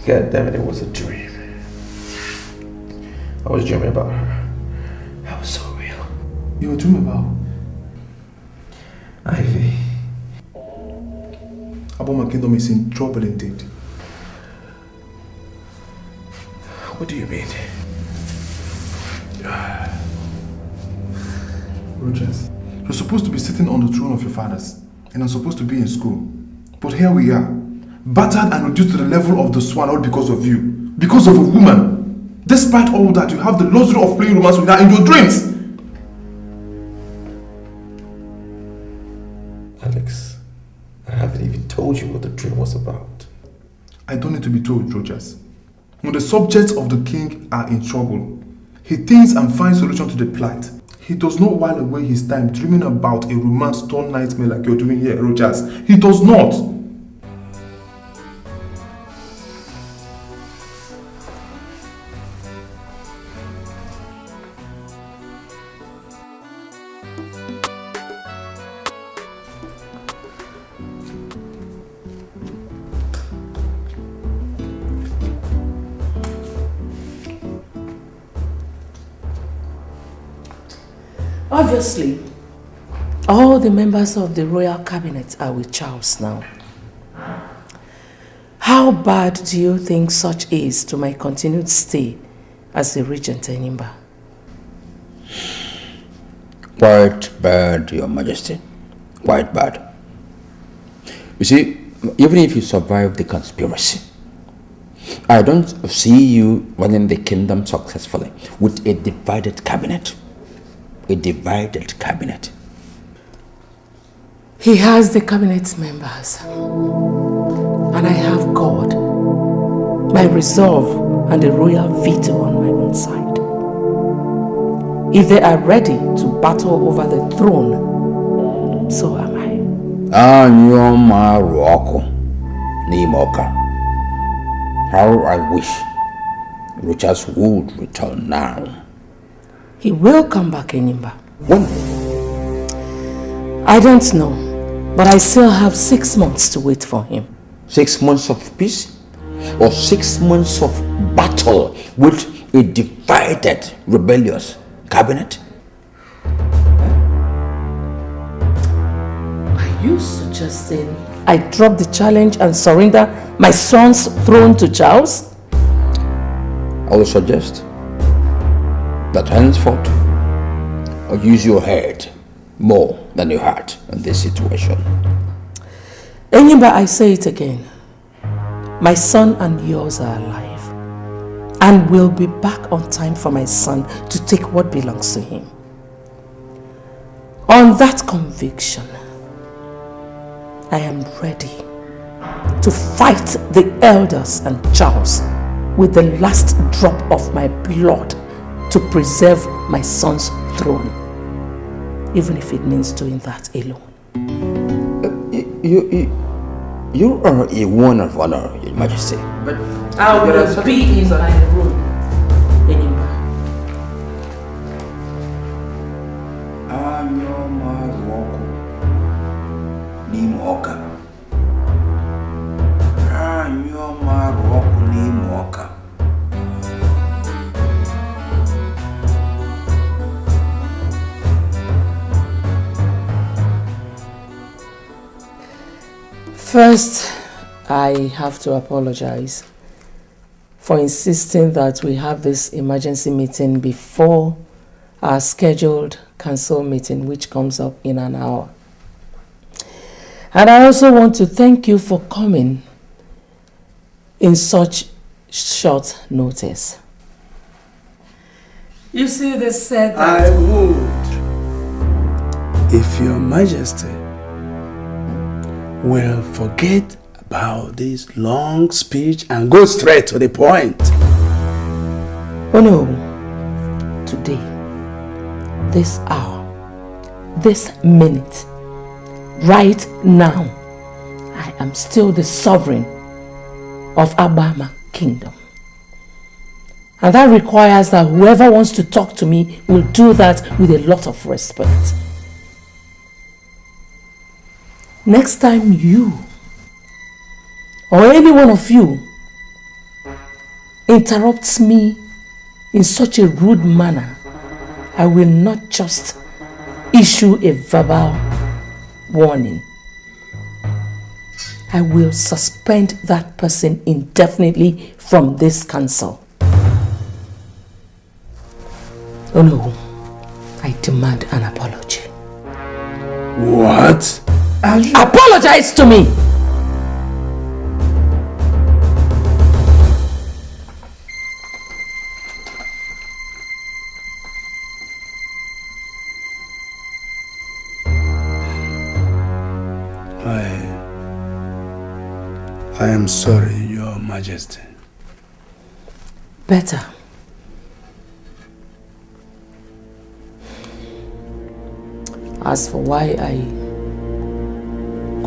God damn it, it was a dream. I was dreaming about her. That was so real. You were dreaming about? Ivy. Aboma Kingdom is in trouble indeed. What do you mean? Rogers, you're supposed to be sitting on the throne of your fathers, and I'm supposed to be in school. But here we are, battered and reduced to the level of the swan, all because of you. Because of a woman. Despite all that, you have the luxury of playing romance with her in your dreams. Alex, I haven't even told you what the dream was about. I don't need to be told, Rogers. When the subjects of the king are in trouble, he thinks and finds solution to the plight. He does not while away his time dreaming about a romance-torn nightmare like you're doing here, Rogers. He does not. Obviously, all the members of the royal cabinet are with Charles now. How bad do you think such is to my continued stay as the regent in Imba? Quite bad, Your Majesty. Quite bad. You see, even if you survive the conspiracy, I don't see you running the kingdom successfully with a divided cabinet. A divided cabinet. He has the cabinet members. And I have God, my resolve, and the royal veto on my own side. If they are ready to battle over the throne, so am I. Anyoma Roko Nimoka. How I wish Richard would return now. He will come back in Imba. When? I don't know, but I still have 6 months to wait for him. 6 months of peace? Or 6 months of battle with a divided, rebellious cabinet? I Are you suggesting I drop the challenge and surrender my son's throne to Charles? I will suggest that henceforth you use your head more than your heart in this situation. Enyimba, I say it again. My son and yours are alive and will be back on time for my son to take what belongs to him. On that conviction, I am ready to fight the elders and Charles with the last drop of my blood to preserve my son's throne, even if it means doing that alone. You are a one of honor, Your Majesty. But I will be in my room anymore. First, I have to apologize for insisting that we have this emergency meeting before our scheduled council meeting, which comes up in an hour. And I also want to thank you for coming in such short notice. You see, they said that I would, if Your Majesty will forget about this long speech and go straight to the point. Oh no, today, this hour, this minute, right now, I am still the sovereign of Abama Kingdom. And that requires that whoever wants to talk to me will do that with a lot of respect. Next time you or any one of you interrupts me in such a rude manner, I will not just issue a verbal warning. I will suspend that person indefinitely from this council. Oh no, I demand an apology. What? Apologize to me! I am sorry, Your Majesty. Better. As for why I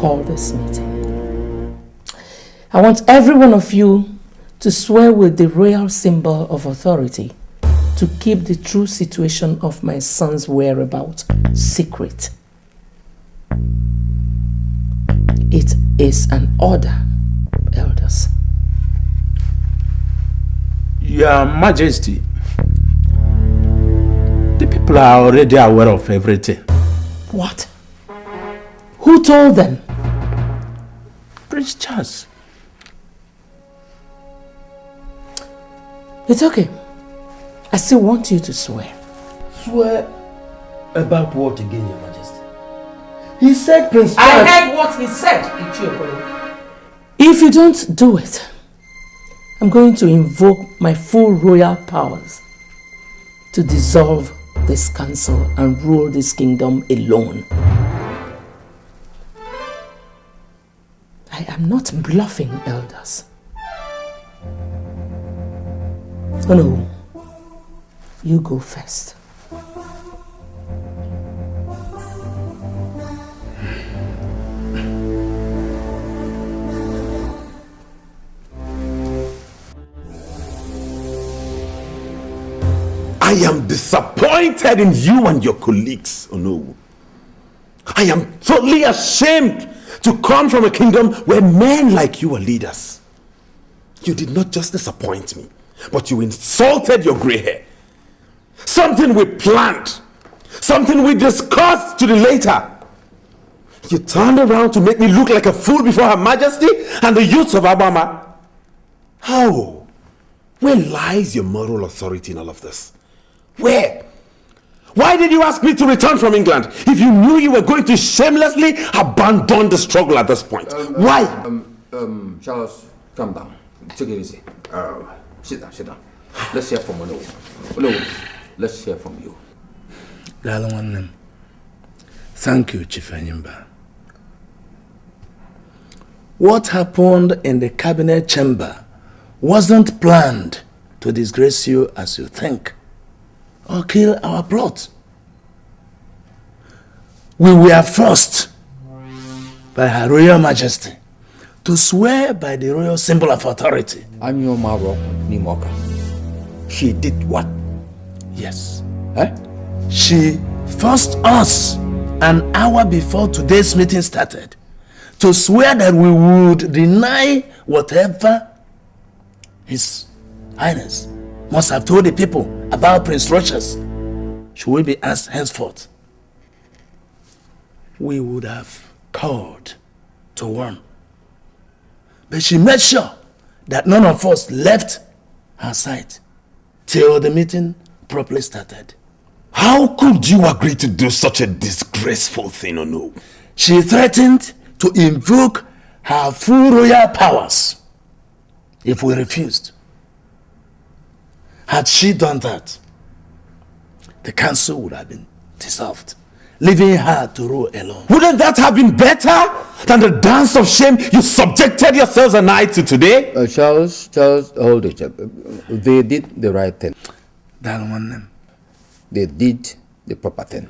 called this meeting, I want every one of you to swear with the royal symbol of authority to keep the true situation of my son's whereabouts secret. It is an order, elders. Your Majesty, the people are already aware of everything. What? Who told them? Prince Charles. It's okay. I still want you to swear. Swear about what again, Your Majesty? He said Prince Charles... I heard what he said, Ichiokwelu. If you don't do it, I'm going to invoke my full royal powers to dissolve this council and rule this kingdom alone. I am not bluffing, elders. Oh no, you go first. I am disappointed in you and your colleagues, Onowu. I am totally ashamed to come from a kingdom where men like you are leaders. You did not just disappoint me, but you insulted your gray hair. Something we planned, something we discussed to the later. You turned around to make me look like a fool before Her Majesty and the youths of Abama. How? Where lies your moral authority in all of this? Where? Why did you ask me to return from England if you knew you were going to shamelessly abandon the struggle at this point? Why? Charles, calm down. Take it easy. Sit down. Let's hear from NOLLYWOOD. Let's hear from you. Thank you, Chief Enyimba. What happened in the cabinet chamber wasn't planned to disgrace you as you think or kill our plot. We were forced by Her Royal Majesty to swear by the royal symbol of authority. She did what? Yes. She forced us an hour before today's meeting started to swear that we would deny whatever His Highness must have told the people about Prince Rochas. Should we be asked henceforth, we would have called to warn. But she made sure that none of us left her side till the meeting properly started. How could you agree to do such a disgraceful thing, Ono? She threatened to invoke her full royal powers if we refused. Had she done that, the council would have been dissolved, leaving her to rule alone. Wouldn't that have been better than the dance of shame you subjected yourselves and I to today? Charles, hold it. They did the right thing. They did the proper thing.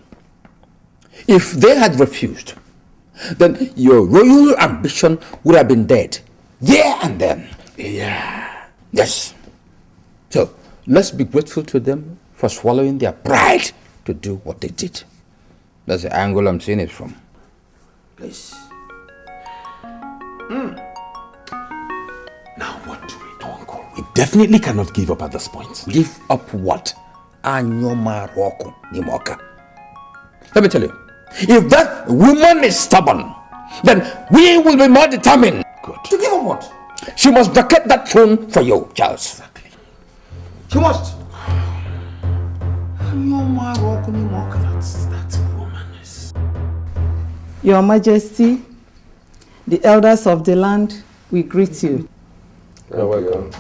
If they had refused, then your royal ambition would have been dead there and then. Yeah. Yes. So, let's be grateful to them for swallowing their pride to do what they did. That's the angle I'm seeing it from. Please. Now what do we do, Uncle? We definitely cannot give up at this point. Give up what? Let me tell you, if that woman is stubborn, then we will be more determined. Good. To give up what? She must vacate that throne for you, Charles. Exactly. She must. That woman is... Your Majesty, the elders of the land, we greet you. You're welcome.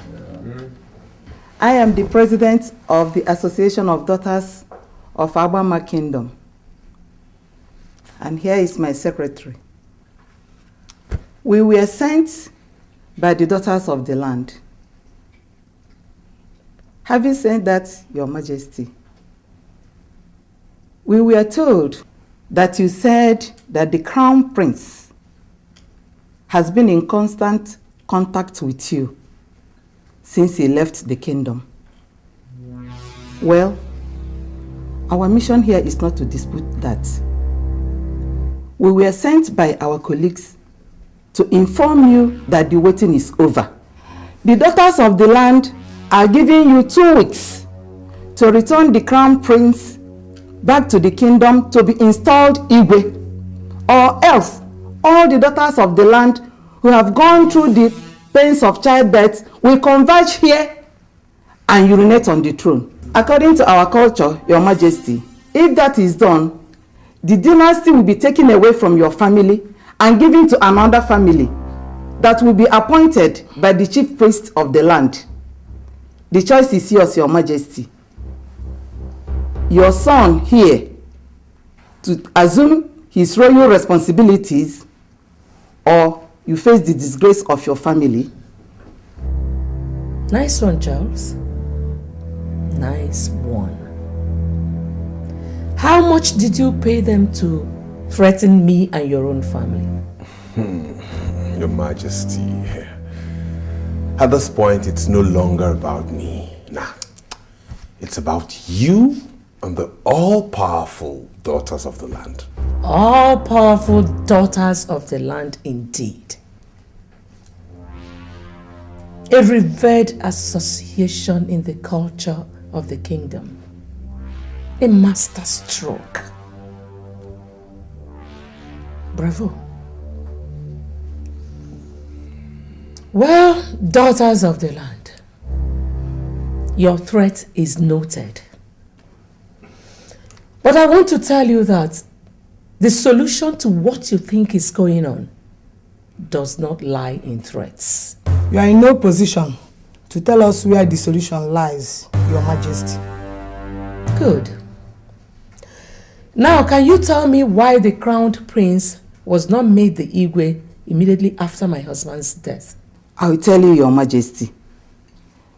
I am the president of the Association of Daughters of Abama Kingdom. And here is my secretary. We were sent by the daughters of the land. Having said that, Your Majesty, we were told that you said that the Crown Prince has been in constant contact with you since he left the kingdom. Well, our mission here is not to dispute that. We were sent by our colleagues to inform you that the waiting is over. The daughters of the land are giving you 2 weeks to return the Crown Prince back to the kingdom to be installed Igwe, or else all the daughters of the land who have gone through the pains of childbirth will converge here and urinate on the throne. According to our culture, Your Majesty, if that is done, the dynasty will be taken away from your family and given to another family that will be appointed by the chief priest of the land. The choice is yours, Your Majesty. Your son here to assume his royal responsibilities, or you face the disgrace of your family. Nice one, Charles. Nice one. How much did you pay them to threaten me and your own family? Your Majesty, at this point, it's no longer about me. Nah, it's about you and the all-powerful daughters of the land. All-powerful daughters of the land indeed. A revered association in the culture of the kingdom. A master stroke. Bravo. Well, daughters of the land, your threat is noted. But I want to tell you that the solution to what you think is going on does not lie in threats. You are in no position to tell us where the solution lies, Your Majesty. Good. Now, can you tell me why the crowned prince was not made the Igwe immediately after my husband's death? I will tell you, Your Majesty.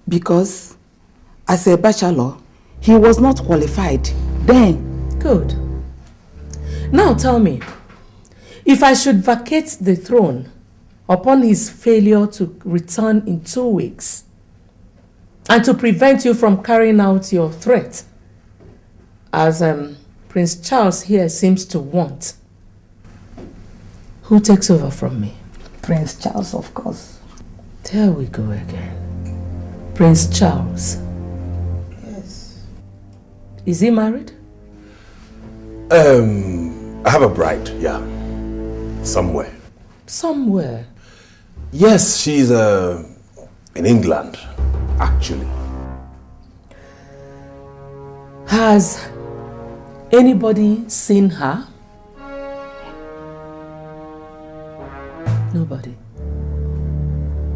Because as a bachelor, he was not qualified then. Good. Now tell me, if I should vacate the throne upon his failure to return in 2 weeks, and to prevent you from carrying out your threat, as Prince Charles here seems to want, who takes over from me? Prince Charles, of course. There we go again. Prince Charles. Yes. Is he married? I have a bride, yeah. Somewhere. Somewhere? Yes, she's in England, actually. Has anybody seen her? Nobody.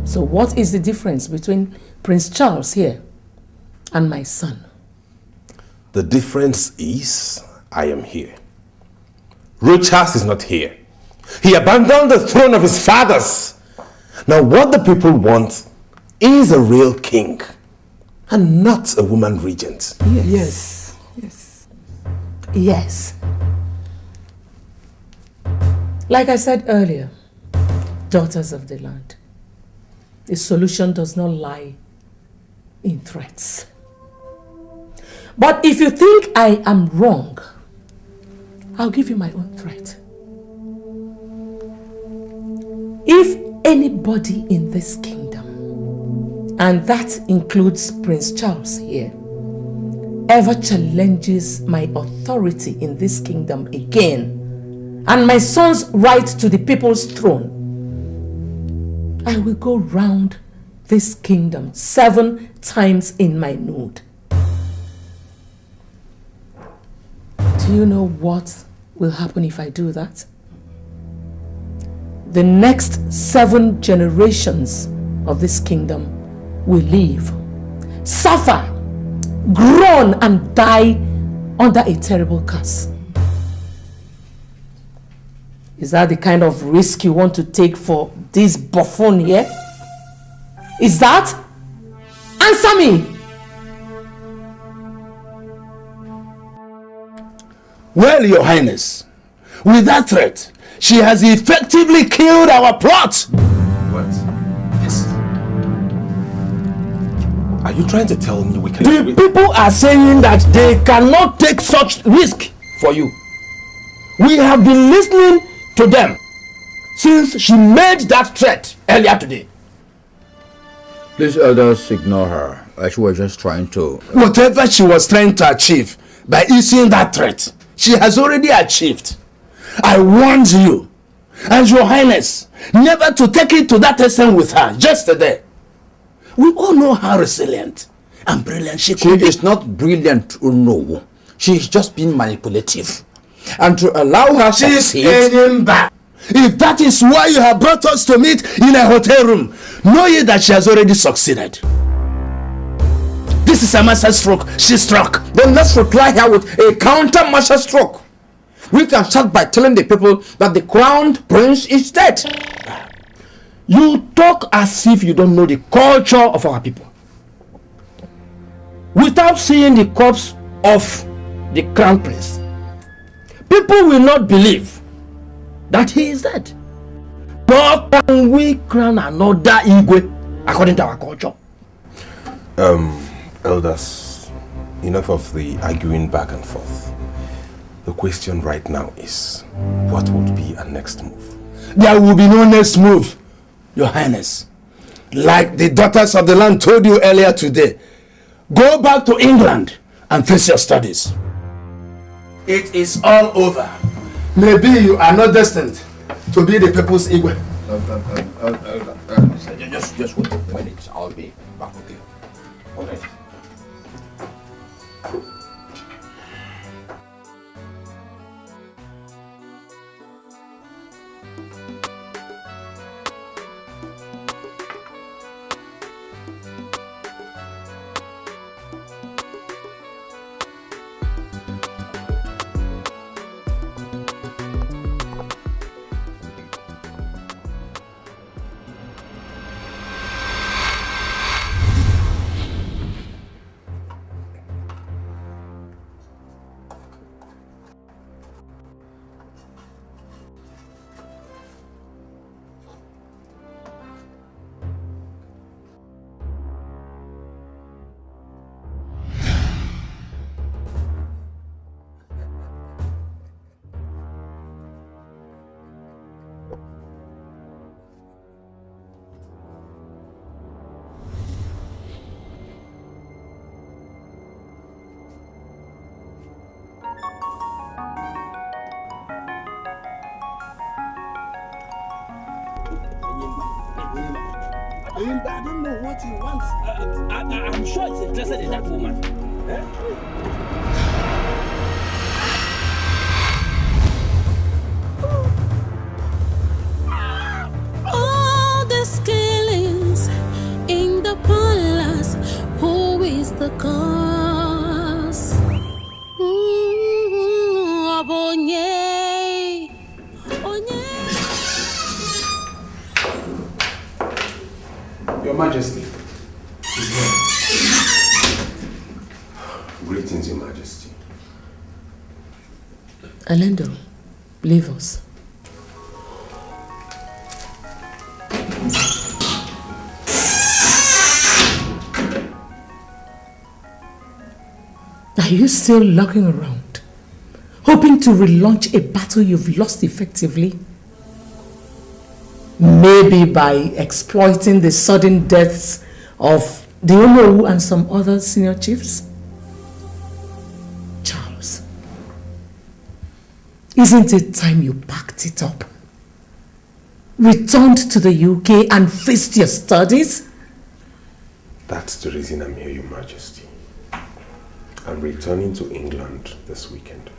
So what is the difference between Prince Charles here and my son? The difference is I am here. Rochas is not here. He abandoned the throne of his fathers. Now what the people want is a real king and not a woman regent. Yes. Yes. Yes. Like I said earlier, daughters of the land, the solution does not lie in threats. But if you think I am wrong, I'll give you my own threat. If anybody in this kingdom, and that includes Prince Charles here, ever challenges my authority in this kingdom again, and my son's right to the people's throne, I will go round this kingdom 7 times in my nude. Do you know what will happen if I do that? The next 7 generations of this kingdom will live, suffer, groan, and die under a terrible curse. Is that the kind of risk you want to take for this buffoon here? Is that? Answer me! Well, Your Highness, with that threat, she has effectively killed our plot. What? Yes. Are you trying to tell me we can... The people are saying that they cannot take such risk for you. We have been listening to them since she made that threat earlier today. Please, elders, ignore her. She was just trying to... Whatever she was trying to achieve by issuing that threat, she has already achieved. I warned you and Your Highness never to take it to that extent with her yesterday. We all know how resilient and brilliant she could be. She is not brilliant, no. She is just being manipulative. And to allow her to She's aiming back. If that is why you have brought us to meet in a hotel room, know ye that she has already succeeded. This is a master stroke she struck. Then let's reply her with a counter master stroke. We can start by telling the people that the crowned prince is dead. You talk as if you don't know the culture of our people. Without seeing the corpse of the crown prince, people will not believe that he is dead. Nor can we crown another Igwe according to our culture. Elders, enough of the arguing back and forth. The question right now is, what would be our next move? There will be no next move, Your Highness. Like the daughters of the land told you earlier today, go back to England and face your studies. It is all over. Maybe you are not destined to be the people's Igwe. Just wait a minute. I'll be back with you. All right. I don't know what he wants. I'm sure he's interested in that woman. All the killings in the palace, who is the cause? Abonye, Your Majesty is here. Greetings, Your Majesty. Alendo, leave us. Are you still lurking around, hoping to relaunch a battle you've lost effectively? Maybe by exploiting the sudden deaths of the Onowu and some other senior chiefs? Charles, isn't it time you packed it up? Returned to the UK and faced your studies? That's the reason I'm here, Your Majesty. I'm returning to England this weekend.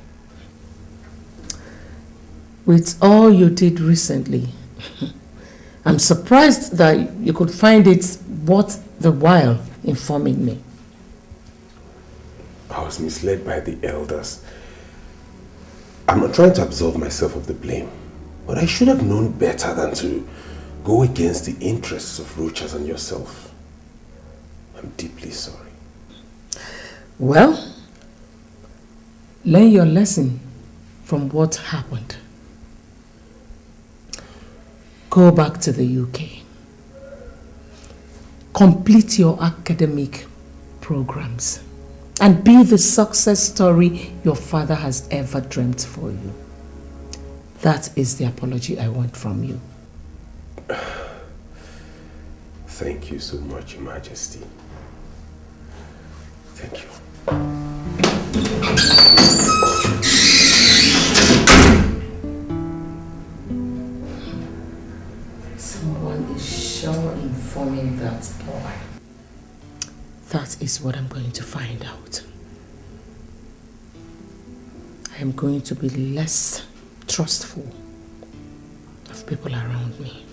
With all you did recently, I'm surprised that you could find it worth the while informing me. I was misled by the elders. I'm not trying to absolve myself of the blame, but I should have known better than to go against the interests of Rochas and yourself. I'm deeply sorry. Well, learn your lesson from what happened. Go back to the UK. Complete your academic programs and be the success story your father has ever dreamt for you. That is the apology I want from you. Thank you so much, Your Majesty. Thank you. Someone is sure informing that boy. That is what I'm going to find out. I am going to be less trustful of people around me.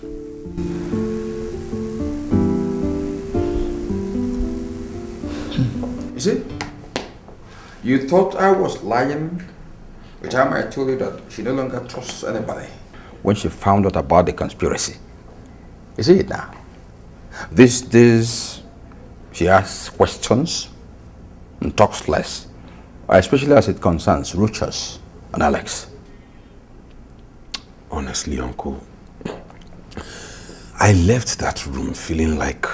You see, you thought I was lying the time I told you that she no longer trusts anybody when she found out about the conspiracy. You see it now. These days, she asks questions and talks less, especially as it concerns Rochas and Alex. Honestly, Uncle, I left that room feeling like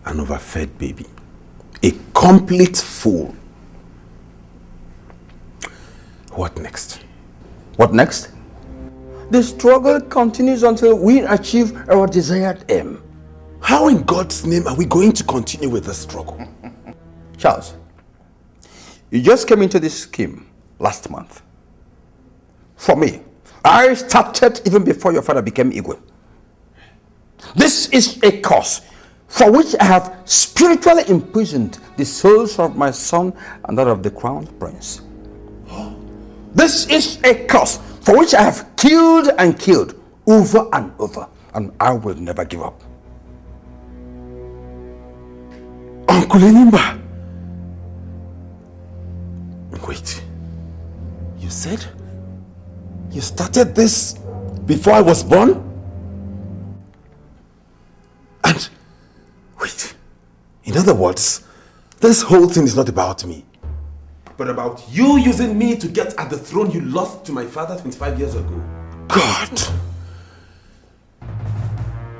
an overfed baby. A complete fool. What next? What next? The struggle continues until we achieve our desired aim. How in God's name are we going to continue with the struggle? Charles, you just came into this scheme last month. For me, I started even before your father became Igwe. This is a cause for which I have spiritually imprisoned the souls of my son and that of the crown prince. This is a cause for which I have killed and killed over and over, and I will never give up. Uncle Enimba. Wait. You said you started this before I was born? And wait. In other words, this whole thing is not about me, but about you using me to get at the throne you lost to my father 25 years ago. God.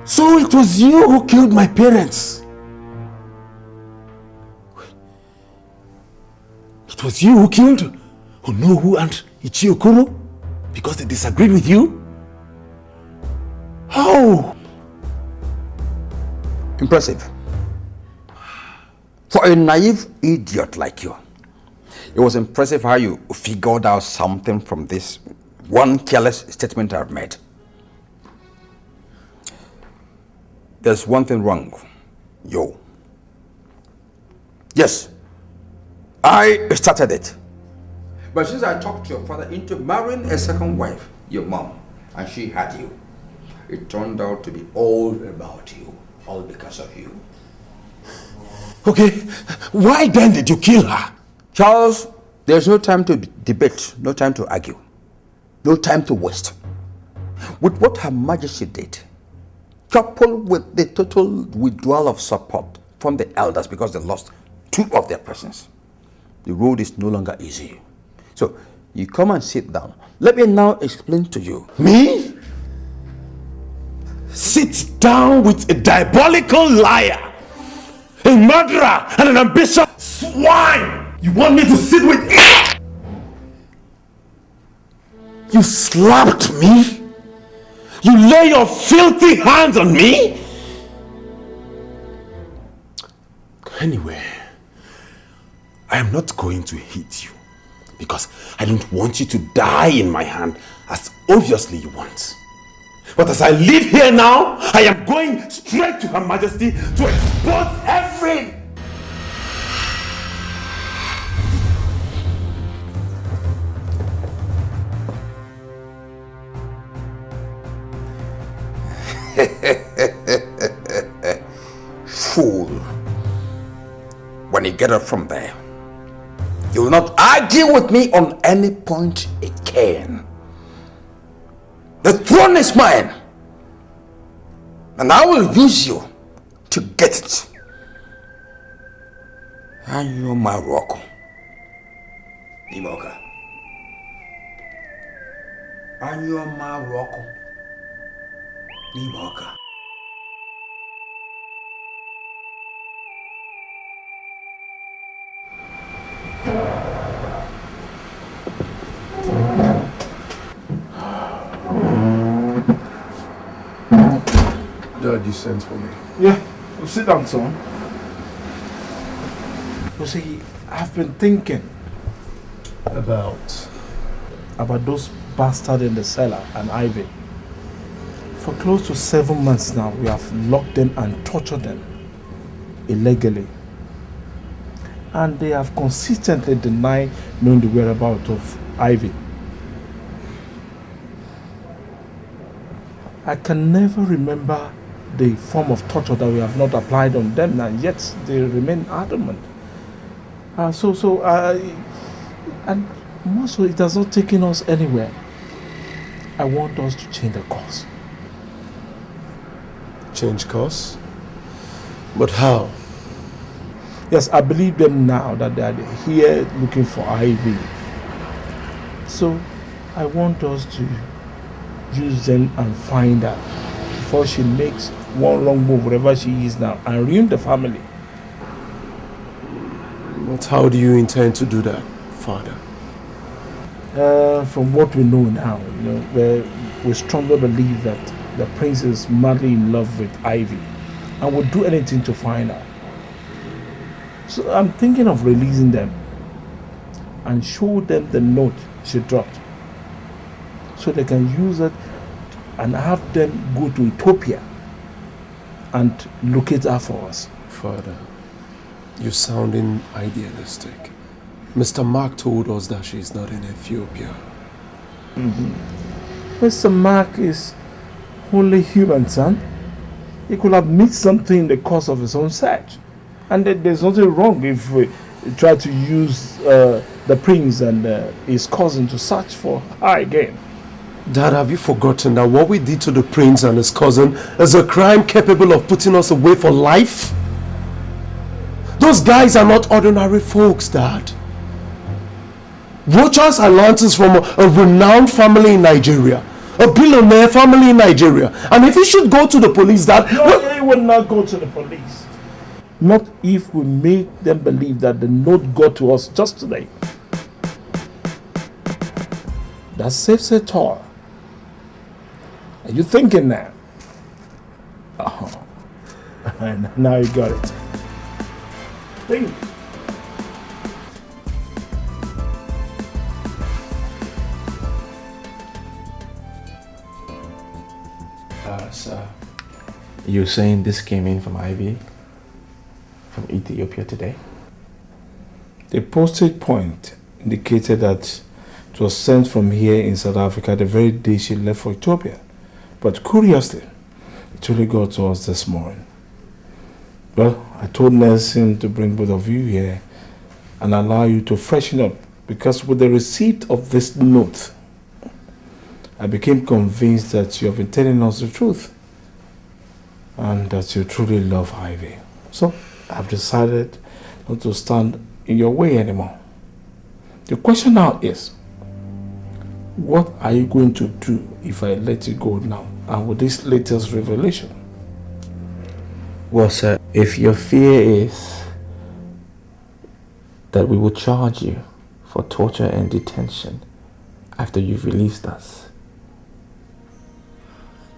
So it was you who killed my parents. It was you who killed Onowu and Ichiokuro because they disagreed with you? How? Impressive. For a naive idiot like you, it was impressive how you figured out something from this one careless statement I've made. There's one thing wrong, yo. Yes, I started it. But since I talked your father into marrying a second wife, your mom, and she had you, it turned out to be all about you, all because of you. Okay, why then did you kill her? Charles, there's no time to debate, no time to argue, no time to waste. With what Her Majesty did, coupled with the total withdrawal of support from the elders because they lost 2 of their persons, the road is no longer easy. So, you come and sit down. Let me now explain to you. Me? Sit down with a diabolical liar, a murderer, and an ambitious swine! You want me to sit with you? You slapped me? You lay your filthy hands on me? Anyway, I am not going to hit you because I don't want you to die in my hand as obviously you want. But as I live here now, I am going straight to Her Majesty to expose every... Fool. When you get up from there, you will not argue with me on any point again. The throne is mine, and I will use you to get it. And you're my rock. Imoka. And you're my rock. Imoka. Dad, you sent for me. Yeah, well, sit down, son. You see, I've been thinking about those bastards in the cellar and Ivy. For close to 7 months now, we have locked them and tortured them illegally. And they have consistently denied knowing the whereabouts of Ivy. I can never remember the form of torture that we have not applied on them, and yet they remain adamant. And more so, it has not taken us anywhere. I want us to change the course. Change course? But how? Yes, I believe them now that they are here looking for Ivy. So I want us to use them and find her before she makes one wrong move wherever she is now and ruin the family. But how do you intend to do that, Father? From what we know now, we strongly believe that the prince is madly in love with Ivy and would do anything to find her. So I'm thinking of releasing them and show them the note she dropped, so they can use it and have them go to Ethiopia and locate her for us. Father, you're sounding idealistic. Mr. Mark told us that she's not in Ethiopia. Mr. Mark is only human, son. He could have missed something in the course of his own search. And there's nothing wrong if we try to use the prince and his cousin to search for her again. Dad, have you forgotten that what we did to the prince and his cousin is a crime capable of putting us away for life? Those guys are not ordinary folks, Dad. Rochas and Lances from a renowned family in Nigeria. A billionaire family in Nigeria. And if he should go to the police, Dad... No, he will not go to the police. Not if we make them believe that the note got to us just today. That saves it all. Are you thinking now? Oh. Now you got it. Think. Sir, you're saying this came in from Ivy? From Ethiopia today? The postage point indicated that it was sent from here in South Africa the very day she left for Ethiopia. But curiously, it only got to us this morning. Well, I told Nelson to bring both of you here and allow you to freshen up, because with the receipt of this note, I became convinced that you have been telling us the truth and that you truly love Ivy. So I've decided not to stand in your way anymore. The question now is, what are you going to do if I let you go now and with this latest revelation? Well, sir, if your fear is that we will charge you for torture and detention after you've released us,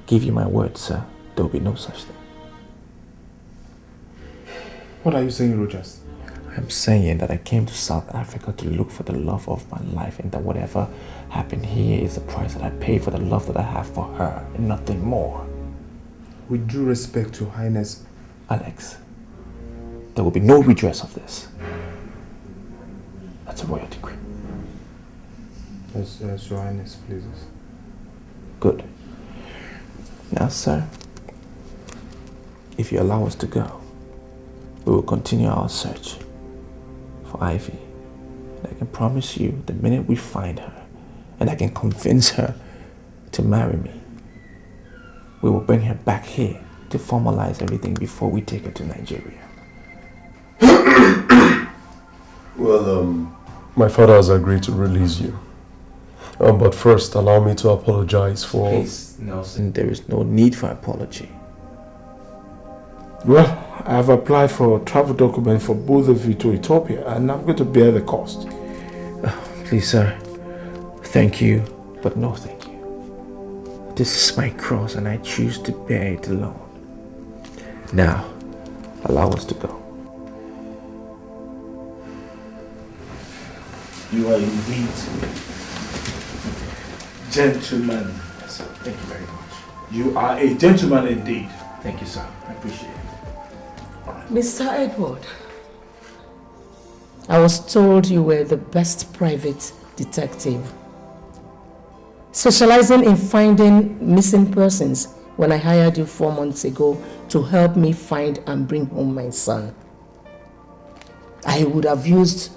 give you my word, sir, there will be no such thing. What are you saying, Rogers? I'm saying that I came to South Africa to look for the love of my life, and that whatever happened here is the price that I pay for the love that I have for her, and nothing more. With due respect to Highness... Alex, there will be no redress of this. That's a royal decree. As Your Highness pleases. Good. Now, sir, if you allow us to go, we will continue our search for Ivy. And I can promise you, the minute we find her, and I can convince her to marry me, we will bring her back here to formalize everything before we take her to Nigeria. Well, my father has agreed to release you. But first, allow me to apologize for... Please, Nelson, there is no need for apology. Well, I have applied for a travel document for both of you to Ethiopia, and I'm going to bear the cost. Please, sir, thank you, but no thank you. This is my cross, and I choose to bear it alone. Now, allow us to go. You are indeed gentleman. Yes, sir. Thank you very much. You are a gentleman indeed. Thank you, sir. I appreciate it. Mr. Edward, I was told you were the best private detective, specializing in finding missing persons when I hired you 4 months ago to help me find and bring home my son. I would have used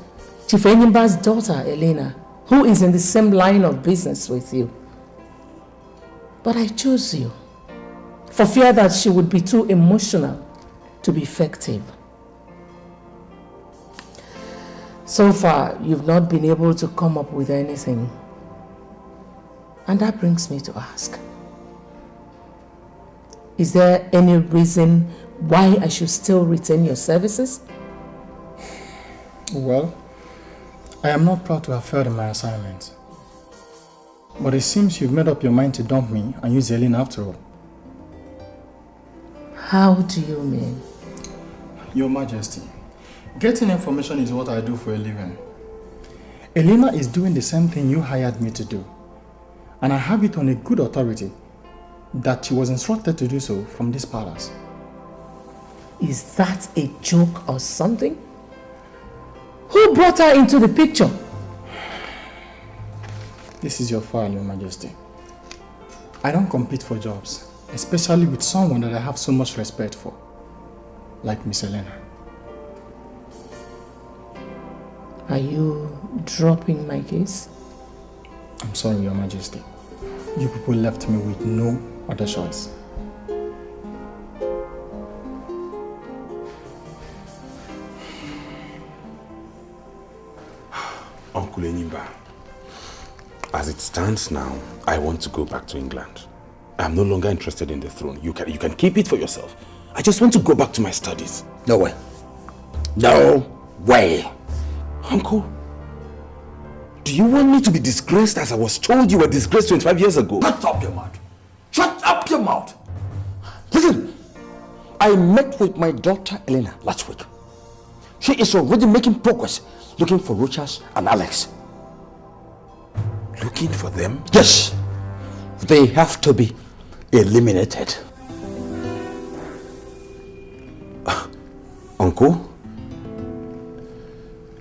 Chief Enyimba's daughter, Elena, who is in the same line of business with you. But I chose you for fear that she would be too emotional to be effective. So far, you've not been able to come up with anything. And that brings me to ask, is there any reason why I should still retain your services? Well, I am not proud to have failed in my assignment. But it seems you've made up your mind to dump me and use Elena after all. How do you mean? Your Majesty, getting information is what I do for a living. Elena is doing the same thing you hired me to do. And I have it on a good authority that she was instructed to do so from this palace. Is that a joke or something? Who brought her into the picture? This is your file, Your Majesty. I don't compete for jobs, especially with someone that I have so much respect for, like Miss Elena. Are you dropping my case? I'm sorry, Your Majesty. You people left me with no other choice. Uncle Enyimba, as it stands now, I want to go back to England. I'm no longer interested in the throne. You can keep it for yourself. I just want to go back to my studies. No way. No way. Uncle, do you want me to be disgraced as I was told you were disgraced 25 years ago? Shut up your mouth. Shut up your mouth. Listen, I met with my daughter Elena last week. She is already making progress looking for Rochas and Alex. Looking for them? Yes. They have to be eliminated. Uncle?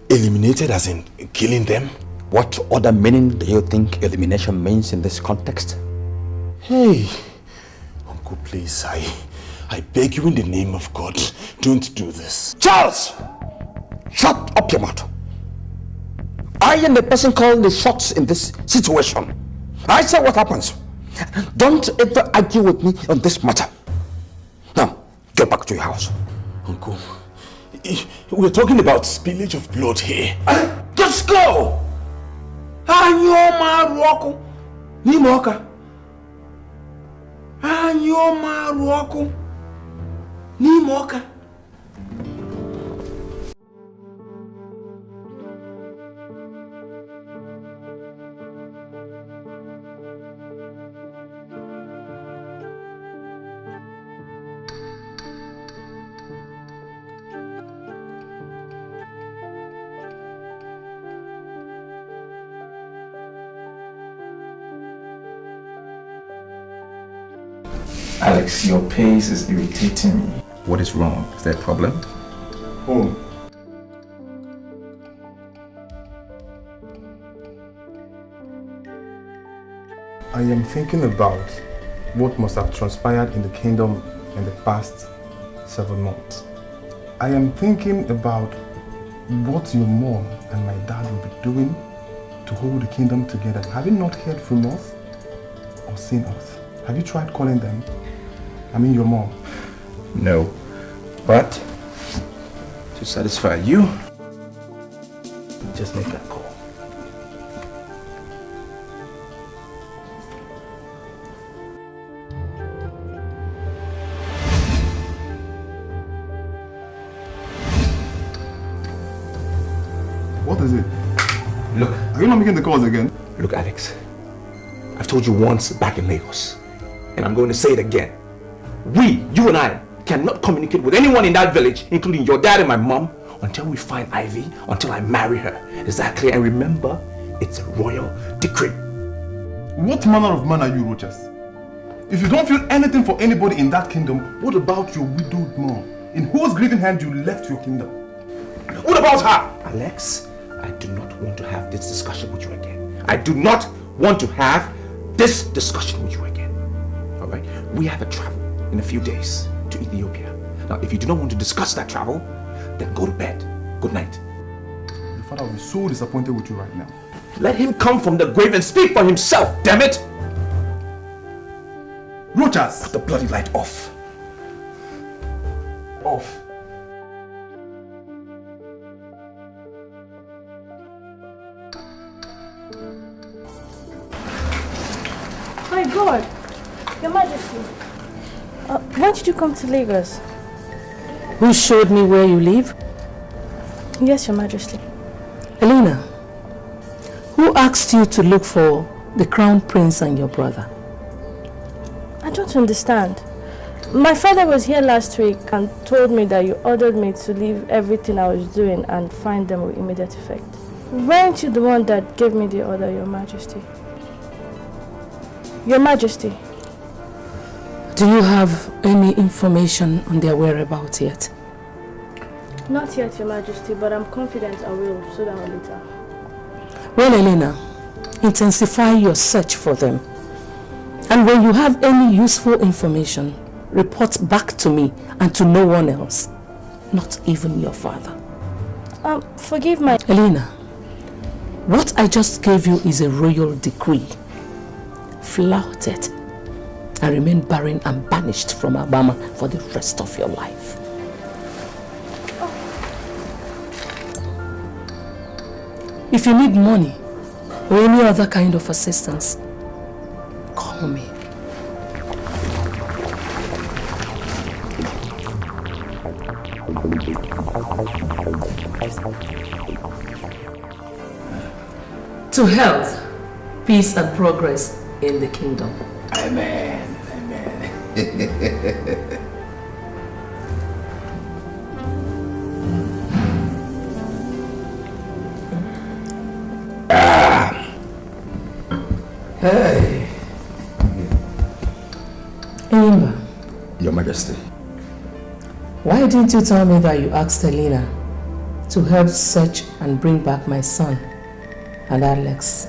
Eliminated as in killing them? What other meaning do you think elimination means in this context? Hey, Uncle, please, I beg you in the name of God, don't do this. Charles! Shut up your mouth. I am the person calling the shots in this situation. I say what happens. Don't ever argue with me on this matter. Now, get back to your house. Uncle, we're talking about spillage of blood here. Just go! Anyoma ruoku n'ime Anyoma ruoku n'ime ọka. Alex, your pace is irritating me. What is wrong? Is there a problem? Home. I am thinking about what must have transpired in the kingdom in the past 7 months. I am thinking about what your mom and my dad will be doing to hold the kingdom together. Have you not heard from us or seen us? Have you tried calling them? I mean your mom. No. But to satisfy you, just make that call. What is it? Look. Are you not making the calls again? Look, Alex. I've told you once back in Lagos, and I'm going to say it again. You and I, cannot communicate with anyone in that village, including your dad and my mom, until we find Ivy, until I marry her. Is that clear? And remember, it's a royal decree. What manner of man are you, Rochas? If you don't feel anything for anybody in that kingdom, what about your widowed mom? In whose grieving hand you left your kingdom? What about her? Alex, I do not want to have this discussion with you again. I do not want to have this discussion with you again. Alright? We have a travel in a few days to Ethiopia. Now, if you do not want to discuss that travel, then go to bed. Good night. Your father will be so disappointed with you right now. Let him come from the grave and speak for himself, damn it! Rochas! Put the bloody light off. Off. My God! Your Majesty. When did you come to Lagos? Who showed me where you live? Yes, Your Majesty. Elena, who asked you to look for the Crown Prince and your brother? I don't understand. My father was here last week and told me that you ordered me to leave everything I was doing and find them with immediate effect. Weren't you the one that gave me the order, Your Majesty? Your Majesty. Do you have any information on their whereabouts yet? Not yet, Your Majesty, but I'm confident I will sooner or later. Well, Elena, intensify your search for them. And when you have any useful information, report back to me and to no one else, not even your father. Forgive my... Elena, what I just gave you is a royal decree. Flout it and remain barren and banished from Alabama for the rest of your life. If you need money or any other kind of assistance, call me. To health, peace and progress in the kingdom. Amen. Amen. Hey. Imba, Your Majesty. why didn't you tell me that you asked Elena to help search and bring back my son and Alex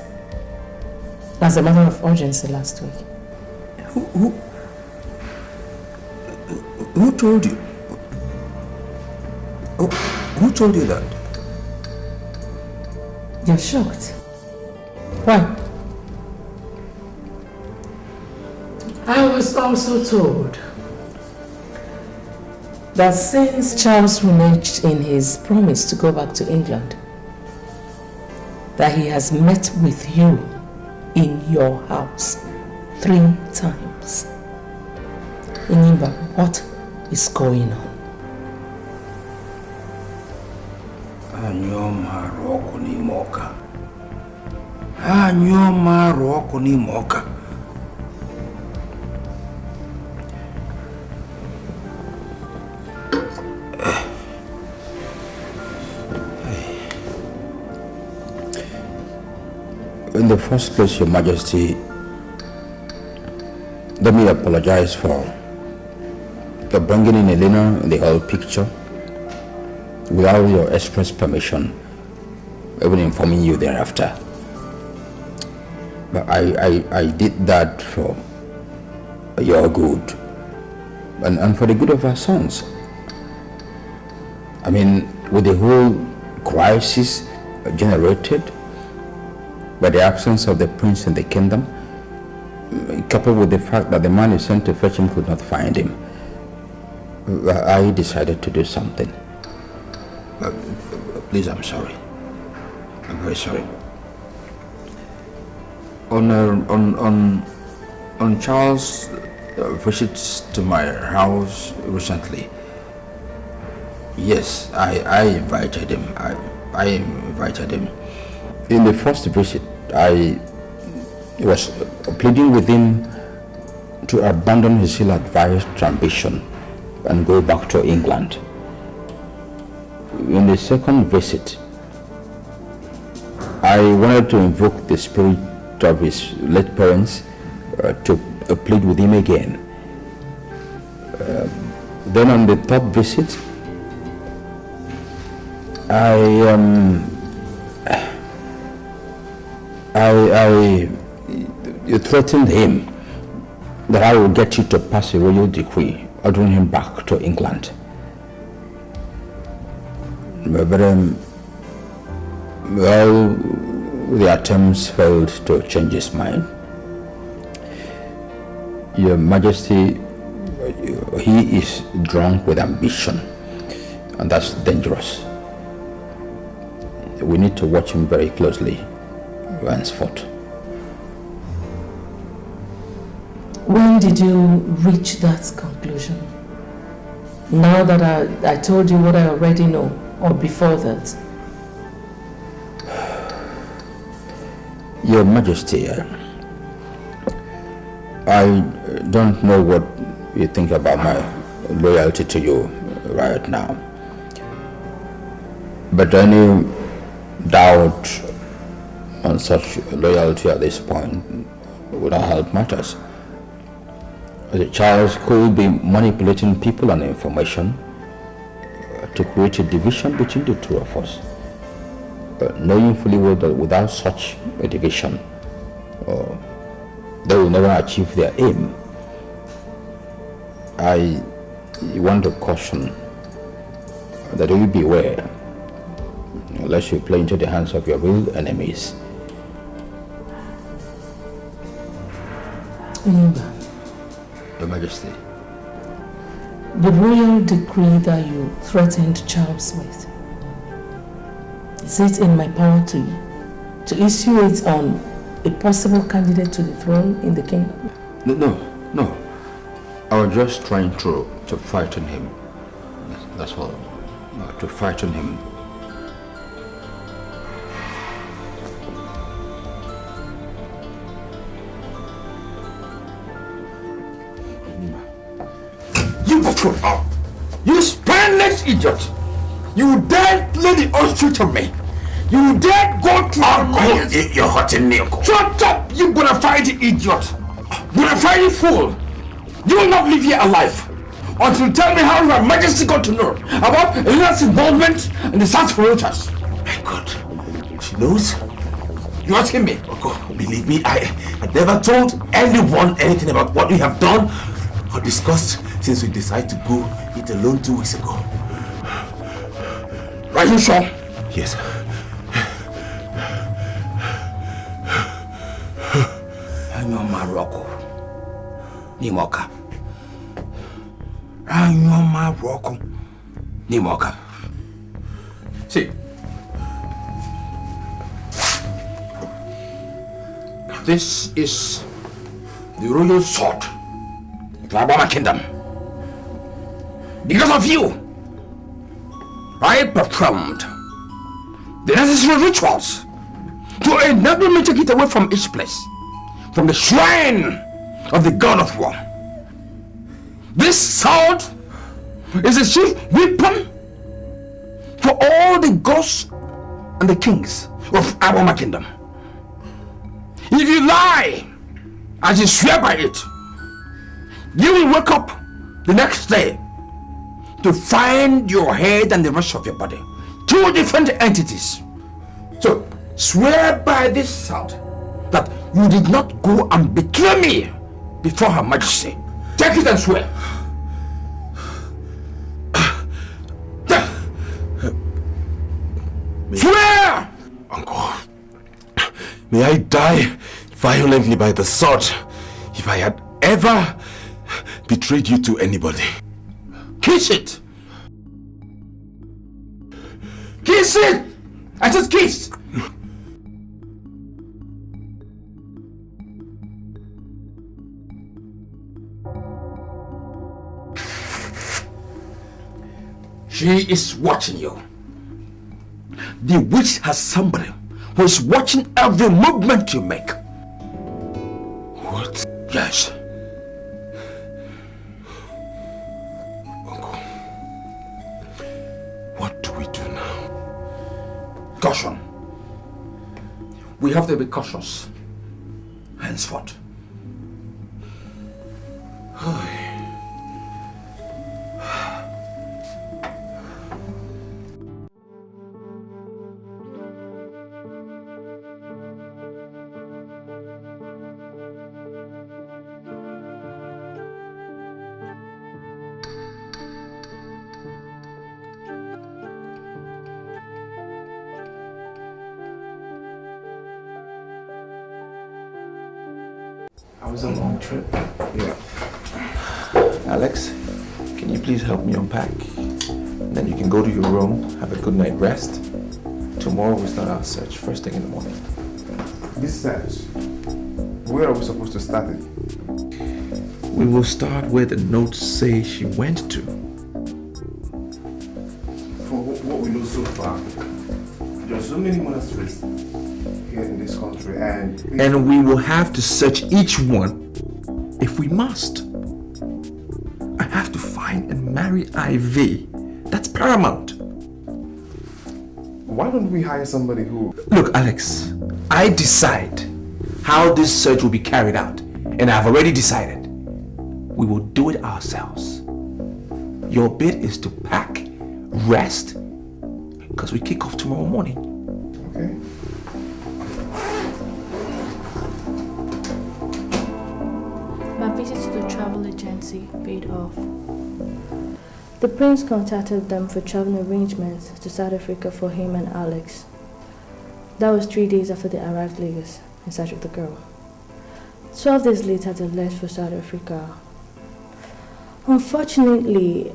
as a matter of urgency last week? Who told you? Who told you that? You're shocked. Why? I was also told that since Charles reneged in his promise to go back to England, that he has met with you in your house 3 times. Inimba, what is going on? Anyoma roko ni moka. Anyoma roko ni moka. In the first place, Your Majesty, let me apologize for bringing in Elena in the whole picture without your express permission, even informing you thereafter. But I did that for your good and for the good of our sons. I mean, with the whole crisis generated by the absence of the prince in the kingdom, coupled with the fact that the man you sent to fetch him could not find him, I decided to do something. Please, I'm sorry. I'm very sorry. On Charles' visits to my house recently, yes, I invited him. I invited him. In the first visit, I was pleading with him to abandon his ill-advised ambition and go back to England. In the second visit, I wanted to invoke the spirit of his late parents to plead with him again. Then on the third visit, I threatened him that I will get you to pass a royal decree ordering him back to England. But well, the attempts failed to change his mind. Your Majesty, he is drunk with ambition, and that's dangerous. We need to watch him very closely henceforth. When did you reach that conclusion? Now that I told you what I already know, or before that? Your Majesty, I don't know what you think about my loyalty to you right now. But any doubt on such loyalty at this point would not help matters. The child could be manipulating people and information to create a division between the two of us. Knowing fully well that without such a division, they will never achieve their aim. I want to caution that you beware, lest you play into the hands of your real enemies. Your Majesty. The royal decree that you threatened Charles with, is it in my power to issue it on a possible candidate to the throne in the kingdom? No. I was just trying to frighten him. That's all. To frighten him. You buffoon! You spineless idiot! You dared lay the ostrich on me! You dared go to Uncle! You're hurting me, Uncle! Shut up, you bona fide idiot! Bona fide fool! You will not live here alive until you tell me how Your Majesty got to know about Elena's involvement in the search for Rochas. My God, she knows? You asking me? Uncle, believe me, I never told anyone anything about what we have done or discussed since we decided to go eat alone 2 weeks ago. Are you sure? Yes. Anyo Maroko. Nimoka. Anyo Maroko. Nimoka. See. This is the royal sword of the Alabama Kingdom. Because of you, I performed the necessary rituals to enable me to get away from each place, from the shrine of the god of war. This sword is the chief weapon for all the gods and the kings of Alabama Kingdom. If you lie, as you swear by it, you will wake up the next day to find your head and the rest of your body. 2 different entities. So, swear by this sword that you did not go and betray me before Her Majesty. Take it and swear. Swear! Uncle, may I die violently by the sword if I had ever betrayed you to anybody. Kiss it! Kiss it! I said kiss! She is watching you. The witch has somebody who is watching every movement you make. What? Yes. Uncle, what do we do now? Caution. We have to be cautious. Henceforth. I was a long trip. Yeah. Alex, can you please help me unpack? Then you can go to your room, have a good night rest. Tomorrow we start our search first thing in the morning. This search, where are we supposed to start it? We will start where the notes say she went to. For what we know so far, there are so many monasteries here in this country, and we will have to search each one if we must. I have to find and marry Ivy. That's paramount. Why don't we hire somebody who... Look, Alex, I decide how this search will be carried out. And I've already decided. We will do it ourselves. Your bit is to pack, rest, because we kick off tomorrow morning. Okay. My visit to the travel agency paid off. The prince contacted them for traveling arrangements to South Africa for him and Alex. That was 3 days after they arrived in Lagos in search of the girl. 12 days later, they left for South Africa. Unfortunately,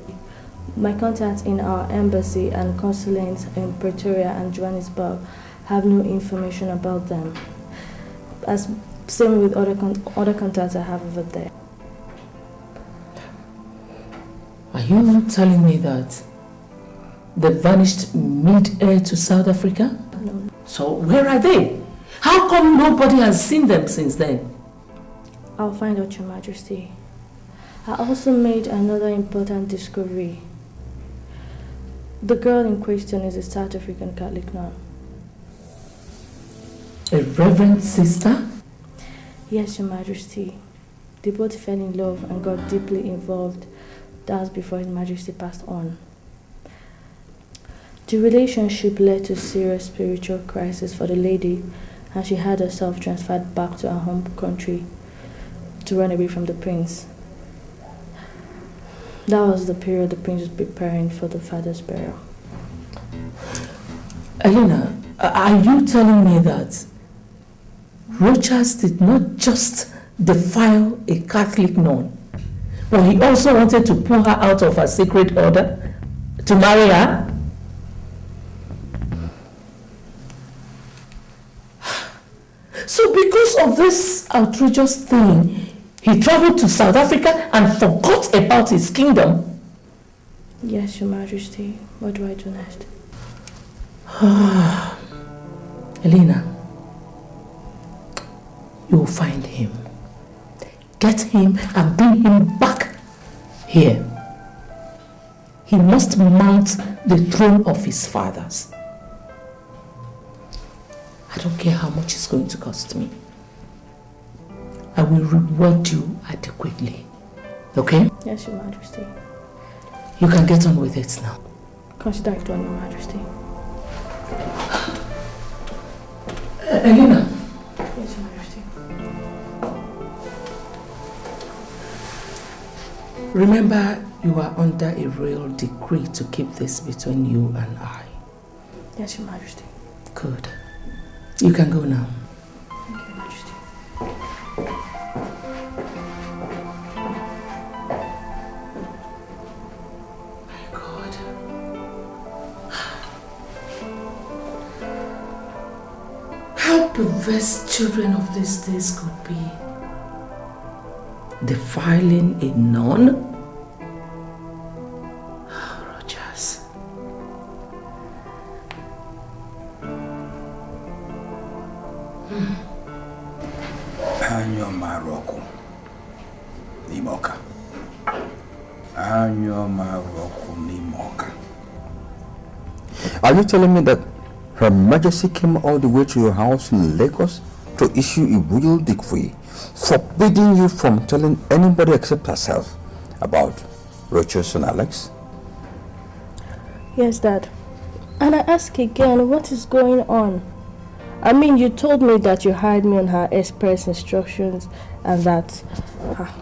my contacts in our embassy and consulates in Pretoria and Johannesburg have no information about them. As same with other contacts I have over there. Are you telling me that they vanished mid-air to South Africa? No. So where are they? How come nobody has seen them since then? I'll find out, Your Majesty. I also made another important discovery. The girl in question is a South African Catholic nun. A Reverend sister? Yes, Your Majesty. They both fell in love and got deeply involved. That was before His Majesty passed on. The relationship led to serious spiritual crisis for the lady, and she had herself transferred back to her home country to run away from the prince. That was the period the prince was preparing for the father's burial. Elena, are you telling me that Rochas did not just defile a Catholic nun, but he also wanted to pull her out of her sacred order to marry her? So because of this outrageous thing, he traveled to South Africa and forgot about his kingdom? Yes, Your Majesty. What do I do next? Elena, you will find him. Get him and bring him back here. He must mount the throne of his fathers. I don't care how much it's going to cost me. I will reward you adequately. Okay? Yes, Your Majesty. You can get on with it now. Consider it done, Your Majesty. Elena. Yes, Your Majesty. Remember, you are under a royal decree to keep this between you and I. Yes, Your Majesty. Good. You can go now. Thank you, Your Majesty. My God. How perverse children of these days could be. Defiling a nun? Rogers. Anyo Maroko. Nimoka. Anyo Maroko Nimoka. Are you telling me that Her Majesty came all the way to your house in Lagos to issue a royal decree forbidding you from telling anybody except herself about Rochas and Alex? Yes, Dad. And I ask again, what is going on? I mean, you told me that you hired me on her express instructions and that...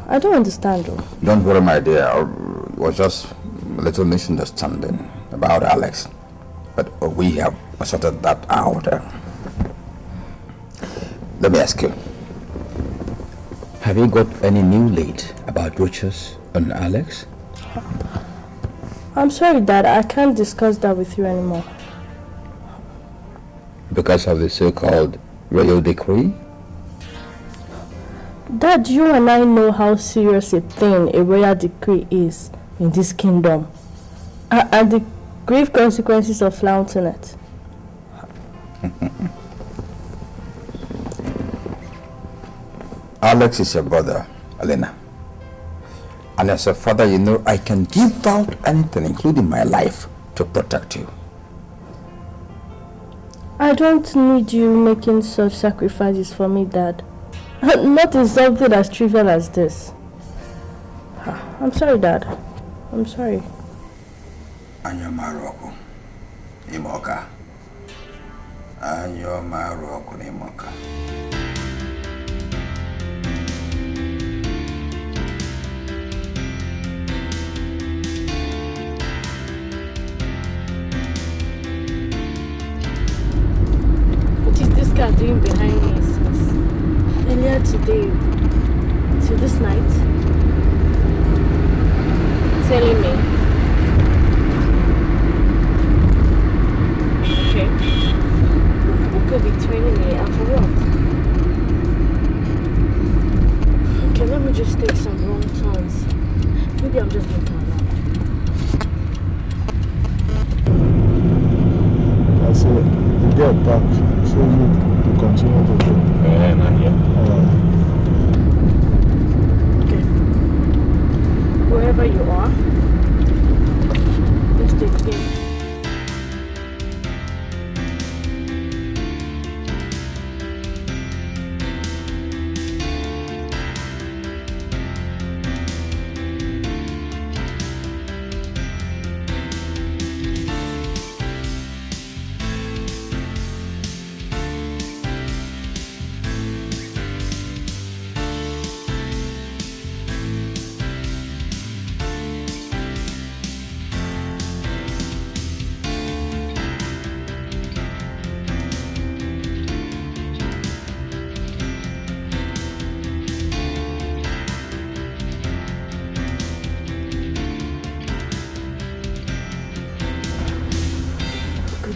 I don't understand though. Don't worry, my dear. It was just a little misunderstanding about Alex. But we have sorted that out. Let me ask you. Have you got any new lead about Rochas and Alex? I'm sorry, Dad. I can't discuss that with you anymore. Because of the so-called royal decree? Dad, you and I know how serious a thing a royal decree is in this kingdom. And the grave consequences of flouting it. Alex is your brother, Elena. And as a father, you know I can give out anything, including my life, to protect you. I don't need you making such sacrifices for me, Dad. Not in something as trivial as this. I'm sorry, Dad. I'm sorry. Anyo Maroko, Imoka. Anyo Maroko, Imoka. What is this guy doing behind me since earlier today till this night? Telling me. Okay. Who could be training me and for what? Okay, let me just take some wrong turns. Maybe I'm just looking around. I said, you get back, so you continue to do. Not yet. Okay. Wherever you are, let's take it.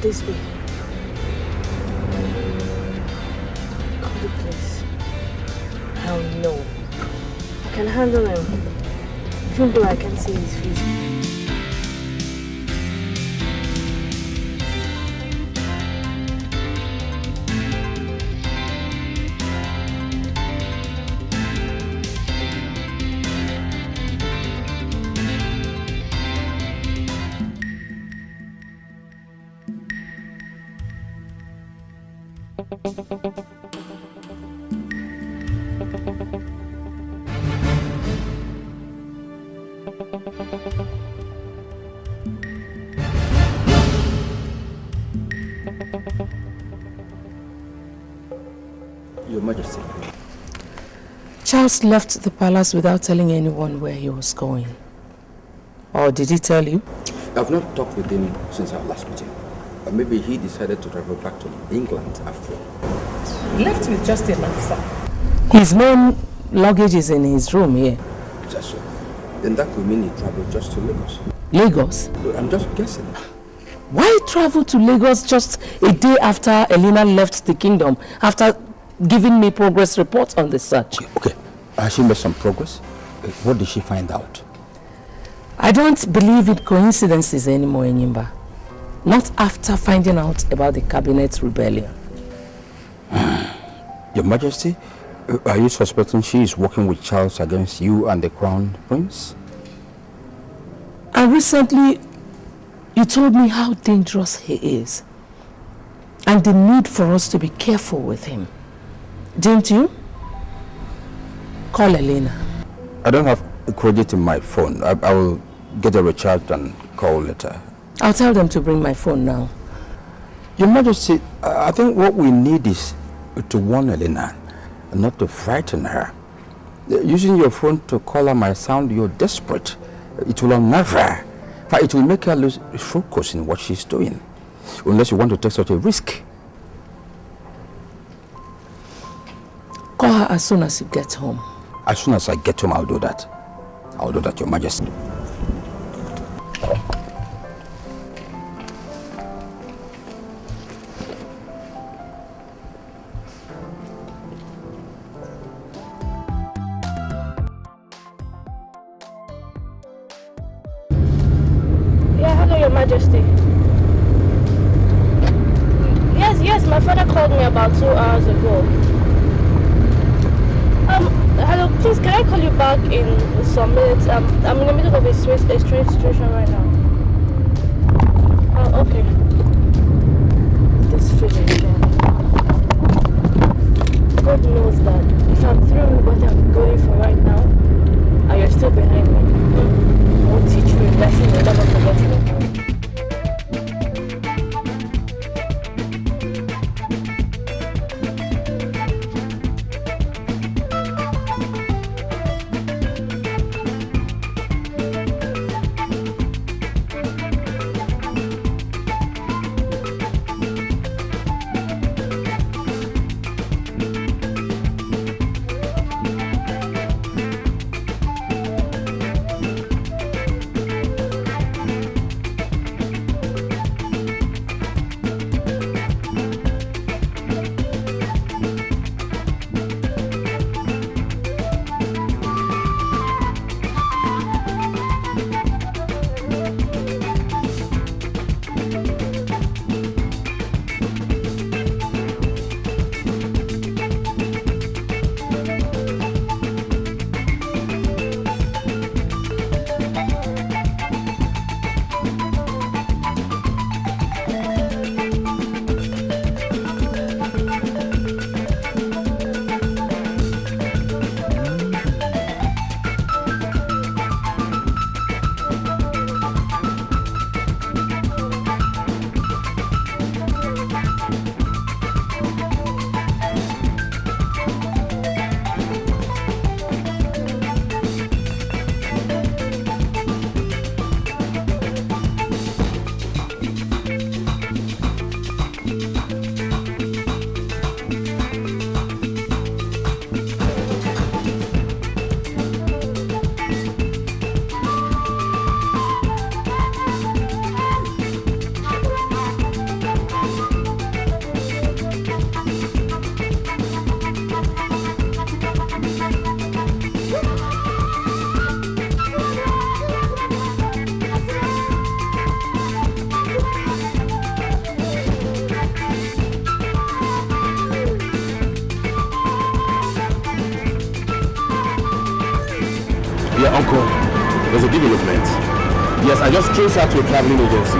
This way. Call the police. Hell no. I can handle him. Even though I can't see his face. Your Majesty. Charles left the palace without telling anyone where he was going. Or did he tell you? I've not talked with him since our last meeting. Maybe he decided to travel back to England after all. He left with just a answer. His main luggage is in his room here. Just so. Then that could mean he traveled just to Lagos. Lagos? I'm just guessing. Why travel to Lagos just a day after Elena left the kingdom, after giving me progress reports on the search? Okay. Has she made some progress? What did she find out? I don't believe in coincidences anymore, Enyimba. Not after finding out about the cabinet rebellion. Your Majesty, are you suspecting she is working with Charles against you and the Crown Prince? And recently, you told me how dangerous he is. And the need for us to be careful with him. Didn't you? Call Elena. I don't have a credit in my phone. I will get a recharge and call later. I'll tell them to bring my phone now. Your Majesty, I think what we need is to warn Elena, not to frighten her. Using your phone to call her might sound you're desperate. It will unnerve her. It will make her lose focus in what she's doing. Unless you want to take such a risk. Call her as soon as you get home. As soon as I get home, I'll do that. I'll do that, Your Majesty. Yeah, hello, Your Majesty. Yes, my father called me about 2 hours ago. Hello, please, can I call you back in some minutes? I'm in the middle of a strange situation right now. Oh, okay. This feeling again. God knows that If I'm through with what I'm going for right now, and you're still behind me, I will teach you a lesson you'll never forget in again. Yeah, Uncle, there's a development. Yes, I just traced her to a traveling agency.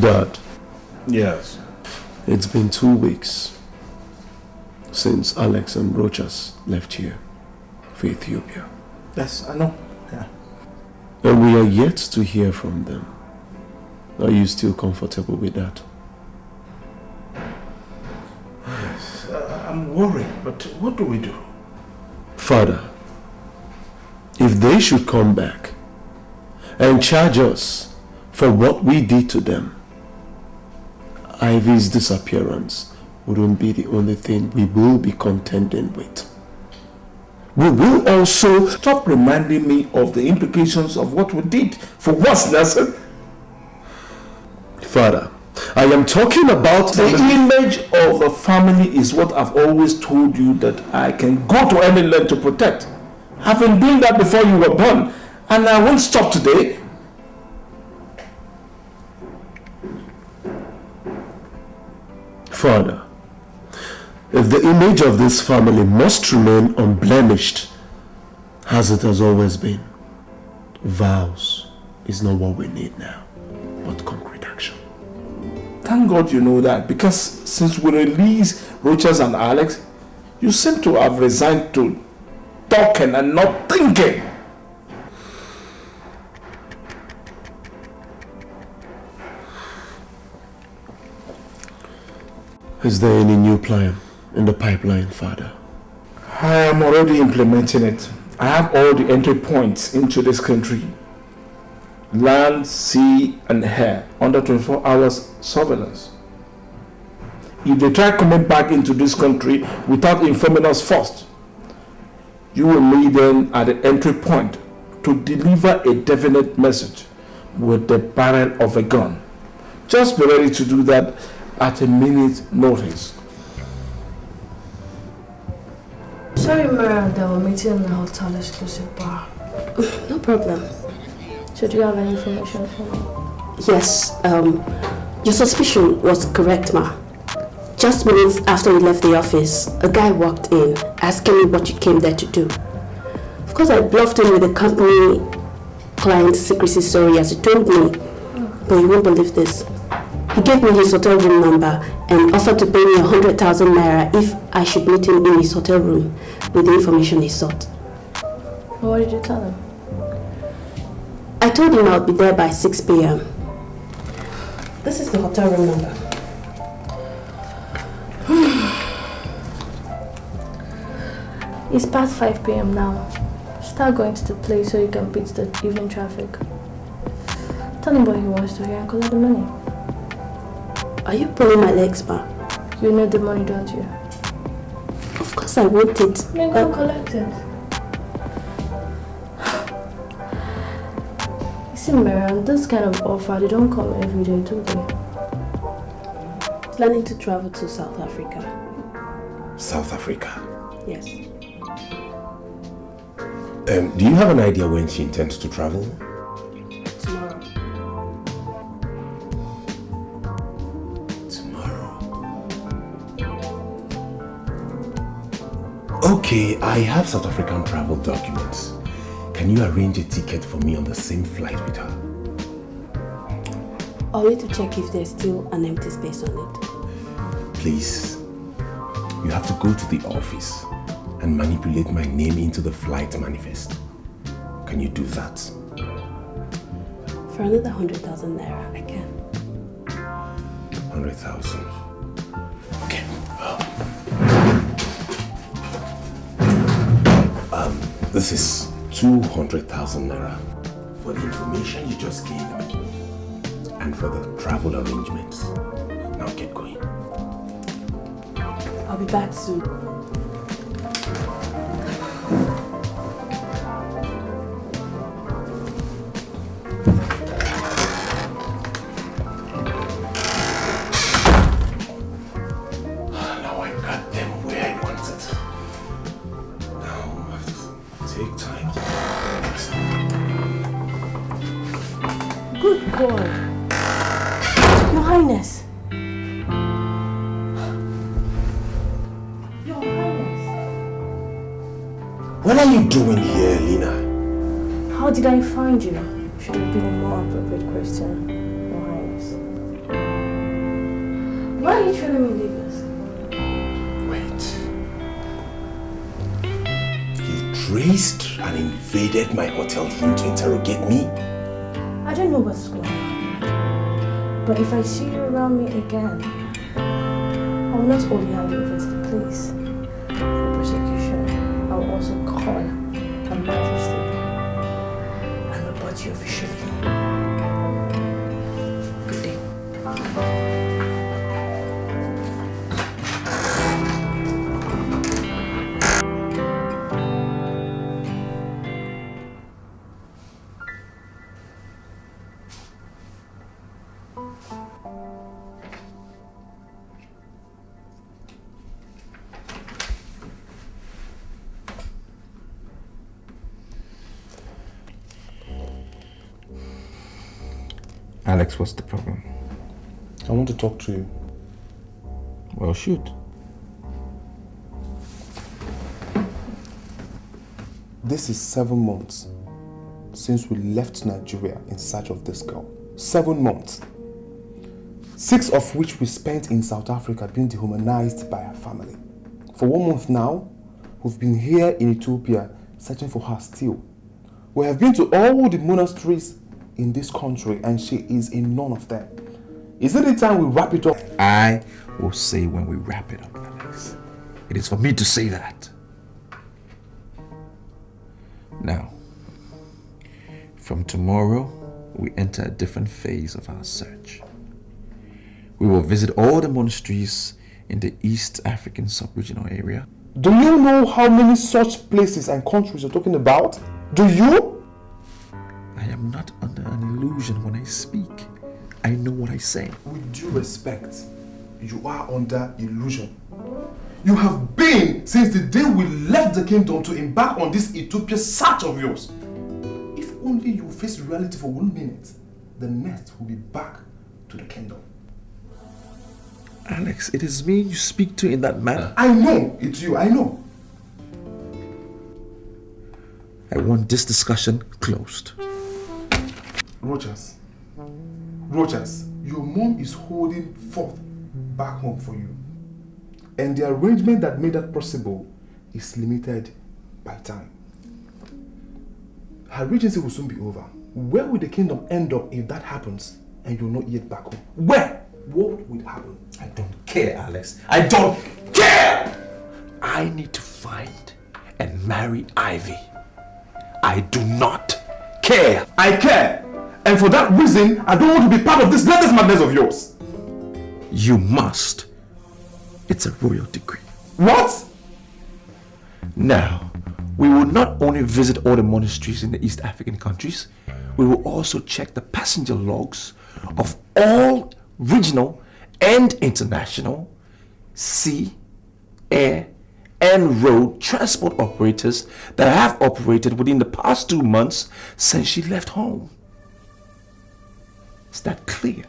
Dad. Yes. It's been 2 weeks since Alex and Rochas left here for Ethiopia. Yes, I know. Yeah. And we are yet to hear from them. Are you still comfortable with that? Yes, I'm worried, but what do we do? Father, if they should come back and charge us for what we did to them, Ivy's disappearance wouldn't be the only thing we will be contending with. We will also stop reminding me of the implications of what we did. For what's lesson? Father, I am talking about the image of the family is what I've always told you that I can go to any length to protect. I've been doing that before you were born, and I won't stop today. Father, if the image of this family must remain unblemished, as it has always been, vows is not what we need now, but concrete action. Thank God you know that, because since we released Rochas and Alex, you seem to have resigned to talking and not thinking. Is there any new plan in the pipeline, Father? I am already implementing it. I have all the entry points into this country. Land, sea, and air under 24 hours surveillance. If they try coming back into this country without informing us first, you will meet them at the entry point to deliver a definite message with the barrel of a gun. Just be ready to do that at a minute's notice. Sorry, Miriam, that we're meeting in the hotel exclusive bar. No problem. So do you have any information for me? Yes, Your suspicion was correct, ma. Just minutes after we left the office, a guy walked in, asking me what you came there to do. Of course, I bluffed him with the company client secrecy story as he told me, but you won't believe this. He gave me his hotel room number and offered to pay me 100,000 naira if I should meet him in his hotel room with the information he sought. What did you tell him? I told him I'll be there by 6 p.m. This is the hotel room number. It's past 5 p.m. now. Start going to the place so you can beat the evening traffic. Tell him what he wants to hear and collect the money. Are you pulling my legs, ma? You need the money, don't you? Of course I want it. Then go collect it. You see, Marian, this kind of offer, they don't come every day, do they? Planning to travel to South Africa. South Africa? Yes. Do you have an idea when she intends to travel? Tomorrow. Okay, I have South African travel documents. Can you arrange a ticket for me on the same flight with her? I'll need to check if there's still an empty space on it. Please, you have to go to the office and manipulate my name into the flight manifest. Can you do that? For another 100,000 naira, I can. 100,000. Okay. This is 200,000 naira for the information you just gave me and for the travel arrangements. Now get going. I'll be back soon. Your Highness. Your Highness. What are you doing here, Lina? How did I find you? Should have been a more appropriate question, Your Highness. Why are you telling me leave us? Wait. You traced and invaded my hotel room to interrogate me? I don't know what's going on. But if I see you around me again, I will not only hand you over to the police for prosecution, I will also call Her Majesty and report you officially. Good day. Alex, what's the problem? I want to talk to you. Well, shoot. This is 7 months since we left Nigeria in search of this girl. 7 months. 6 of which we spent in South Africa being dehumanized by her family. For 1 month now, we've been here in Ethiopia searching for her still. We have been to all the monasteries in this country and she is in none of them. Is it the time we wrap it up? I will say when we wrap it up, Alex. It is for me to say that. Now, from tomorrow, we enter a different phase of our search. We will visit all the monasteries in the East African sub-regional area. Do you know how many such places and countries you're talking about? Do you? I am not under an illusion when I speak. I know what I say. With due respect, you are under illusion. You have been since the day we left the kingdom to embark on this Ethiopia search of yours. If only you face reality for 1 minute, the next will be back to the kingdom. Alex, it is me you speak to in that manner. I know it's you, I know. I want this discussion closed. Rogers, your mom is holding forth back home for you. And the arrangement that made that possible is limited by time. Her regency will soon be over. Where will the kingdom end up if that happens and you're not yet back home? Where? What would happen? I don't care, Alex. I don't care! I need to find and marry Ivy. I do not care. I care. And for that reason, I don't want to be part of this latest madness of yours. You must. It's a royal decree. What? Now, we will not only visit all the monasteries in the East African countries, we will also check the passenger logs of all regional and international sea, air, and road transport operators that have operated within the past 2 months since she left home. Is that clear?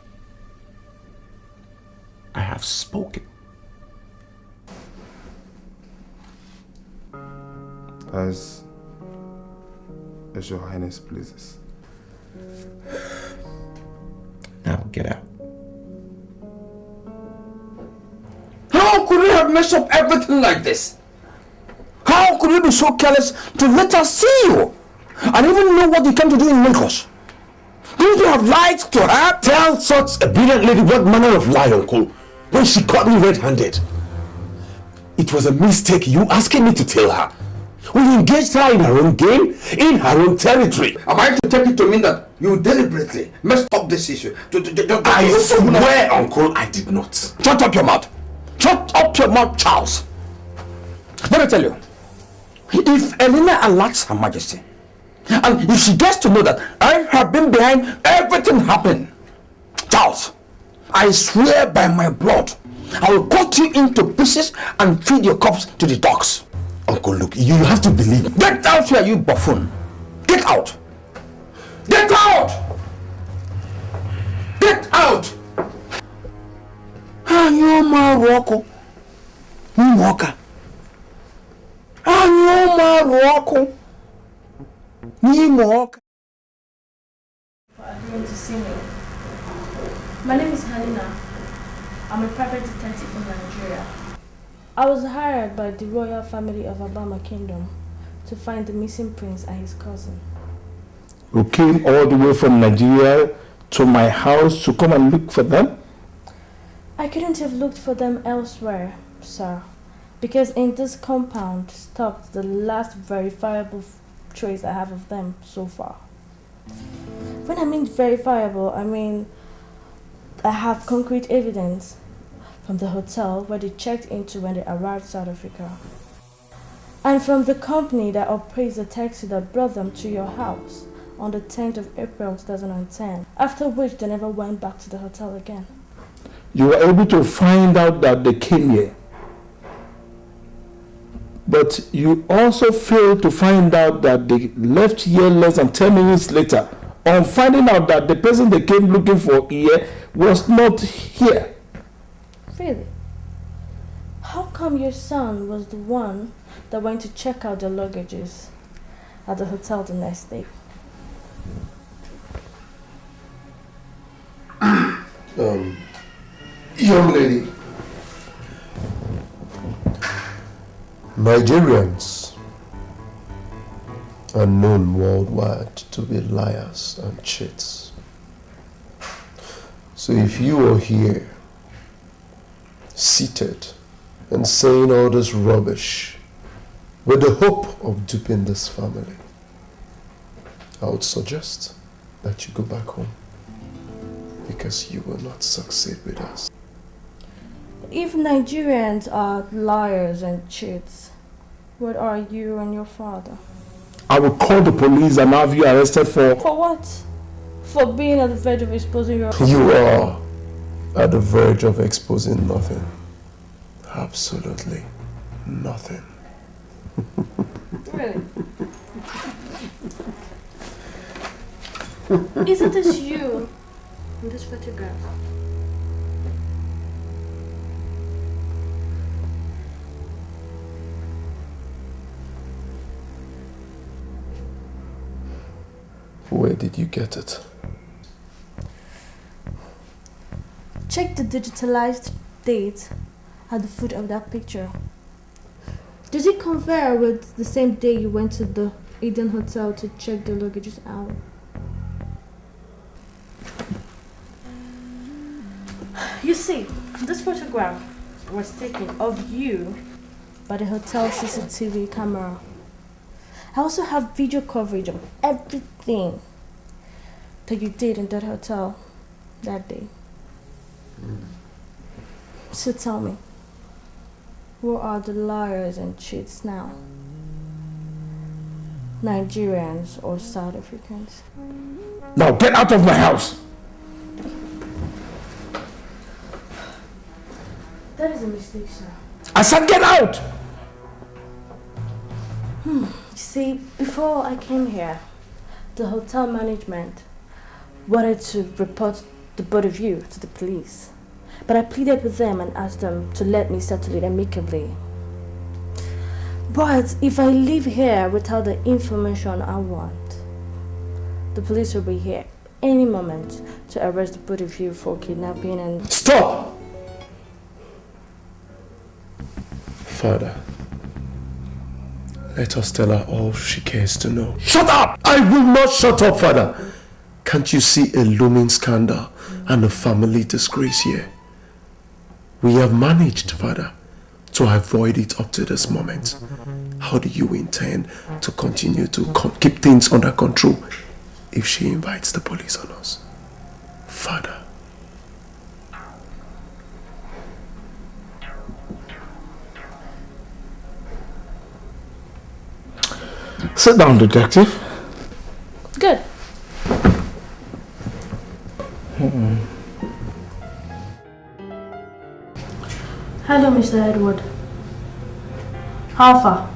I have spoken. As Your Highness pleases. Now get out. How could we have messed up everything like this? How could we be so careless to let us see you? And even know what you came to do in Lagos? Didn't you have lied to her? Tell such a brilliant lady what manner of lie, uncle, when she caught me red-handed. It was a mistake you asking me to tell her. We engaged her in her own game, in her own territory. Am I to take it to mean that you deliberately messed up this issue? I swear, uncle, I did not. Shut up your mouth. Shut up your mouth, Charles. Let me tell you, if Elena alerts Her Majesty, and if she gets to know that I have been behind everything happening, Charles, I swear by my blood, I will cut you into pieces and feed your corpse to the dogs. Uncle, look, you have to believe me. Get out here, you buffoon. Get out. Get out. Get out. Anyoma Rocco. Walker. Anyoma Rocco. Walker. For agreeing to see me. My name is Hanina. I'm a private detective from Nigeria. I was hired by the royal family of Obama Kingdom to find the missing prince and his cousin. You came all the way from Nigeria to my house to come and look for them? I couldn't have looked for them elsewhere, sir, because in this compound stopped the last verifiable trace I have of them so far. When I mean verifiable, I mean I have concrete evidence from the hotel where they checked into when they arrived South Africa, and from the company that operates the taxi that brought them to your house on the 10th of April 2010, after which they never went back to the hotel again. You were able to find out that they came here, but you also failed to find out that they left here less than 10 minutes later on finding out that the person they came looking for here was not here. Really? How come your son was the one that went to check out their luggages at the hotel the next day? Young lady, Nigerians are known worldwide to be liars and cheats. So if you are here seated and saying all this rubbish with the hope of duping this family, I would suggest that you go back home, because you will not succeed with us. If Nigerians are liars and cheats, what are you and your father? I will call the police and have you arrested for... For what? For being at the verge of exposing your... You are at the verge of exposing nothing. Absolutely nothing. Really? Isn't this you in this photograph? Where did you get it? Check the digitalized date at the foot of that picture. Does it compare with the same day you went to the Eden Hotel to check the luggages out? You see, this photograph was taken of you by the hotel CCTV camera. I also have video coverage of everything that you did in that hotel that day. So tell me, who are the liars and cheats now? Nigerians or South Africans? Now get out of my house! That is a mistake, sir. I said get out! You see, before I came here, the hotel management wanted to report the both of you to the police. But I pleaded with them and asked them to let me settle it amicably. But if I leave here without the information I want, the police will be here any moment to arrest the both of you for kidnapping and... Stop! Father, let us tell her all she cares to know. Shut up! I will not shut up, Father. Can't you see a looming scandal and a family disgrace here? We have managed, Father, to avoid it up to this moment. How do you intend to continue to keep things under control if she invites the police on us? Father. Sit down, detective. Good. Hello, Mr. Edward. How far?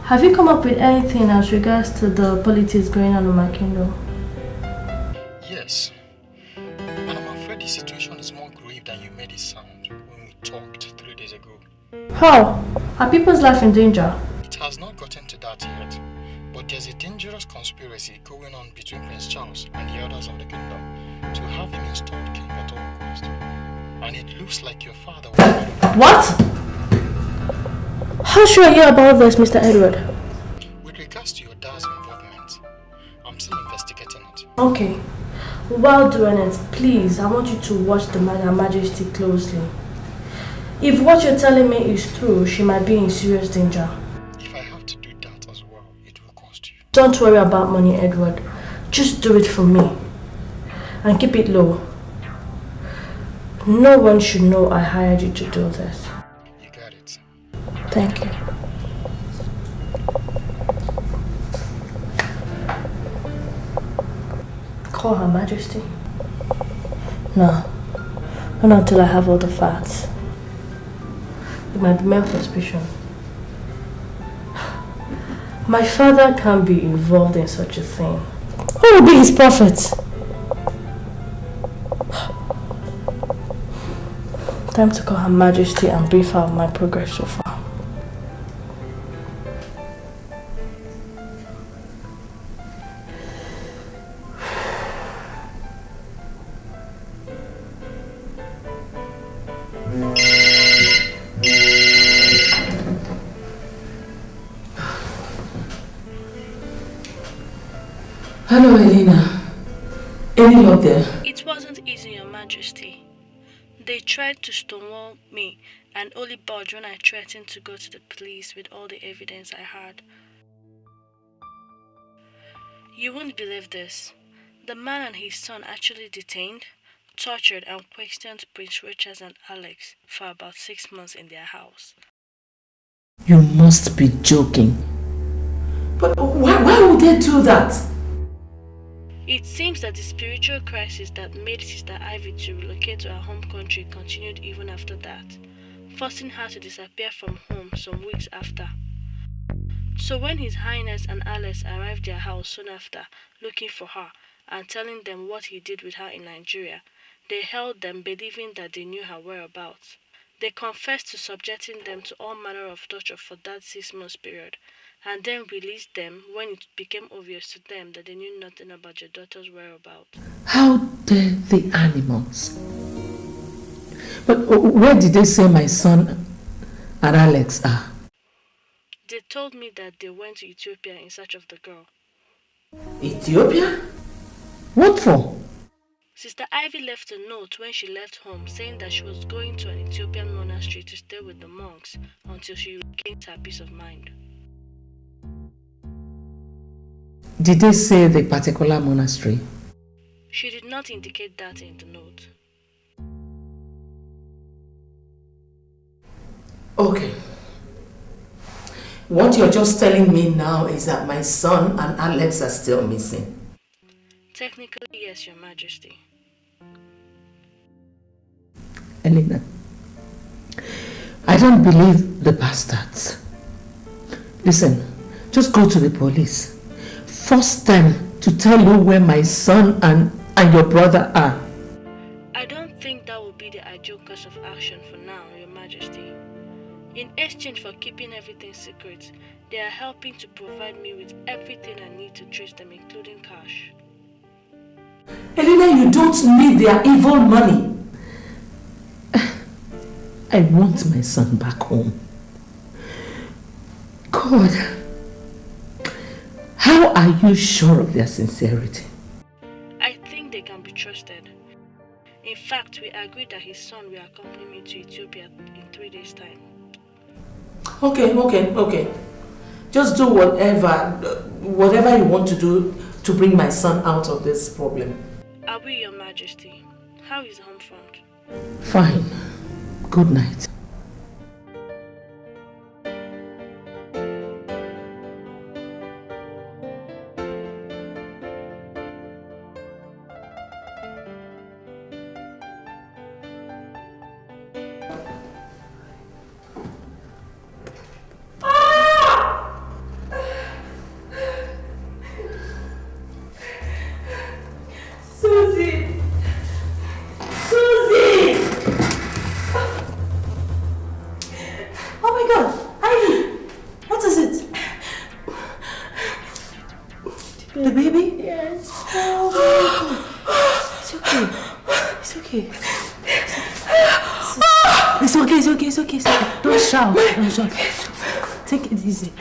Have you come up with anything as regards to the politics going on in my kingdom? Yes. And I'm afraid the situation is more grave than you made it sound when we talked 3 days ago. How? Are people's life in danger? It has not gotten to that yet, but there's a dangerous conspiracy going on between Prince Charles and the others of the kingdom to have him installed king at all cost. And it looks like your father will... What? How sure are you about this, Mr. Edward? With regards to your dad's involvement, I'm still investigating it. Okay. While doing it, please, I want you to watch the Her Majesty closely. If what you're telling me is true, she might be in serious danger. If I have to do that as well, it will cost you. Don't worry about money, Edward. Just do it for me. And keep it low. No one should know I hired you to do this. You got it. Thank you. Call Her Majesty? No. Not until I have all the facts. It might be mere suspicion. My father can't be involved in such a thing. Who will be his prophet? Time to call Her Majesty and brief her of my progress so far. Hello, Helena. Any luck there? It wasn't easy, Your Majesty. They tried to stonewall me and only budged when I threatened to go to the police with all the evidence I had. You won't believe this. The man and his son actually detained, tortured and questioned Prince Richard and Alex for about 6 months in their house. You must be joking. But why would they do that? It seems that the spiritual crisis that made Sister Ivy to relocate to her home country continued even after that, forcing her to disappear from home some weeks after. So when His Highness and Alex arrived their house soon after, looking for her and telling them what he did with her in Nigeria, they held them believing that they knew her whereabouts. They confessed to subjecting them to all manner of torture for that 6 months period, and then released them when it became obvious to them that they knew nothing about your daughter's whereabouts. How dare the animals? But where did they say my son and Alex are? They told me that they went to Ethiopia in search of the girl. Ethiopia? What for? Sister Ivy left a note when she left home saying that she was going to an Ethiopian monastery to stay with the monks until she regains her peace of mind. Did they say the particular monastery? She did not indicate that in the note. Okay. What you're just telling me now is that my son and Alex are still missing. Technically, yes, Your Majesty. Elena, I don't believe the bastards. Listen, just go to the police. Force them to tell you where my son and your brother are. I don't think that will be the ideal course of action for now, Your Majesty. In exchange for keeping everything secret, they are helping to provide me with everything I need to trace them, including cash. Elena, you don't need their evil money. I want my son back home. God, how are you sure of their sincerity? I think they can be trusted. In fact, we agreed that his son will accompany me to Ethiopia in 3 days' time. Okay. Just do whatever you want to do to bring my son out of this problem. Are we, Your Majesty? How is the home front? Fine. Good night. Don't shout. Take it easy.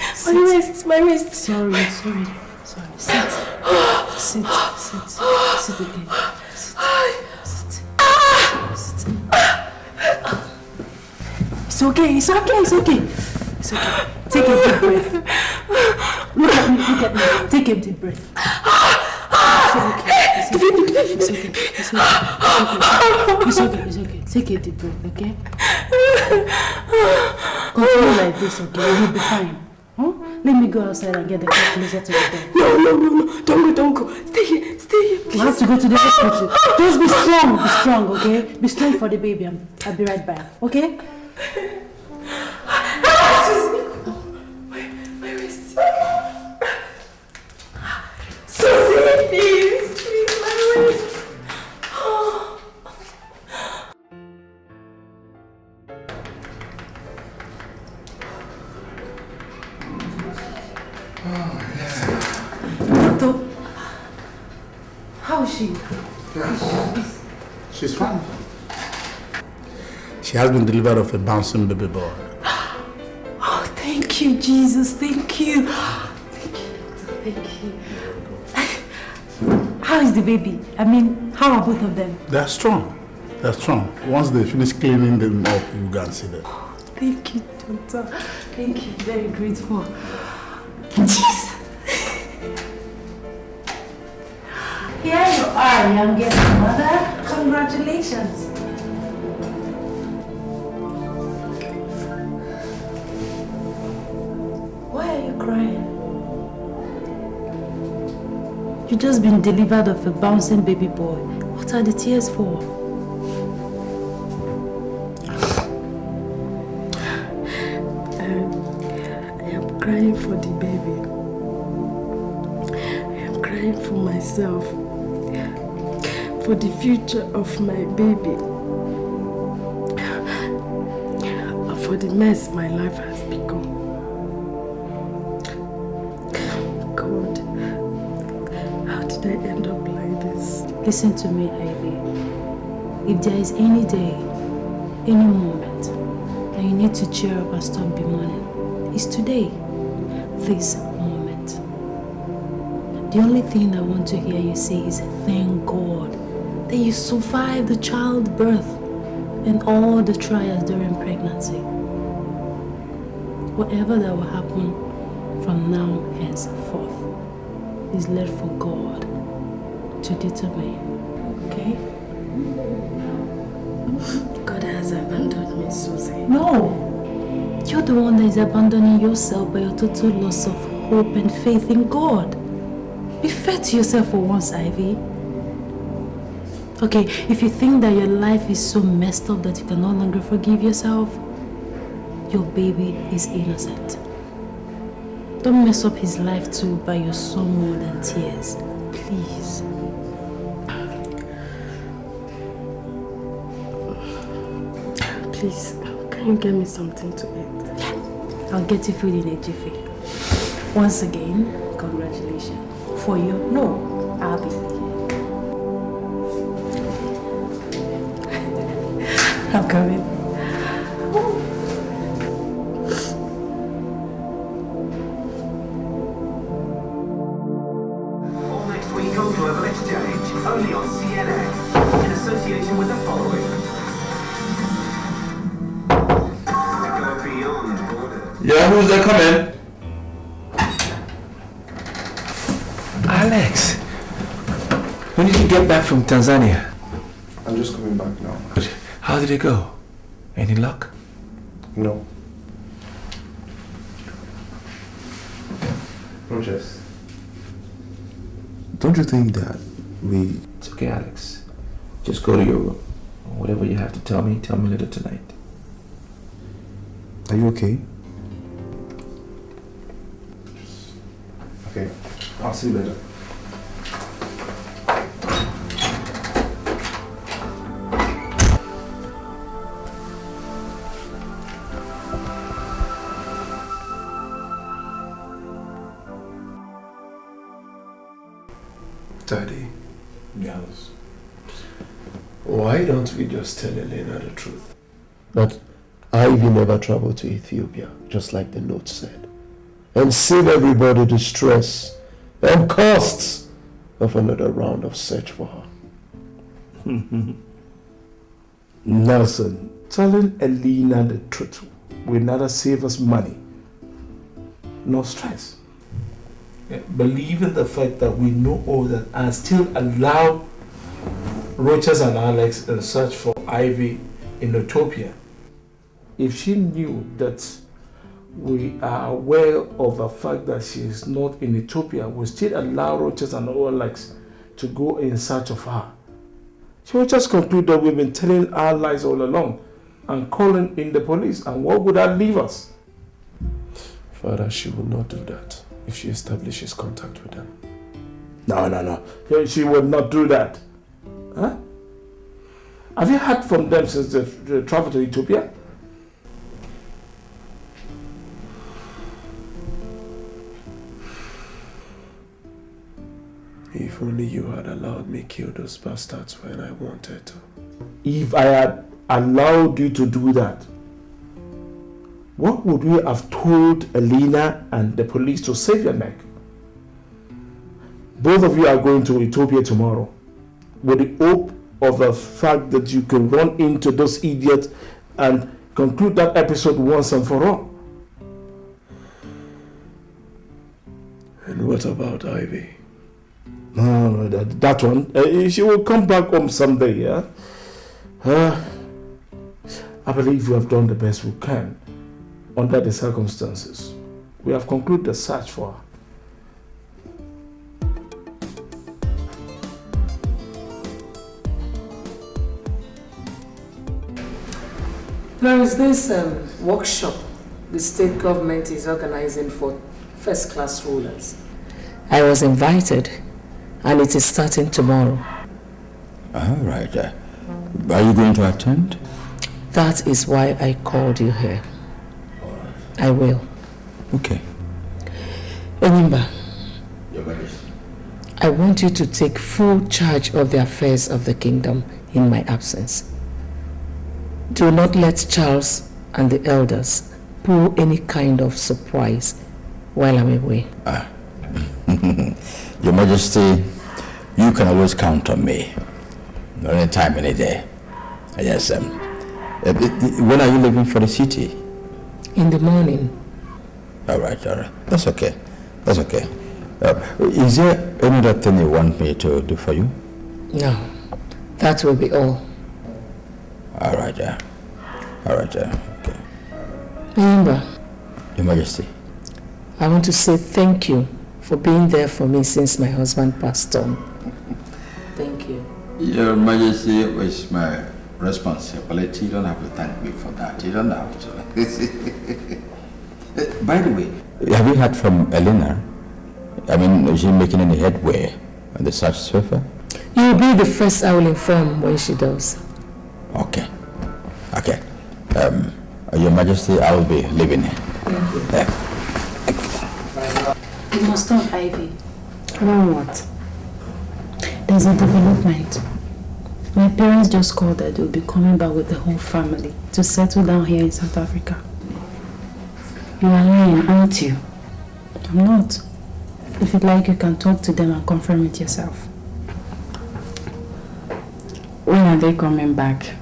My wrist. Sorry. Sit again. Sit. It's okay. Take a deep breath. Look at me. Take a deep breath. It's okay. Take a deep breath, okay? Continue like this, okay? You'll be fine. Huh? Let me go outside and get the car closer to the bed. No. Don't go. Stay here, please. We have to go to the hospital. Just be strong, okay? Be strong for the baby. I'll be right back, okay? My wrist. Susie, please, my wrist. How is she? Yes. She's fine. She has been delivered of a bouncing baby boy. Oh, thank you, Jesus. Thank you. How is the baby? I mean, how are both of them? They're strong. Once they finish cleaning them up, you can see them. Thank you, doctor. Thank you. Very grateful. Jesus. Here you are, youngest mother. Congratulations. Why are you crying? You've just been delivered of a bouncing baby boy. What are the tears for? I am crying for the baby. I am crying for myself. For the future of my baby. And for the mess my life has become. did I end up like this? Listen to me, Ivy. If there is any day, any moment, that you need to cheer up and stop bemoaning, it's today. This moment. The only thing I want to hear you say is thank God that you survived the childbirth and all the trials during pregnancy. Whatever that will happen from now henceforth is left for God to determine. Okay? God has abandoned me, Susie. No! You're the one that is abandoning yourself by your total loss of hope and faith in God. Be fair to yourself for once, Ivy. Okay, if you think that your life is so messed up that you can no longer forgive yourself, your baby is innocent. Don't mess up his life too by your so more than tears. Please. Please, can you get me something to eat? I'll get you food in a jiffy. Once again, congratulations. For you, no, I'll be here. I'm coming. All next week on Global Exchange, only on CNN, in association with the following. We go beyond borders. Yeah, who's there coming? Alex, when did you get back from Tanzania? I'm just coming back now. How did it go? Any luck? No. Rogers, don't you think that we... It's okay, Alex. Just go to your room. Whatever you have to tell me later tonight. Are you okay? Okay, I'll see you later. Daddy. Yes. Why don't we just tell Elena the truth? That Ivy never traveled to Ethiopia, just like the note said, and save everybody the stress and costs of another round of search for her. Nelson, telling Elena the truth will neither save us money nor stress. Believing the fact that we know all that and still allow Rochas and Alex in search for Ivy in Utopia. If she knew that we are aware of the fact that she is not in Utopia, we still allow Rochas and Alex to go in search of her. She would just conclude that we've been telling our lies all along and calling in the police. And what would that leave us? Father, she will not do that if she establishes contact with them. No. She would not do that. Huh? Have you heard from them since they traveled to Ethiopia? If only you had allowed me kill those bastards when I wanted to. If I had allowed you to do that, what would we have told Elena and the police to save your neck? Both of you are going to Ethiopia tomorrow with the hope of the fact that you can run into those idiots and conclude that episode once and for all. And what about Ivy? No, that one. She will come back home someday, yeah? I believe we have done the best we can under the circumstances. We have concluded the search for her. There is this workshop the state government is organizing for first-class rulers. I was invited, and it is starting tomorrow. All right. Are you going to attend? That is why I called you here. I will. Okay. Remember, I want you to take full charge of the affairs of the kingdom in my absence. Do not let Charles and the elders pull any kind of surprise while I'm away. Your Majesty, you can always count on me. Any time, any day. Yes, when are you leaving for the city? In the morning. All right. That's okay. Is there any other thing you want me to do for you? No, that will be all. All right. Okay. Remember, Your Majesty, I want to say thank you for being there for me since my husband passed on. Thank you. Your Majesty, it's my responsibility. You don't have to thank me for that. You don't have to. By the way, have you heard from Elena? I mean, is she making any headway on the search so far? You'll be the first I will inform when she does. Okay. Your Majesty, I will be leaving here. You must stop, Ivy. About what? There's a development. My parents just called that they'll be coming back with the whole family to settle down here in South Africa. You are lying, aren't you? I'm not. If you'd like, you can talk to them and confirm it yourself. When are they coming back?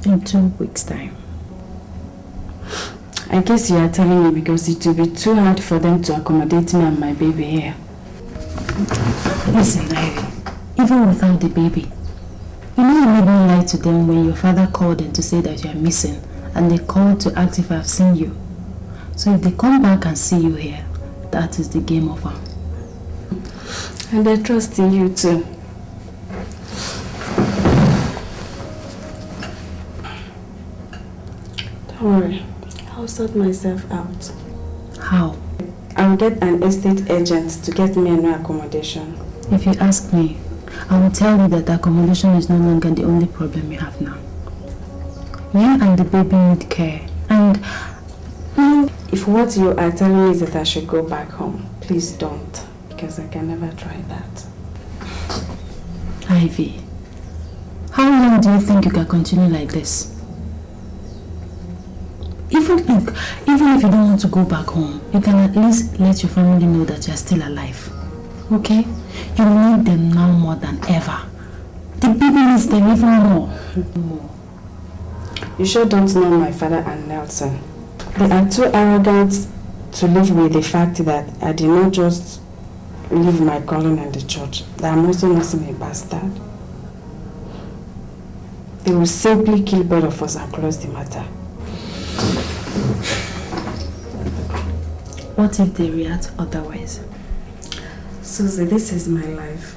In 2 weeks' time. I guess you are telling me because it will be too hard for them to accommodate me and my baby here. Listen, Ivy, even without the baby, you know you made me lie to them when your father called them to say that you are missing, and they called to ask if I've seen you. So if they come back and see you here, that is the game over. And I trust in you too. Don't worry, I'll sort myself out. How? I'll get an estate agent to get me a new accommodation. If you ask me, I will tell you that the accommodation is no longer the only problem you have now. You and the baby need care, and if what you are telling me is that I should go back home, please don't, because I can never try that. Ivy, how long do you think you can continue like this? Even if you don't want to go back home, you can at least let your family know that you are still alive. Okay? You need them now more than ever. The baby needs them even more. You sure don't know my father and Nelson. They are too arrogant to live with the fact that I did not just leave my calling in the church, that I'm also not a bastard. They will simply kill both of us and close the matter. What if they react otherwise? Susie, this is my life.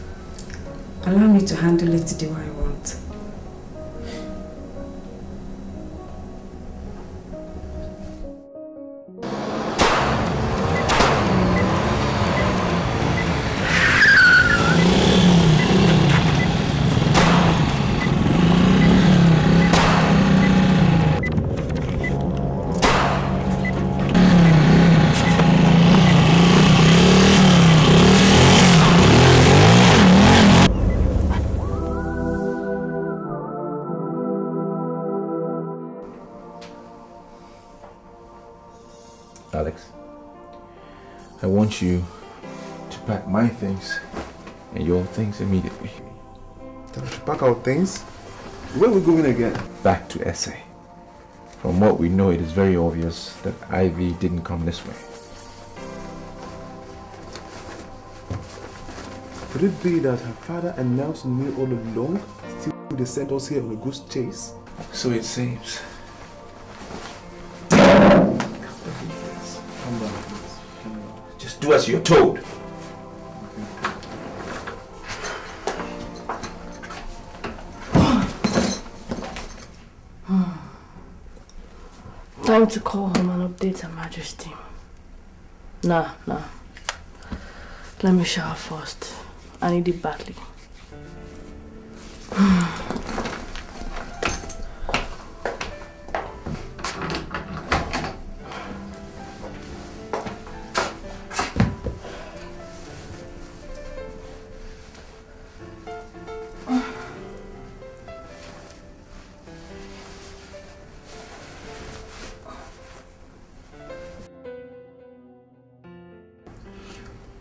Allow me to handle it the way I want. Alex, I want you to pack my things and your things immediately. We should pack our things? Where are we going again? Back to SA. From what we know, it is very obvious that Ivy didn't come this way. Could it be that her father and Nelson knew all along? Still, they sent us here on a goose chase? So it seems. Just do as you're told. Time to call home and update Her Majesty. Nah. Let me shower first. I need it badly.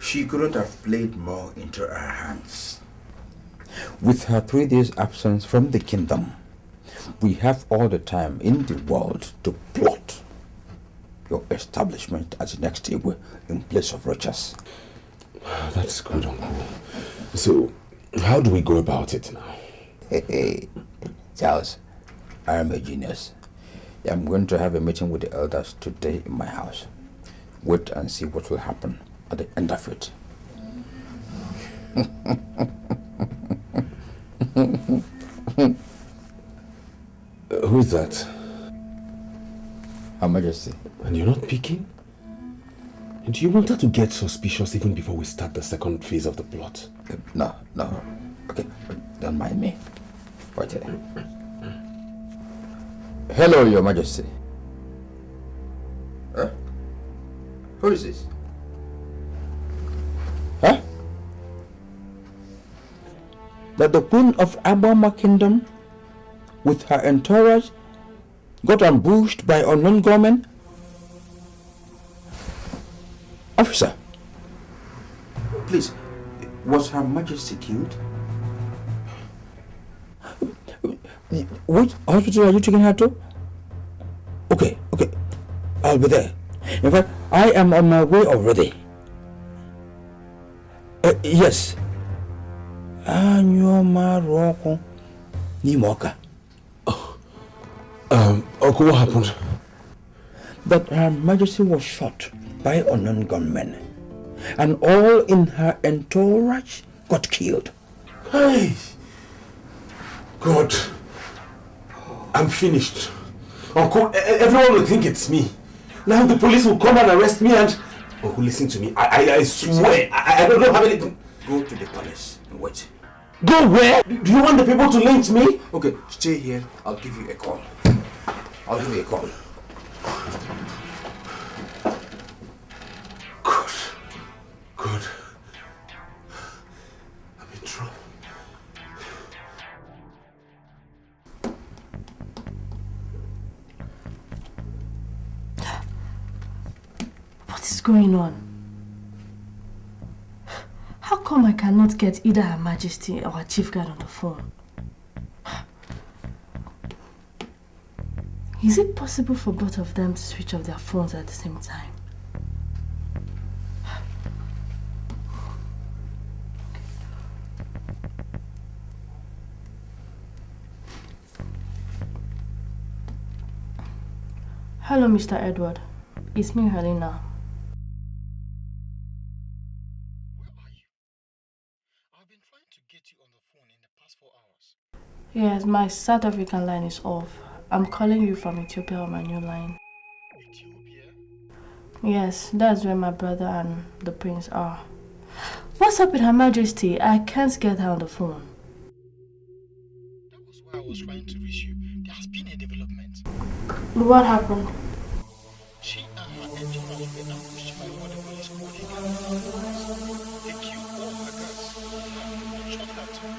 She couldn't have played more into her hands. With her 3 days absence from the kingdom, we have all the time in the world to plot your establishment as the next Igwe in place of Rochas. That's good, Uncle. So, how do we go about it now? Hey, Charles, I am a genius. I'm going to have a meeting with the elders today in my house. Wait and see what will happen at the end of it. Who's that? Her Majesty. And you're not picking? Do you want her to get suspicious even before we start the second phase of the plot? No. Okay, don't mind me. Wait here. Hello, Your Majesty. Huh? Who is this? Huh? That the Queen of Abama Kingdom, with her entourage, got ambushed by unknown gunmen? Officer, please, was Her Majesty killed? Which hospital are you taking her to? Okay, I'll be there. In fact, I am on my way already. Yes. Uncle, what happened? That Her Majesty was shot by unknown gunmen, and all in her entourage got killed. Hey! God, I'm finished. Uncle, everyone will think it's me. Now the police will come and arrest me and... Uncle, listen to me. I swear, I don't have anything. Go to the palace and wait. Go where? Do you want the people to lynch me? Okay, stay here. I'll give you a call. Good. I'm in trouble. What is going on? How come I cannot get either Her Majesty or her chief guard on the phone? Is it possible for both of them to switch off their phones at the same time? Hello, Mr. Edward. It's me, Helena. Where are you? I've been trying to get you on the phone in the past 4 hours. Yes, my South African line is off. I'm calling you from Ethiopia on my new line. Ethiopia? Yes, that's where my brother and the prince are. What's up with Her Majesty? I can't get her on the phone. That was why I was trying to reach you. There has been a development. What happened? She and her entourage were ambushed by what the police call a gang. They killed all her guards and shot her too.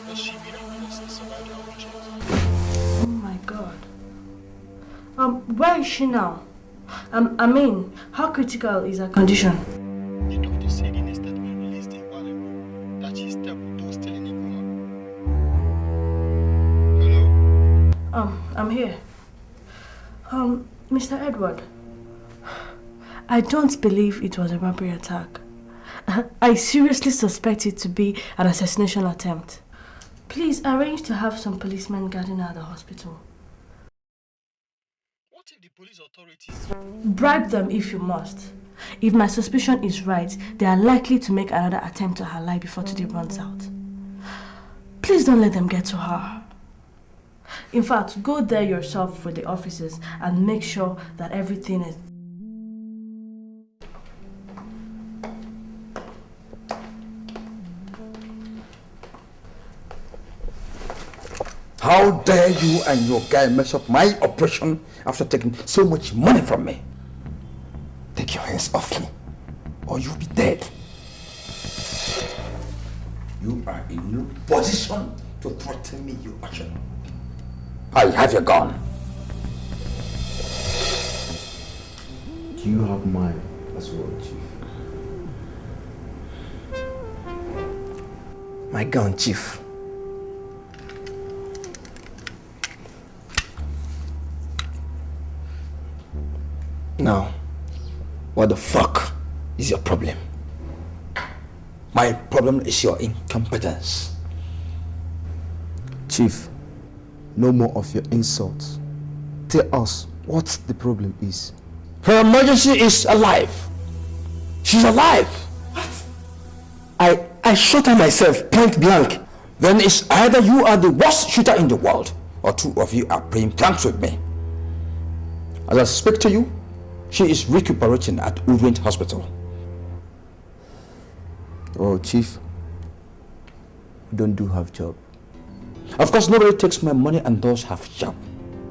But she miraculously survived the object. Oh my God. Where is she now? I mean, how critical is her condition? The doctor said in a statement released a while ago that she's stable, though still in a coma. Hello? I'm here. Mr. Edward, I don't believe it was a robbery attack. I seriously suspect it to be an assassination attempt. Please arrange to have some policemen guarding her at the hospital. What if the police authorities... Bribe them if you must. If my suspicion is right, they are likely to make another attempt to her life before today runs out. Please don't let them get to her. In fact, go there yourself with the officers and make sure that everything is... How dare you and your guy mess up my operation after taking so much money from me? Take your hands off me, or you'll be dead. You are in no position to threaten me, you usher. I have your gun. Do you have mine as well, Chief? My gun, Chief. Now, what the fuck is your problem? My problem is your incompetence. Chief, no more of your insults. Tell us what the problem is. Her emergency is alive. She's alive. What? I shot her myself, point blank. Then it's either you are the worst shooter in the world, or two of you are playing pranks with me. As I speak to you, she is recuperating at Reverend Hospital. Oh, Chief, we don't do half job. Of course, nobody takes my money and does half job.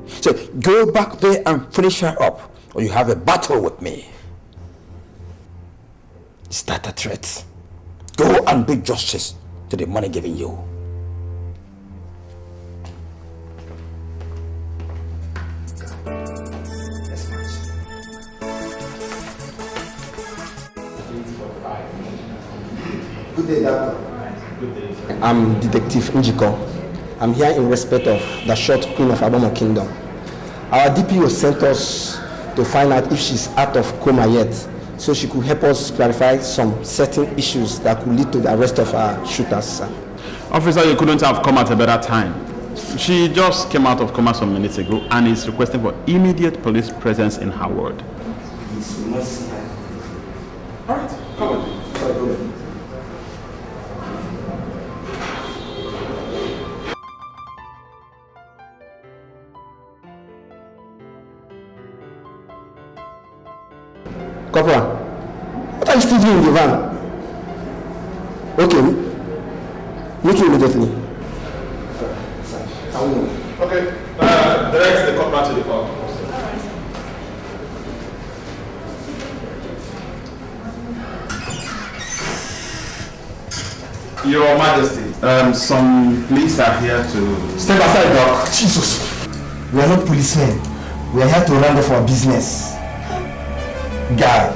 So go back there and finish her up, or you have a battle with me. Is that a threat? Go and do justice to the money given you. Good day, Doctor. I'm Detective Njiko. I'm here in respect of the short Queen of Abomo Kingdom. Our DPO sent us to find out if she's out of coma yet, so she could help us clarify some certain issues that could lead to the arrest of our shooters, sir. Officer, you couldn't have come at a better time. She just came out of coma some minutes ago and is requesting for immediate police presence in her ward. Alright, come on. Sorry, go ahead. Corporal, what are you still doing in the van? Okay, meet you immediately. Okay, direct the corporal to the phone. Your Majesty, some police are here to... Step aside, Doc. Jesus. We are not policemen. We are here to round off our business. Guy.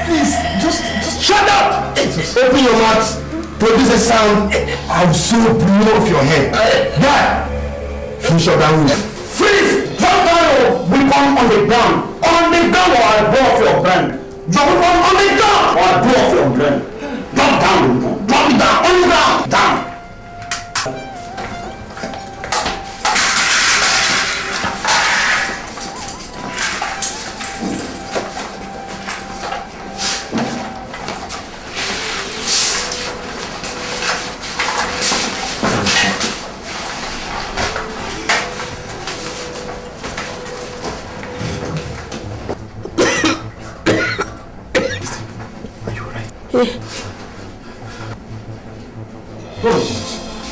Please, just shut up! Open your mouth, produce a sound, I'll so blow off your head. Guy! Finish your down. Freeze! Drop down your weapon on the ground. On the ground or I'll blow off your brain. Drop it on the ground or I'll blow off your brain. Drop down, drop it down, on the ground, down.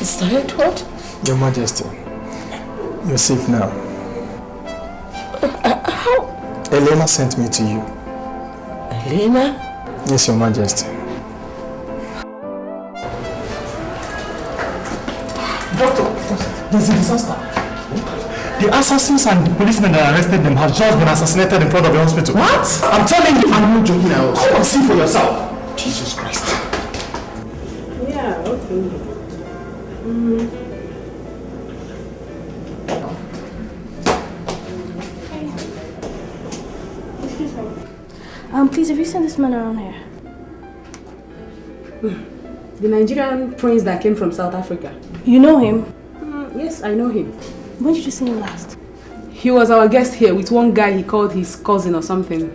Is that what? Your Majesty, you're safe now. How? Elena sent me to you. Elena? Yes, Your Majesty. Doctor, there's a disaster. The assassins and the policemen that arrested them have just been assassinated in front of the hospital. What? I'm telling you, I'm not joking now. Come and see for yourself. Jesus Christ. Yeah, okay. Excuse me. Please, have you seen this man around here? The Nigerian prince that came from South Africa. You know him? Yes, I know him. When did you see him last? He was our guest here with one guy he called his cousin or something.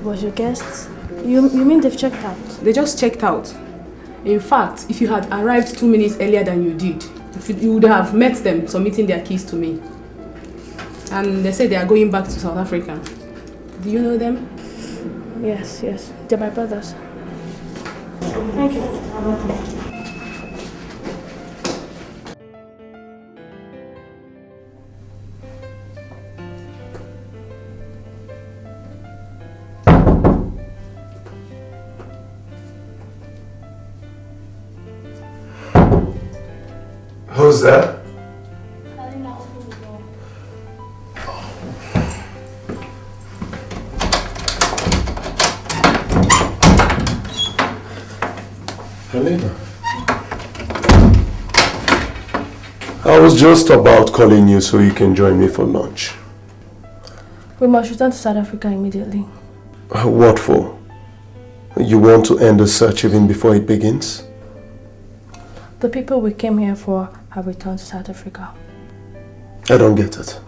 Was your guest? You mean they've checked out? They just checked out. In fact, if you had arrived 2 minutes earlier than you did, you would have met them submitting their keys to me. And they say they are going back to South Africa. Do you know them? Yes, yes. They're my brothers. Thank you. Who's that? Helena. I was just about calling you so you can join me for lunch. We must return to South Africa immediately. What for? You want to end the search even before it begins? The people we came here for have returned to South Africa. I don't get it.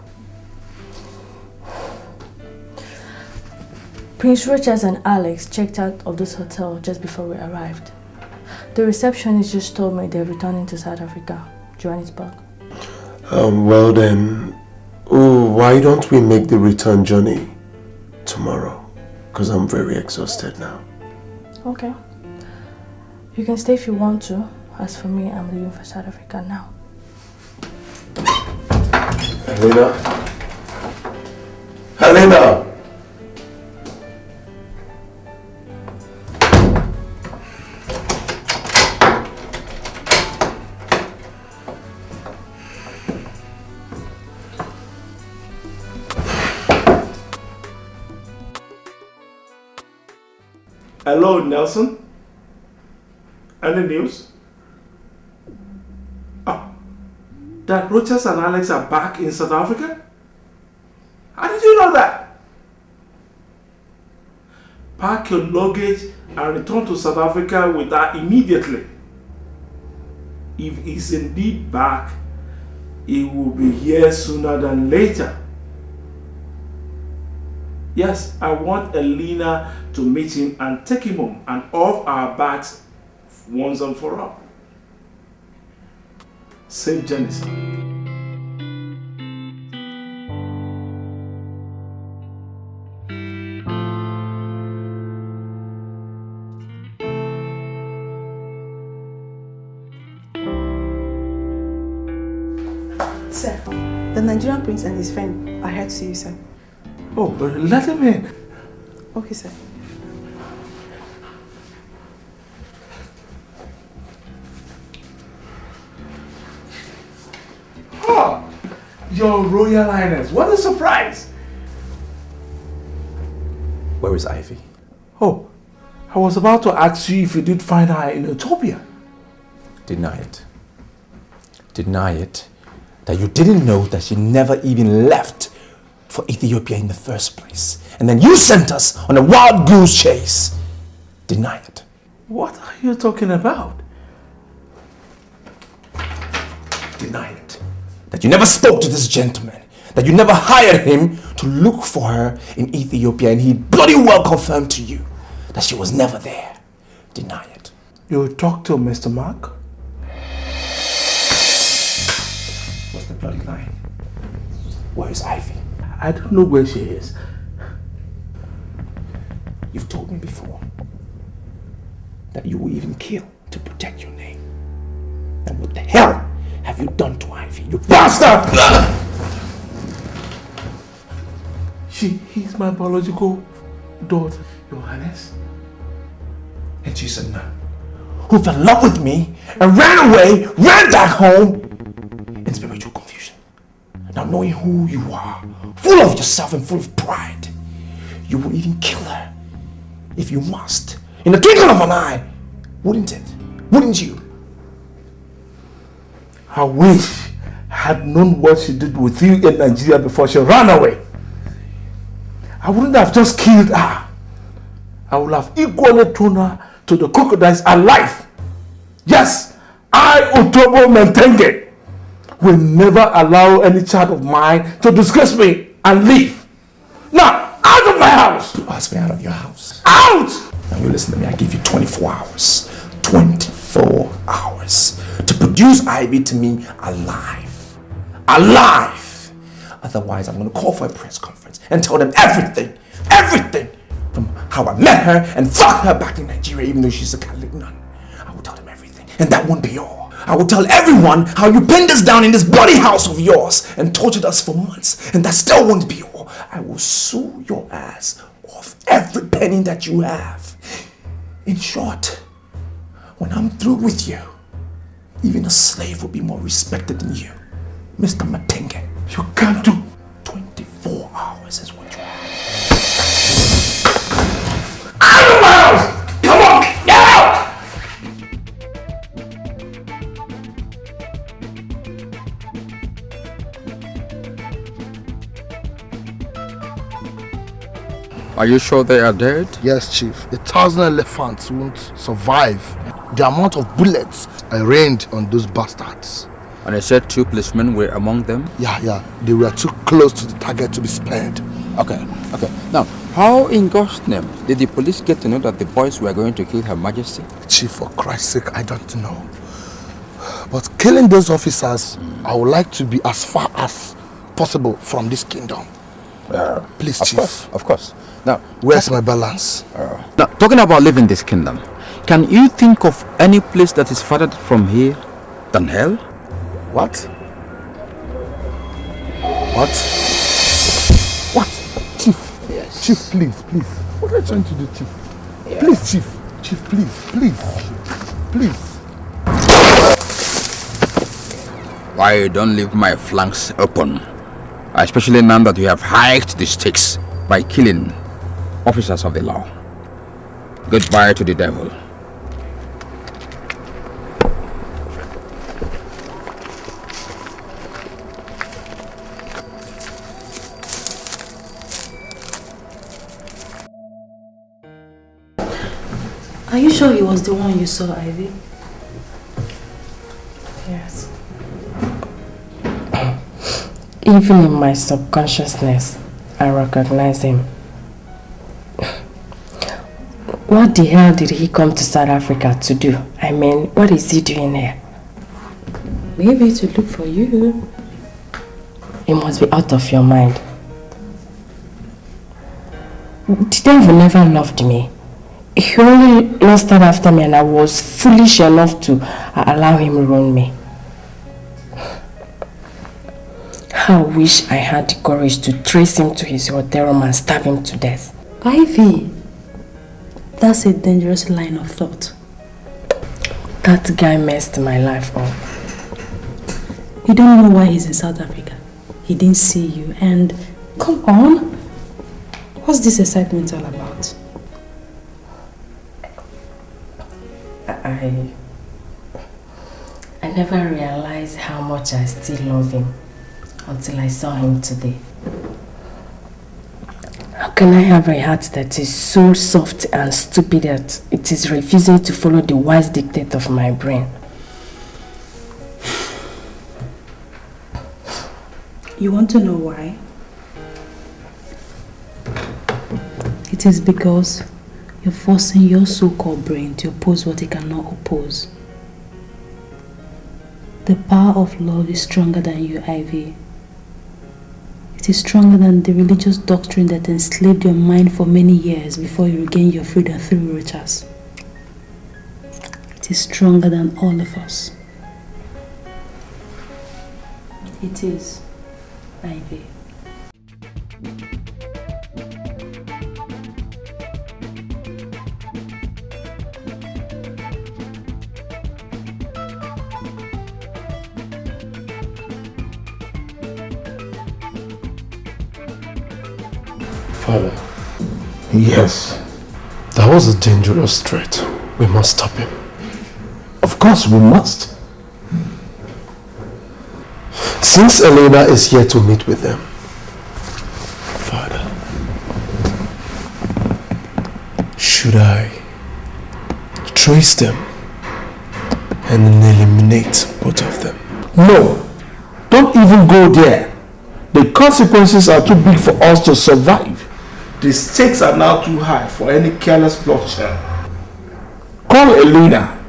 Prince Richard and Alex checked out of this hotel just before we arrived. The receptionist just told me they're returning to South Africa, Johannesburg. Well then, why don't we make the return journey tomorrow? Because I'm very exhausted now. Okay. You can stay if you want to. As for me, I'm leaving for South Africa now. Helena? Helena! Hello, Nelson. Any news? Oh, that Rochas and Alex are back in South Africa? How did you know that? Pack your luggage and return to South Africa with her immediately. If he's indeed back, he will be here sooner than later. Yes, I want Elena to meet him and take him home and off our backs once and for all. Safe journey, sir. Sir, the Nigerian prince and his friend are here to see you, sir. Oh, but let him in. Okay, sir. Oh, Your Royal Highness, what a surprise! Where is Ivy? Oh, I was about to ask you if you did find her in Ethiopia. Deny it. Deny it. That you didn't know that she never even left for Ethiopia in the first place. And then you sent us on a wild goose chase. Deny it. What are you talking about? Deny it. That you never spoke to this gentleman. That you never hired him to look for her in Ethiopia, and he bloody well confirmed to you that she was never there. Deny it. You talked to Mr. Mark? What's the bloody line? Where is Ivy? I don't know where she is. You've told me before that you will even kill to protect your name. And what the hell have you done to Ivy, you bastard? She's my biological daughter, Your Highness. And she's a nun who fell in love with me and ran away, ran back home in spiritual confusion. Now knowing who you are, full of yourself and full of pride, you will even kill her if you must. In the twinkle of an eye, wouldn't it? Wouldn't you? I wish I had known what she did with you in Nigeria before she ran away. I wouldn't have just killed her. I would have equally thrown her to the crocodiles alive. Yes, I, Otobo Mentenge, will never allow any child of mine to disgrace me and leave. Now, out of my house! You asked me out of your house. Out! Now you listen to me, I give you 24 hours. 24 hours to produce Ivy to me alive. Alive! Otherwise, I'm going to call for a press conference and tell them everything. Everything! From how I met her and fucked her back in Nigeria, even though she's a Catholic nun. I will tell them everything. And that won't be all. I will tell everyone how you pinned us down in this bloody house of yours and tortured us for months. And that still won't be all. I will sue your ass off every penny that you have. In short, when I'm through with you, even a slave will be more respected than you. Mr. Matenge. You can't do 24 hours is what you have. Out of my house! Come on! Get out! Are you sure they are dead? Yes, Chief. 1,000 elephants won't survive the amount of bullets I rained on those bastards. And I said 2 policemen were among them? Yeah. They were too close to the target to be spared. Okay. Now, how in God's name did the police get to know that the boys were going to kill Her Majesty? Chief, for Christ's sake, I don't know. But killing those officers, I would like to be as far as possible from this kingdom. Please, Chief. Of course. Now, where's my balance? Now, talking about leaving this kingdom, can you think of any place that is farther from here than hell? What? Chief? Yes. Chief, please. What are you trying to do, Chief? Yeah. Please, Chief. Chief, please. Why don't leave my flanks open? Especially now that you have hiked the stakes by killing officers of the law. Goodbye to the devil. Are you sure he was the one you saw, Ivy? Yes. Even in my subconsciousness, I recognize him. What the hell did he come to South Africa to do? I mean, what is he doing here? Maybe to look for you. You must be out of your mind. The devil never loved me. He only lusted after me and I was foolish enough to allow him ruin me. I wish I had the courage to trace him to his hotel room and stab him to death. Ivy, that's a dangerous line of thought. That guy messed my life up. You don't know why he's in South Africa. He didn't see you and... Come on! What's this excitement all about? I never realized how much I still love him until I saw him today. How can I have a heart that is so soft and stupid that it is refusing to follow the wise dictate of my brain? You want to know why? It is because you're forcing your so-called brain to oppose what it cannot oppose. The power of love is stronger than you, Ivy. It is stronger than the religious doctrine that enslaved your mind for many years before you regained your freedom through rituals. It is stronger than all of us. It is, Ivy. Father. Yes. That was a dangerous threat. We must stop him. Of course we must. Since Elena is here to meet with them, Father, should I trace them and eliminate both of them? No, don't even go there. The consequences are too big for us to survive. The stakes are now too high for any careless bloodshed. Call Elena.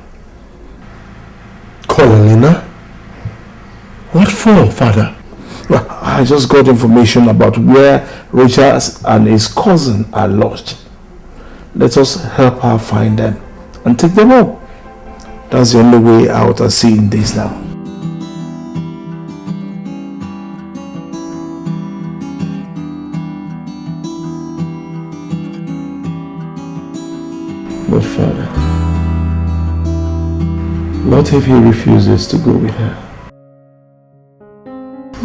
Call Elena? What for, Father? Well, I just got information about where Richard and his cousin are lodged. Let us help her find them and take them home. That's the only way out of seeing this now. But Father, what if he refuses to go with her?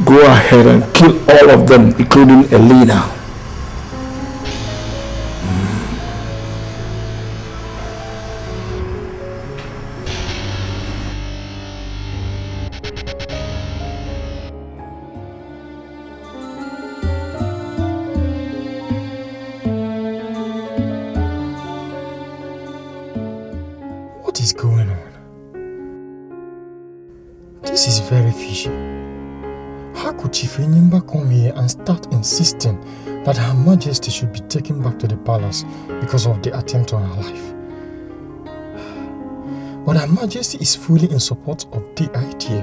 Go ahead and kill all of them, including Elena. This is very fishy. How could Chief Enyimba come here and start insisting that Her Majesty should be taken back to the palace because of the attempt on her life? But Her Majesty is fully in support of the idea.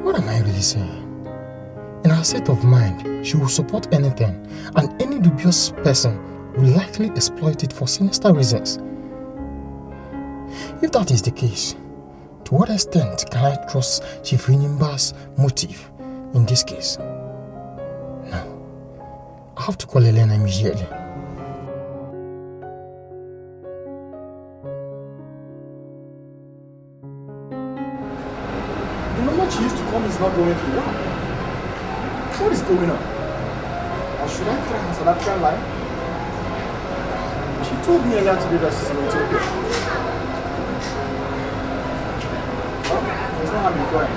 What am I really saying? In her state of mind, she will support anything, and any dubious person will likely exploit it for sinister reasons. If that is the case, to what extent can I trust Chief Enyimba's motive in this case? No. I have to call Elena immediately. The number she used to come is not going through. What is going on? Or should I try her South African line? She told me earlier today that she's in Ethiopia. Well, there's no harm in trying.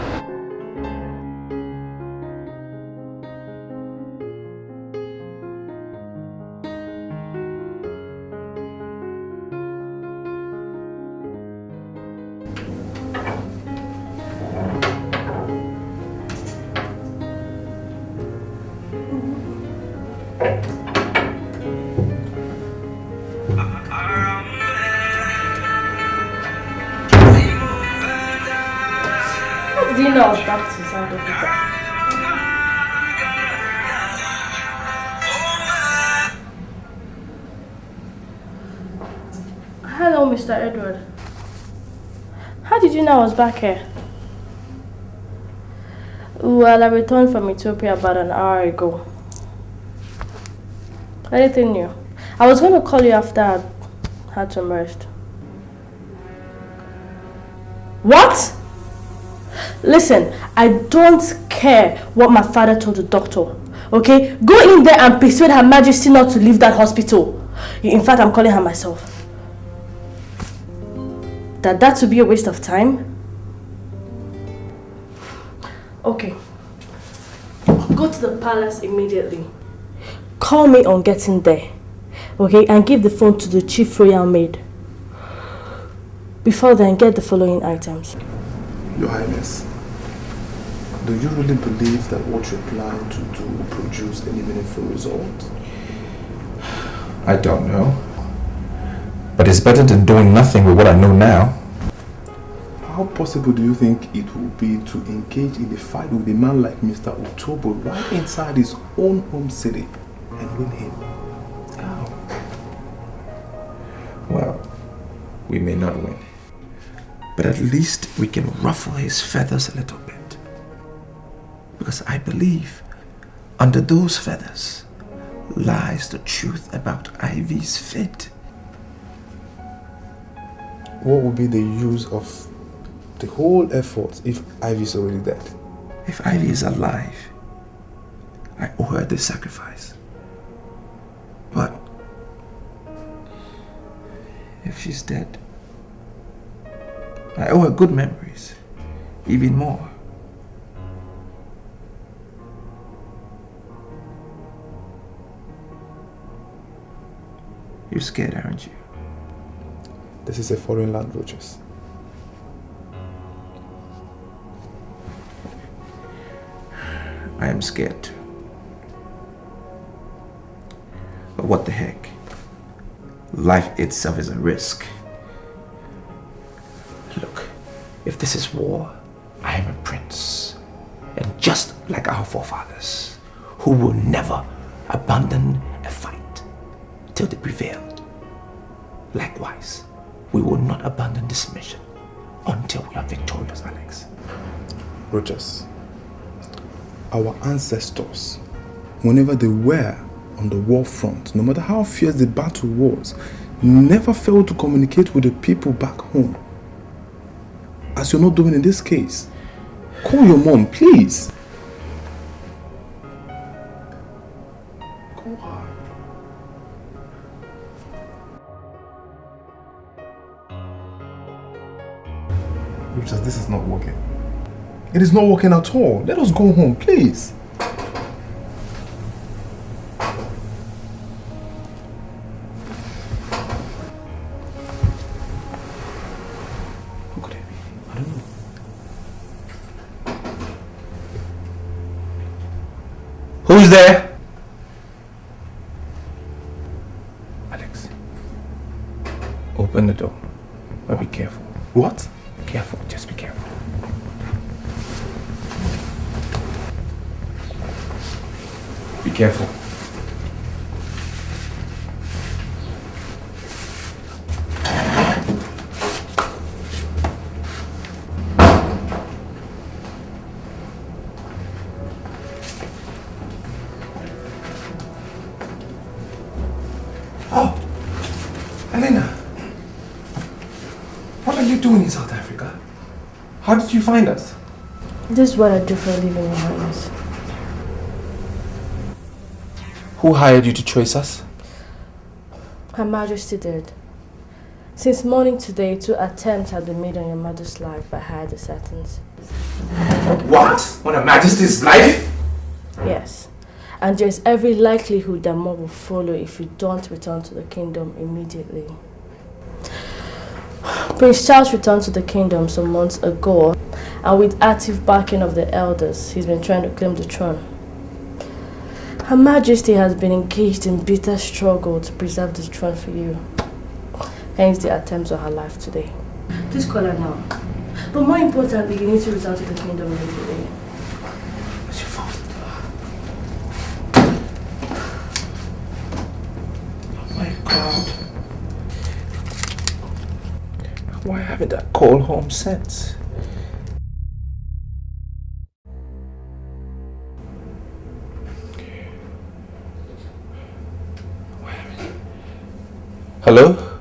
How did you know I was back to South Africa? Hello, Mr. Edward. How did you know I was back here? Well, I returned from Ethiopia about an hour ago. Anything new? I was going to call you after I had some rest. What? Listen, I don't care what my father told the doctor, okay? Go in there and persuade Her Majesty not to leave that hospital. In fact, I'm calling her myself. That would be a waste of time? Okay. Go to the palace immediately. Call me on getting there, okay? And give the phone to the Chief Royal Maid. Before then, get the following items. Your Highness, do you really believe that what you're planning to do will produce any meaningful result? I don't know. But it's better than doing nothing with what I know now. How possible do you think it will be to engage in a fight with a man like Mr. Otobo right inside his own home city and win him? How? Well, we may not win. But at least we can ruffle his feathers a little bit. Because I believe under those feathers lies the truth about Ivy's fate. What would be the use of the whole effort if Ivy is already dead? If Ivy is alive, I owe her this sacrifice. But if she's dead, I owe her good memories, even more. You're scared, aren't you? This is a foreign land, Rogers. I am scared too. But what the heck? Life itself is a risk. Look, if this is war, I am a prince. And just like our forefathers, who will never abandon a fight till they prevail. Likewise, we will not abandon this mission until we are victorious, Alex. Rogers, our ancestors, whenever they were on the war front, no matter how fierce the battle was, never failed to communicate with the people back home. As you're not doing in this case. Call your mom, please. Call her. Richard, this is not working. It is not working at all. Let us go home, please. Who's there? Alex. Open the door. But be careful. What? Careful, just be careful. Be careful. Oh, Elena. What are you doing in South Africa? How did you find us? This is what I do for a living, Your Highness. Who hired you to trace us? Her Majesty did. Since morning today, 2 attempts have been made on your mother's life by higher assassins. What? On Her Majesty's life? Yes. And there's every likelihood that more will follow if you don't return to the kingdom immediately. Prince Charles returned to the kingdom some months ago, and with active backing of the elders, he's been trying to claim the throne. Her Majesty has been engaged in bitter struggle to preserve the throne for you. Hence the attempts on her life today. Please call her now. But more importantly, you need to return to the kingdom immediately. What's your phone? Oh my God. Why haven't I called home since? Hello?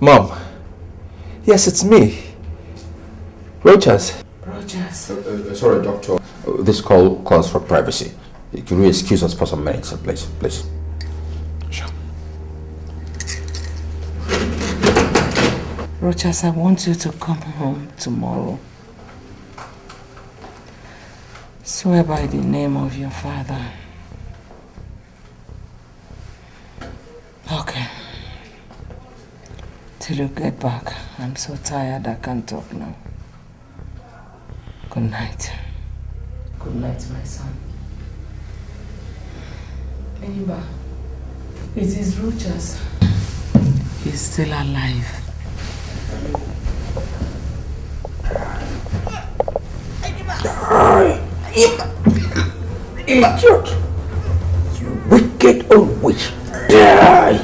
Mom? Yes, it's me. Rogers. Rogers. Sorry, doctor. This call calls for privacy. Can you excuse us for some minutes, please? Please. Sure. Rogers, I want you to come home tomorrow. Swear by the name of your father. Okay. Till you get back. I'm so tired I can't talk now. Good night. Good night, my son. Eniba, it is Rogers. He's still alive. Idiot! You wicked old witch! Die!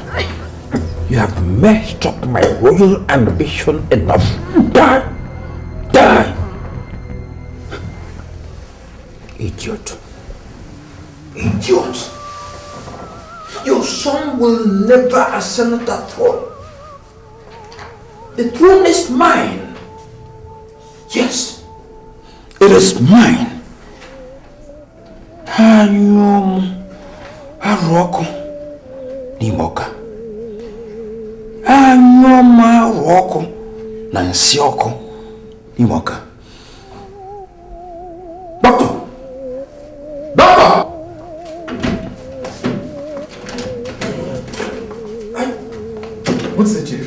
You have messed up my royal ambition enough. Die! Die! Idiot! Idiot! Your son will never ascend that throne. The throne is mine. Yes, it is mine. Aroko Nimoka. Anyoma Roko Nansioko Nimoka. Doctor! Doctor! What's the chief?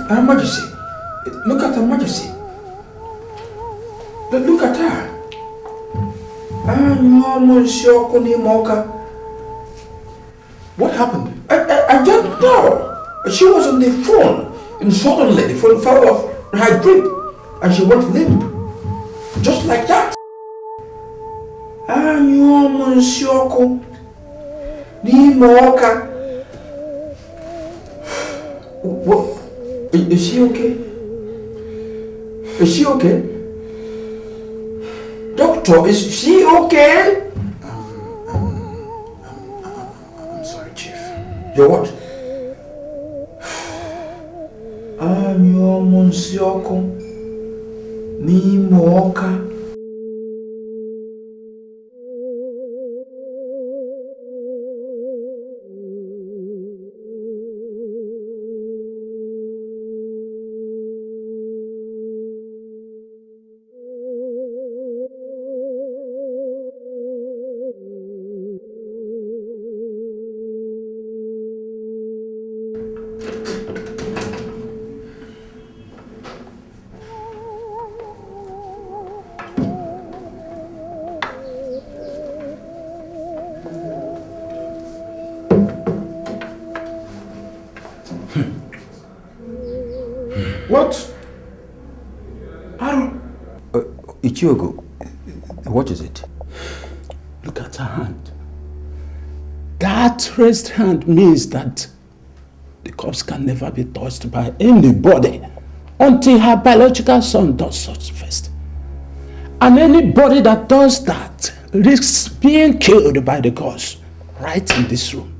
Her Majesty. Look at Her Majesty. Look at her. What happened? I don't know. She was on the phone, and suddenly the phone fell off her grip, and she went limp. Just like that. What? Is she okay? Is she okay? Doctor, is she okay? I'm sorry, Chief. You're what? Anyo Monsioko Ni Moka. What? Ichiogo, what is it? Look at her hand. That raised hand means that the corpse can never be touched by anybody until her biological son does such first. And anybody that does that risks being killed by the gods right in this room.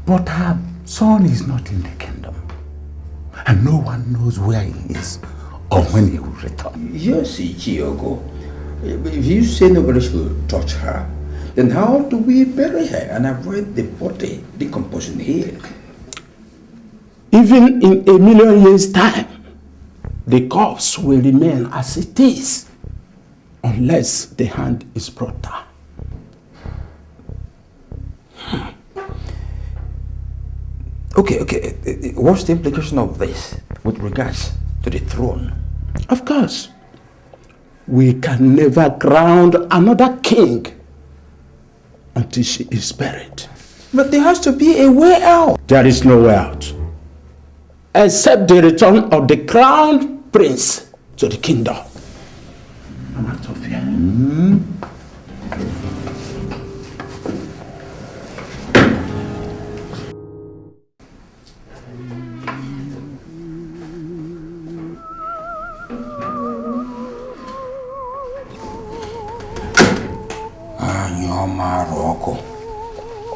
But her son is not in the kingdom. And no one knows where he is or when he will return. Yes, Ichiogo. If you say nobody should touch her, then how do we bury her and avoid the body decomposing here? Even in 1,000,000 years' time, the corpse will remain as it is unless the hand is brought down. Okay. What's the implication of this with regards to the throne? Of course. We can never crown another king until she is buried. But there has to be a way out. There is no way out. Except the return of the crowned prince to the kingdom. I'm out of here.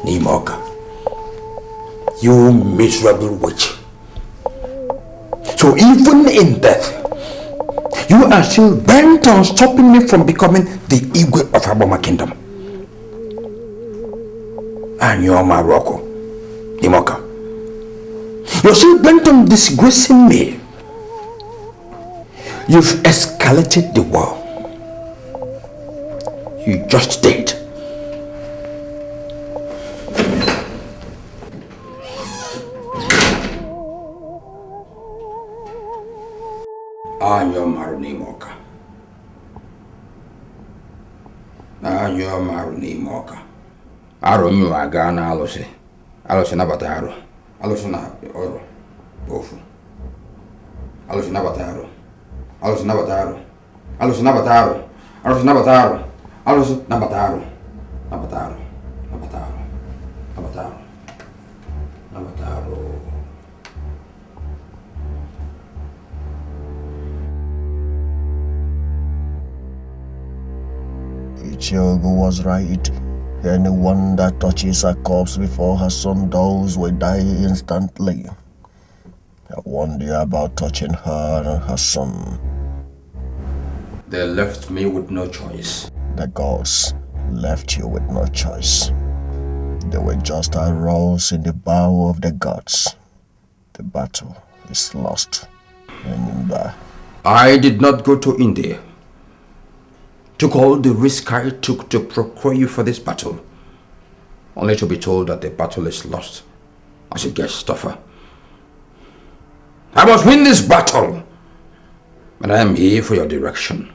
Nimoka, you miserable witch. So even in death, you are still bent on stopping me from becoming the Igwe of Aboma Kingdom. And you're Morocco, Nimoka. You're still bent on disgracing me. You've escalated the war. You just did. Anyo Marunimoka. Anyo Marunimoka. Aronyo agana alose. Alose na bataro. Alose na oro. Bofu. Alose na bataro. Alose na bataro. Alose na bataro. Alose na bataro. Alose na bataro. Na bataro. Na bataro. Na bataro. Na bataro. Ichiogo was right. Anyone that touches a corpse before her son dies will die instantly. I warned you about touching her and her son. They left me with no choice. The gods left you with no choice. They were just a rose in the bow of the gods. The battle is lost. Remember. I did not go to India. Took all the risk I took to procure you for this battle, only to be told that the battle is lost as a guest stuffer. I must win this battle, and I am here for your direction.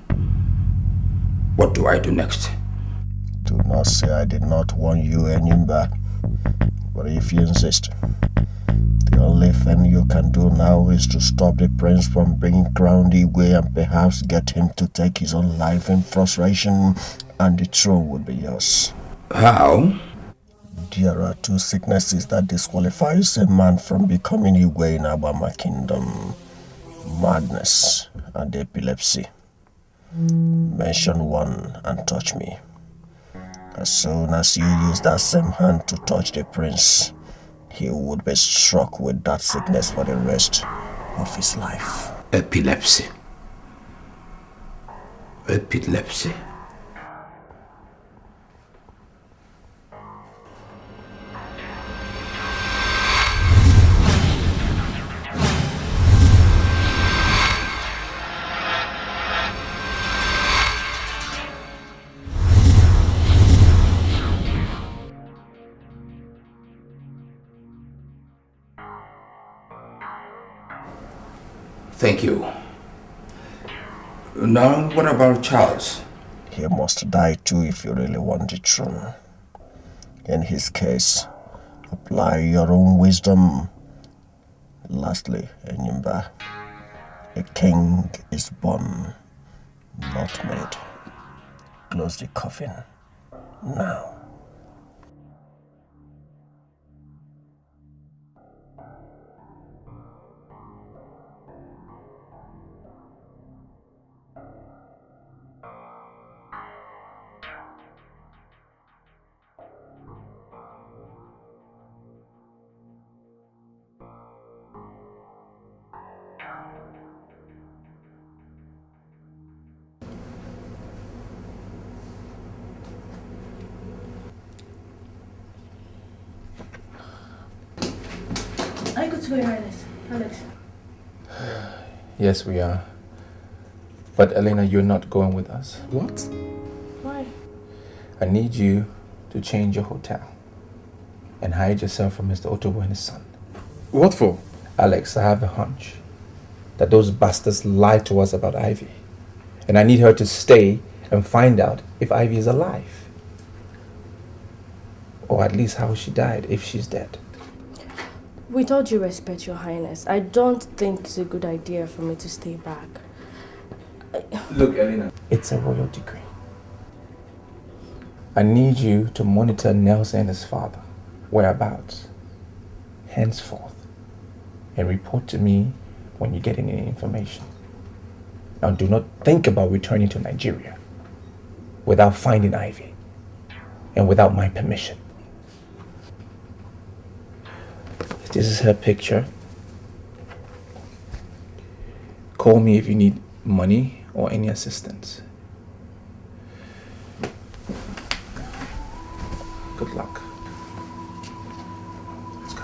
What do I do next? Do not say I did not warn you, Enyimba. But if you insist, the only thing you can do now is to stop the prince from bringing crown Igwe and perhaps get him to take his own life in frustration, and the throne will be yours. How? There are two sicknesses that disqualifies a man from becoming Igwe in Abama Kingdom: madness and epilepsy. Mention one and touch me. As soon as you use that same hand to touch the prince, he would be struck with that sickness for the rest of his life. Epilepsy. Epilepsy. Thank you. Now, what about Charles? He must die too if you really want the throne. In his case, Apply your own wisdom. Lastly, Enyimba, a king is born, not made. Close the coffin now. Are you good to go, Your Highness? Alex? Yes, we are. But Elena, you're not going with us. What? Why? I need you to change your hotel and hide yourself from Mr. Otobo and his son. What for? Alex, I have a hunch that those bastards lied to us about Ivy. And I need her to stay and find out if Ivy is alive. Or at least how she died, if she's dead. With all due respect, Your Highness, I don't think it's a good idea for me to stay back. Look, Elena, it's a royal decree. I need you to monitor Nelson and his father, whereabouts, henceforth, and report to me when you get any information. Now, do not think about returning to Nigeria without finding Ivy and without my permission. This is her picture. Call me if you need money or any assistance. Good luck. Let's go.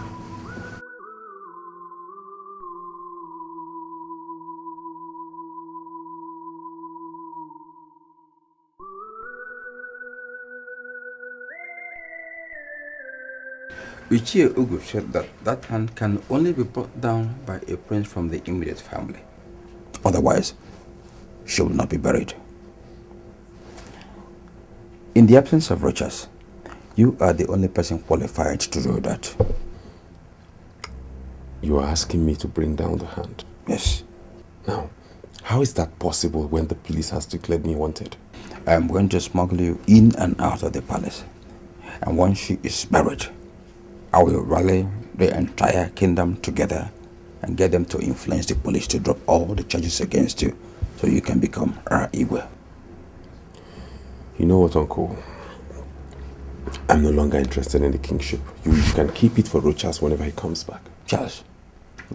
Uchie Ugu said that hand can only be brought down by a prince from the immediate family. Otherwise, she will not be buried. In the absence of Rochas, you are the only person qualified to do that. You are asking me to bring down the hand? Yes. Now, how is that possible when the police has declared me wanted? I am going to smuggle you in and out of the palace. And once she is buried, I will rally the entire kingdom together and get them to influence the police to drop all the charges against you so you can become our Igwe. You know what, Uncle? I'm no longer interested in the kingship. You can keep it for Rochas whenever he comes back. Charles,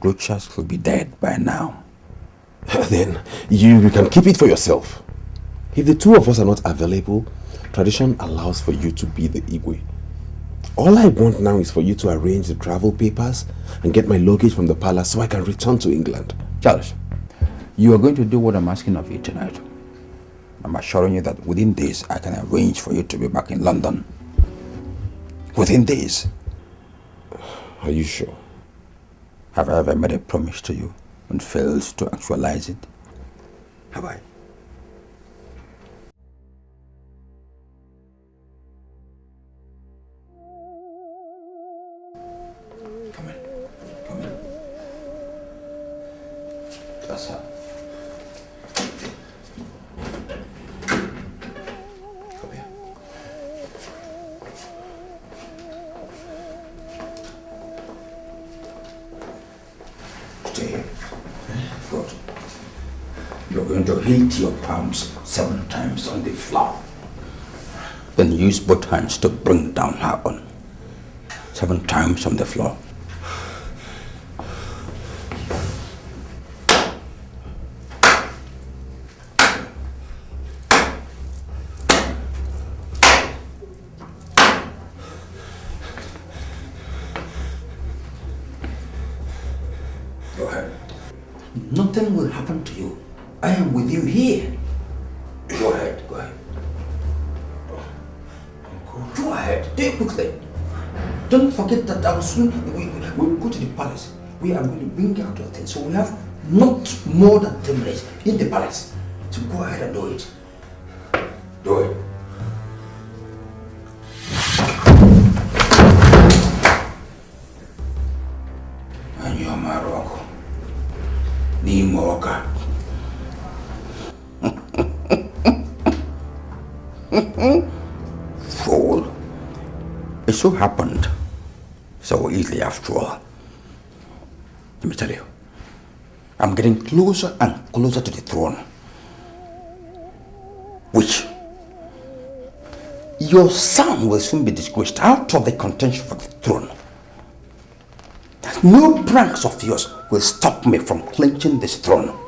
Rochas will be dead by now. Then you can keep it for yourself. If the two of us are not available, tradition allows for you to be the Igwe. All I want now is for you to arrange the travel papers and get my luggage from the palace so I can return to England. Charles, you are going to do what I'm asking of you tonight. I'm assuring you that within days I can arrange for you to be back in London. Within days. Are you sure? Have I ever made a promise to you and failed to actualize it? Have I? Come in. Come in. That's her. Come here. Stay here. Good. You're going to hit your palms 7 times on the floor. Then use both hands to bring down her on. 7 times on the floor. Go ahead. Nothing will happen to you. I am with you here. Go ahead, go ahead. Go ahead, do it quickly. Don't forget that I will soon, we'll go to the palace. We are going to bring out your things. So we have not more than 10 minutes in the palace. So go ahead and do it. Do it. Fool. It so happened so easily after all. Let me tell you, I'm getting closer and closer to the throne. Which your son will soon be disgraced out of the contention for the throne. No pranks of yours will stop me from clinching this throne.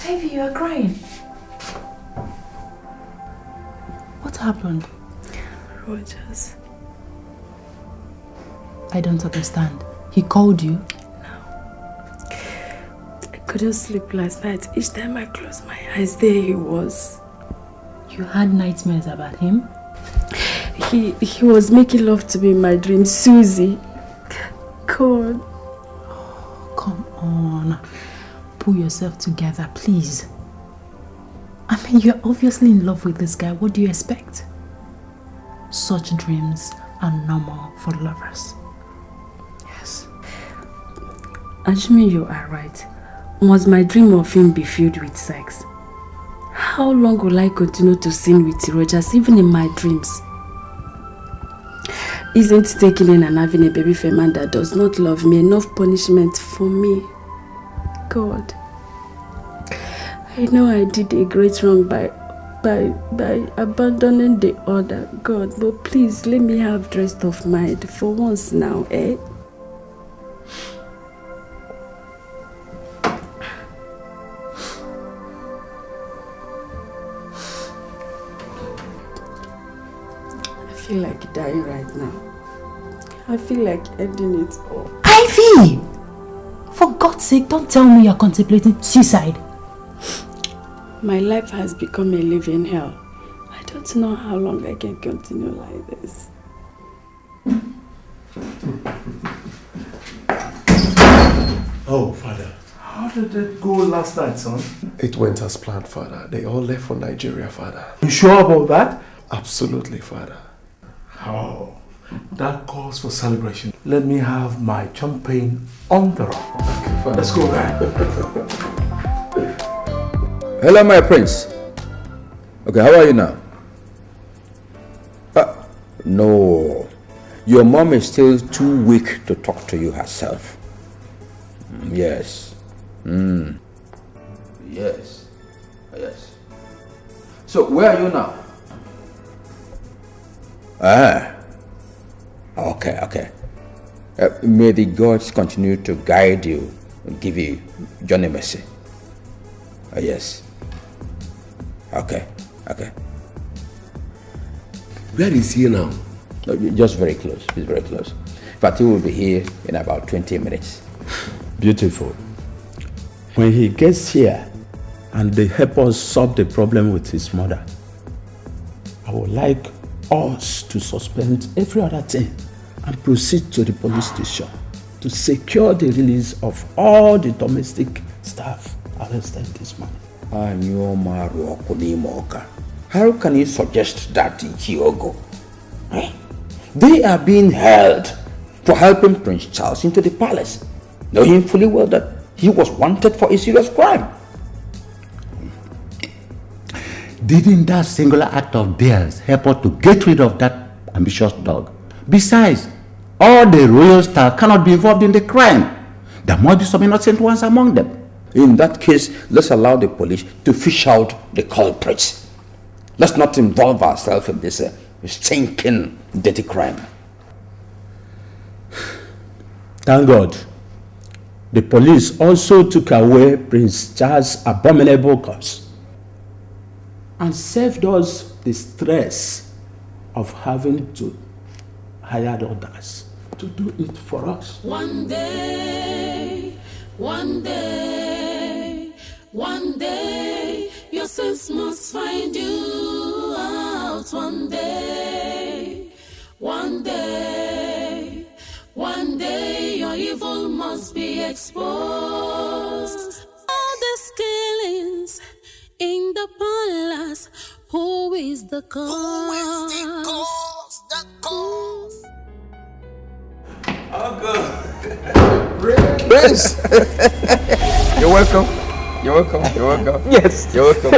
Ivy, you are crying. What happened? Rogers. I don't understand. He called you? I couldn't sleep last night. Each time I closed my eyes, there he was. You had nightmares about him? He was making love to me in my dream. Susie. God. Oh, come on. Pull yourself together, please. I mean, you're obviously in love with this guy. What do you expect? Such dreams are normal for lovers. Yes. Ajmi, you are right. Must my dream of him be filled with sex? How long will I continue to sin with Rogers, even in my dreams? Isn't taking in and having a baby for a man that does not love me enough punishment for me? God, I know I did a great wrong by abandoning the other, God, but please let me have the rest of mind for once now, eh? I feel like dying right now. I feel like ending it all. Ivy! For God's sake, don't tell me you're contemplating suicide. My life has become a living hell. I don't know how long I can continue like this. Oh, Father. How did it go last night, son? It went as planned, Father. They all left for Nigeria, Father. You sure about that? Absolutely, Father. Oh, that calls for celebration. Let me have my champagne on the rock. Okay, let's go back. Hello, my prince. Okay, how are you now? No. Your mom is still too weak to talk to you herself. Yes. Yes. Yes. So, where are you now? Okay. May the gods continue to guide you and give you Johnny mercy. Yes. Okay. Where is he now? Just very close. He's very close. In fact, he will be here in about 20 minutes. Beautiful. When he gets here and they help us solve the problem with his mother, I would like us to suspend every other thing and proceed to the police station to secure the release of all the domestic staff arrested this morning. How can you suggest that in Chiogo? They are being held for helping Prince Charles into the palace, knowing fully well that he was wanted for a serious crime. Didn't that singular act of theirs help us to get rid of that ambitious dog? Besides, all the royal staff cannot be involved in the crime. There must be some innocent ones among them. In that case, let's allow the police to fish out the culprits. Let's not involve ourselves in this stinking, dirty crime. Thank God. The police also took away Prince Charles' abominable curse and saved us the stress of having to hire others to do it for us. One day, your sense must find you. out one day, one day, one day your evil must be exposed. All these killings in the palace, who is the cause? Who is the cause? The cause. Uncle! Prince! You're welcome. You're welcome. You're welcome. Yes. You're welcome.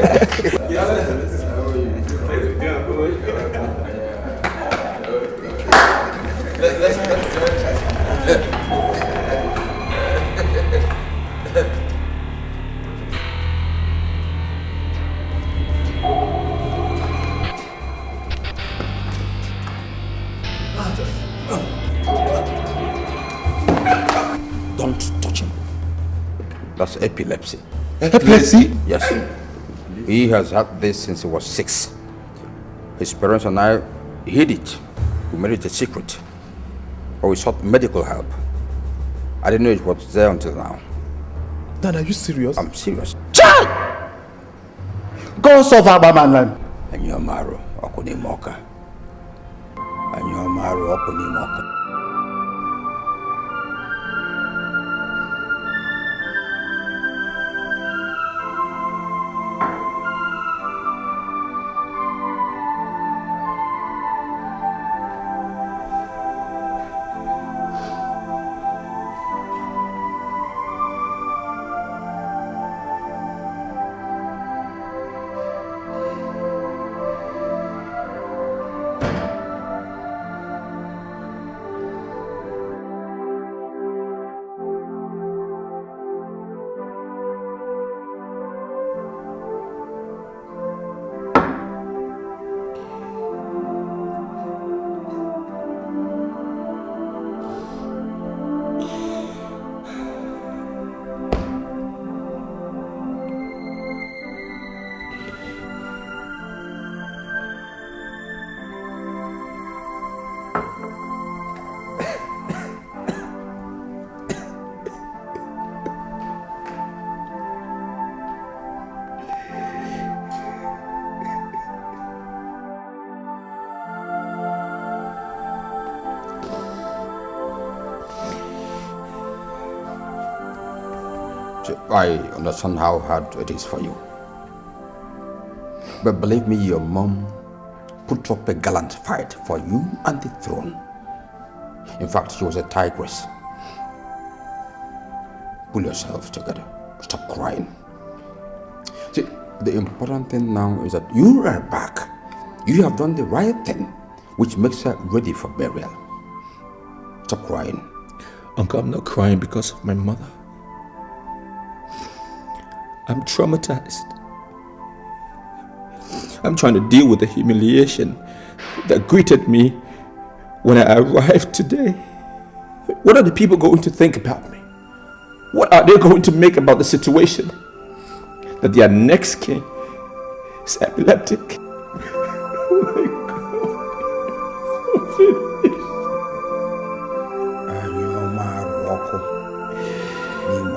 Don't touch him. That's epilepsy. Epilepsy? Yes. He has had this since he was 6. His parents and I hid it. We made it a secret. But we sought medical help. I didn't know it was there until now. Dad, are you serious? I'm serious. Child! Go solve our man. And your Maru, Okuni Moka. And your Maru, Okuni Moka. I understand how hard it is for you. But believe me, your mom put up a gallant fight for you and the throne. In fact, she was a tigress. Pull yourself together. Stop crying. See, the important thing now is that you are back. You have done the right thing, which makes her ready for burial. Stop crying. Uncle, I'm not crying because of my mother. I'm traumatized. I'm trying to deal with the humiliation that greeted me when I arrived today. What are the people going to think about me? What are they going to make about the situation? That their next king is epileptic. Oh my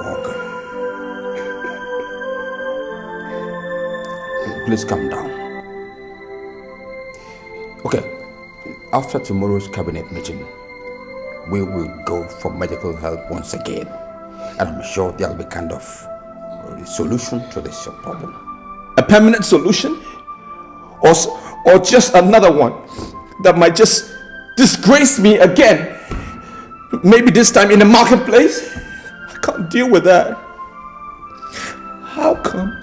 God. Please calm down. Okay, after tomorrow's cabinet meeting, we will go for medical help once again. And I'm sure there'll be kind of a solution to this problem. A permanent solution? Or just another one that might just disgrace me again? Maybe this time in the marketplace? I can't deal with that. How come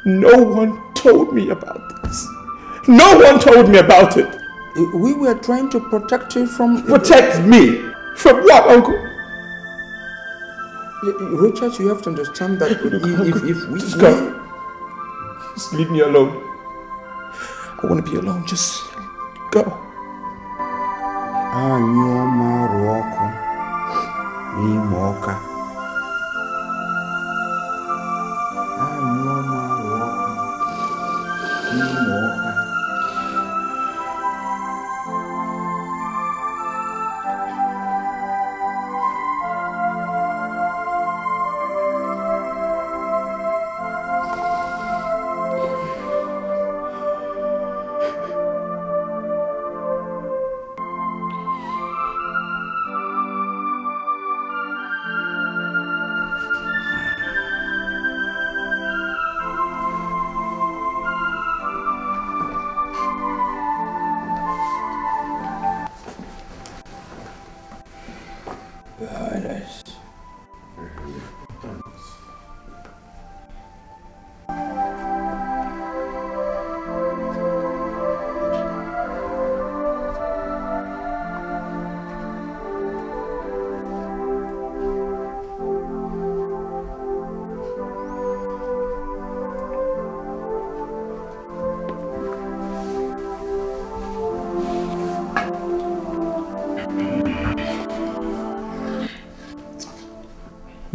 no one told me about this? No one told me about it. We were trying to protect you from... Protect me? From what, Uncle? Richard, you have to understand that if we... Just go. Just leave me alone. I want to be alone. Just go.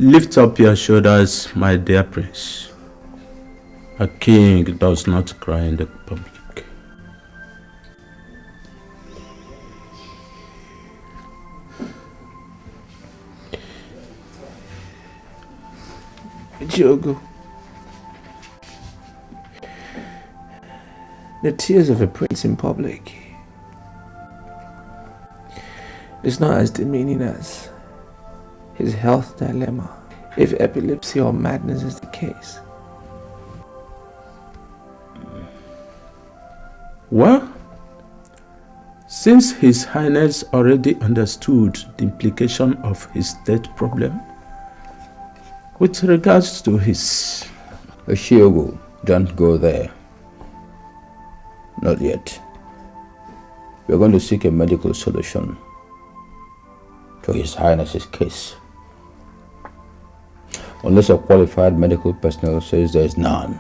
Lift up your shoulders, my dear prince. A king does not cry in the public. Diogo, the tears of a prince in public is not as demeaning as his health dilemma, if epilepsy or madness is the case. Well, since His Highness already understood the implication of his death problem, with regards to his... Oshiogo, don't go there. Not yet. We're going to seek a medical solution to His Highness's case. Unless a qualified medical personnel says there is none,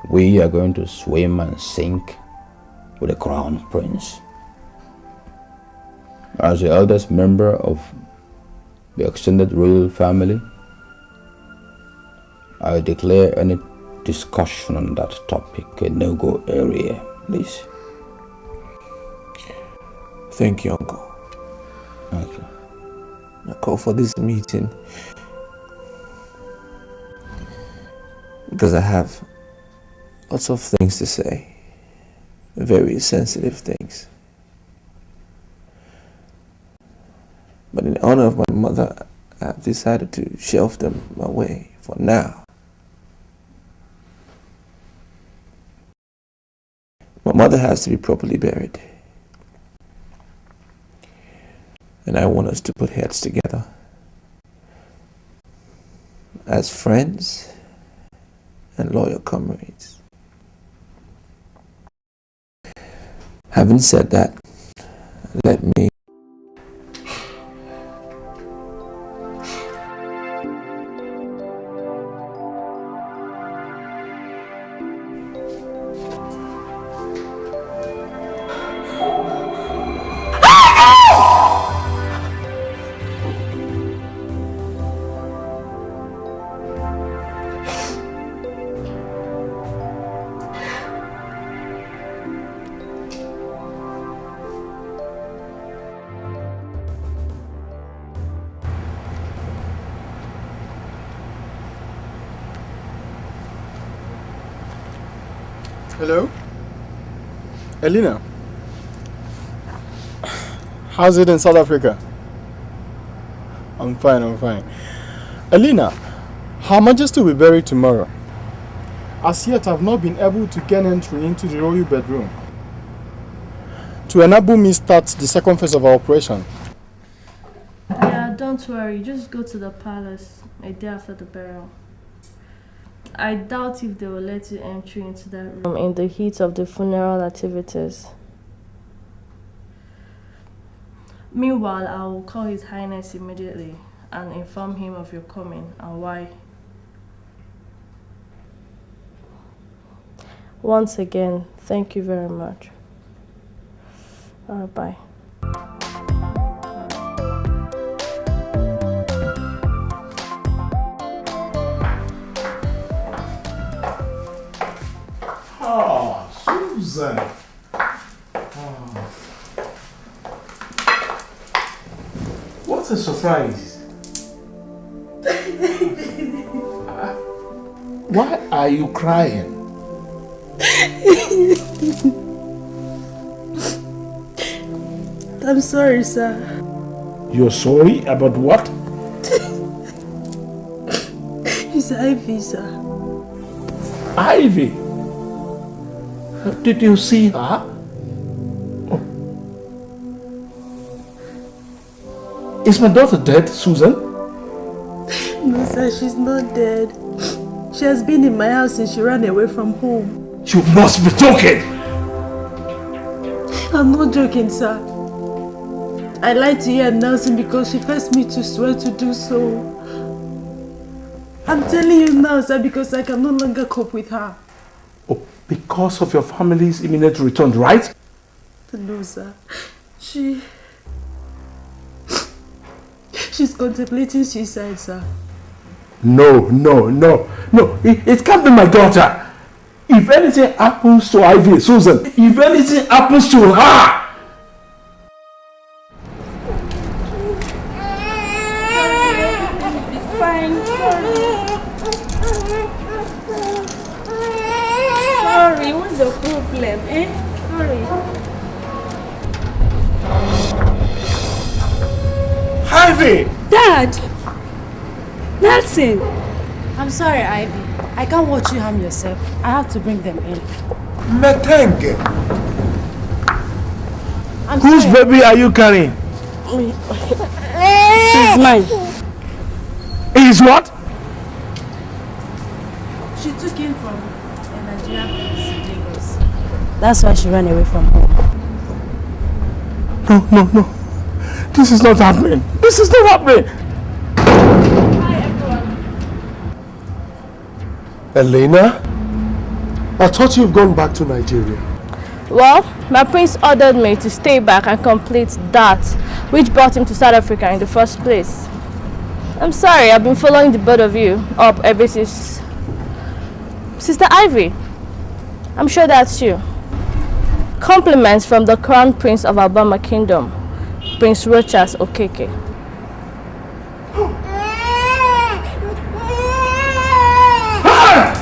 we are going to swim and sink with the Crown Prince. As the eldest member of the extended royal family, I declare any discussion on that topic a no-go area, please. Thank you, Uncle. Okay. I call for this meeting because I have lots of things to say, very sensitive things. But in honor of my mother, I have decided to shelf them away for now. My mother has to be properly buried. And I want us to put heads together as friends and loyal comrades. Having said that, let me Hello? Elena? How's it in South Africa? I'm fine. Elena, Her Majesty will be buried tomorrow. As yet, I've not been able to gain entry into the royal bedroom to enable me start the second phase of our operation. Yeah, don't worry. Just go to the palace a day after the burial. I doubt if they will let you enter into that room in the heat of the funeral activities. Meanwhile, I will call His Highness immediately and inform him of your coming and why. Once again, thank you very much. Bye. Susan. What a surprise. Why are you crying? I'm sorry, sir. You're sorry about what? It's Ivy, sir. Ivy? Did you see her? Oh. Is my daughter dead, Susan? No, sir, she's not dead. She has been in my house since she ran away from home. You must be joking! I'm not joking, sir. I lied to you and Nelson because she forced me to swear to do so. I'm telling you now, sir, because I can no longer cope with her. Oh, because of your family's imminent return, right? No, sir. She She's contemplating suicide, sir. No. It can't be my daughter. If anything happens to Ivy, Susan, if anything happens to her, Fine, sorry, what's the problem, Sorry. Ivy! Dad! Nelson! I'm sorry, Ivy. I can't watch you harm yourself. I have to bring them in. Metenge. Whose baby are you carrying? She's mine. Is what? She took him from a Nigerian place in Lagos. That's why she ran away from home. No. This is not happening. This is not happening. Hi, everyone. Elena? I thought you've gone back to Nigeria. Well, my prince ordered me to stay back and complete that which brought him to South Africa in the first place. I'm sorry, I've been following the both of you up ever since. Sister Ivy, I'm sure that's you. Compliments from the Crown Prince of Alabama Kingdom, Prince Rochas Okeke. Father!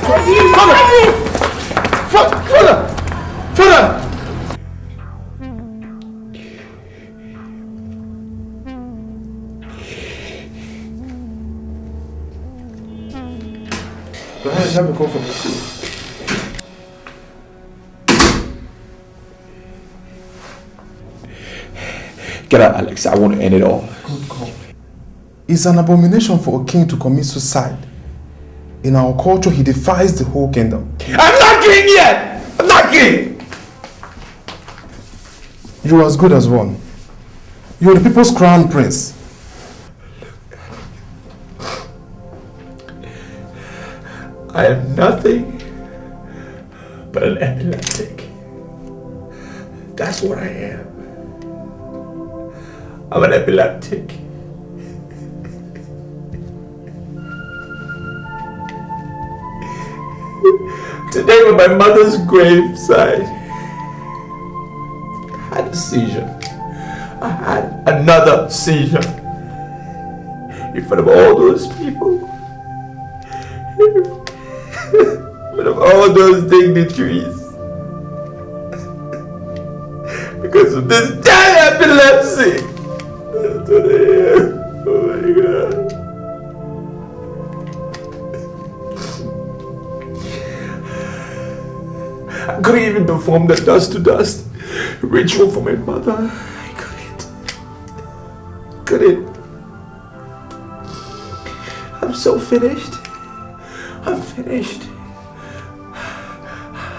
Your Highness, have a call for me. Get out, Alex. I want to end it all. Good call. It's an abomination for a king to commit suicide. In our culture, he defies the whole kingdom. I'm not king yet! I'm not king! You are as good as one. You are the people's crown prince. I am nothing but an epileptic. That's what I am. I'm an epileptic. Today on my mother's graveside, I had a seizure. I had another seizure. In front of all those people. In front of all those dignitaries. Because of this damn epilepsy. That's what I am. Oh my God. I couldn't even perform the dust to dust ritual for my mother. I couldn't. I'm so finished. I'm finished.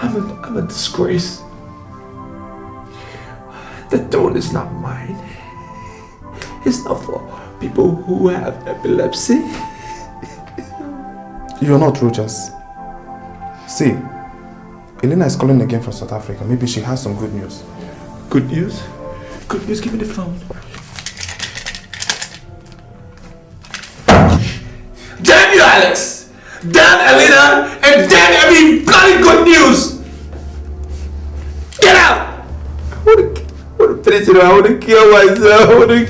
I'm a disgrace. The throne is not mine. It's not for people who have epilepsy. You're not Rochas. See, Elena is calling again from South Africa. Maybe she has some good news. Good news? Good news, give me the phone. Damn you, Alex! Damn Elena! And damn every bloody good news! Get out! I wanna finish it. I wanna kill myself. I wanna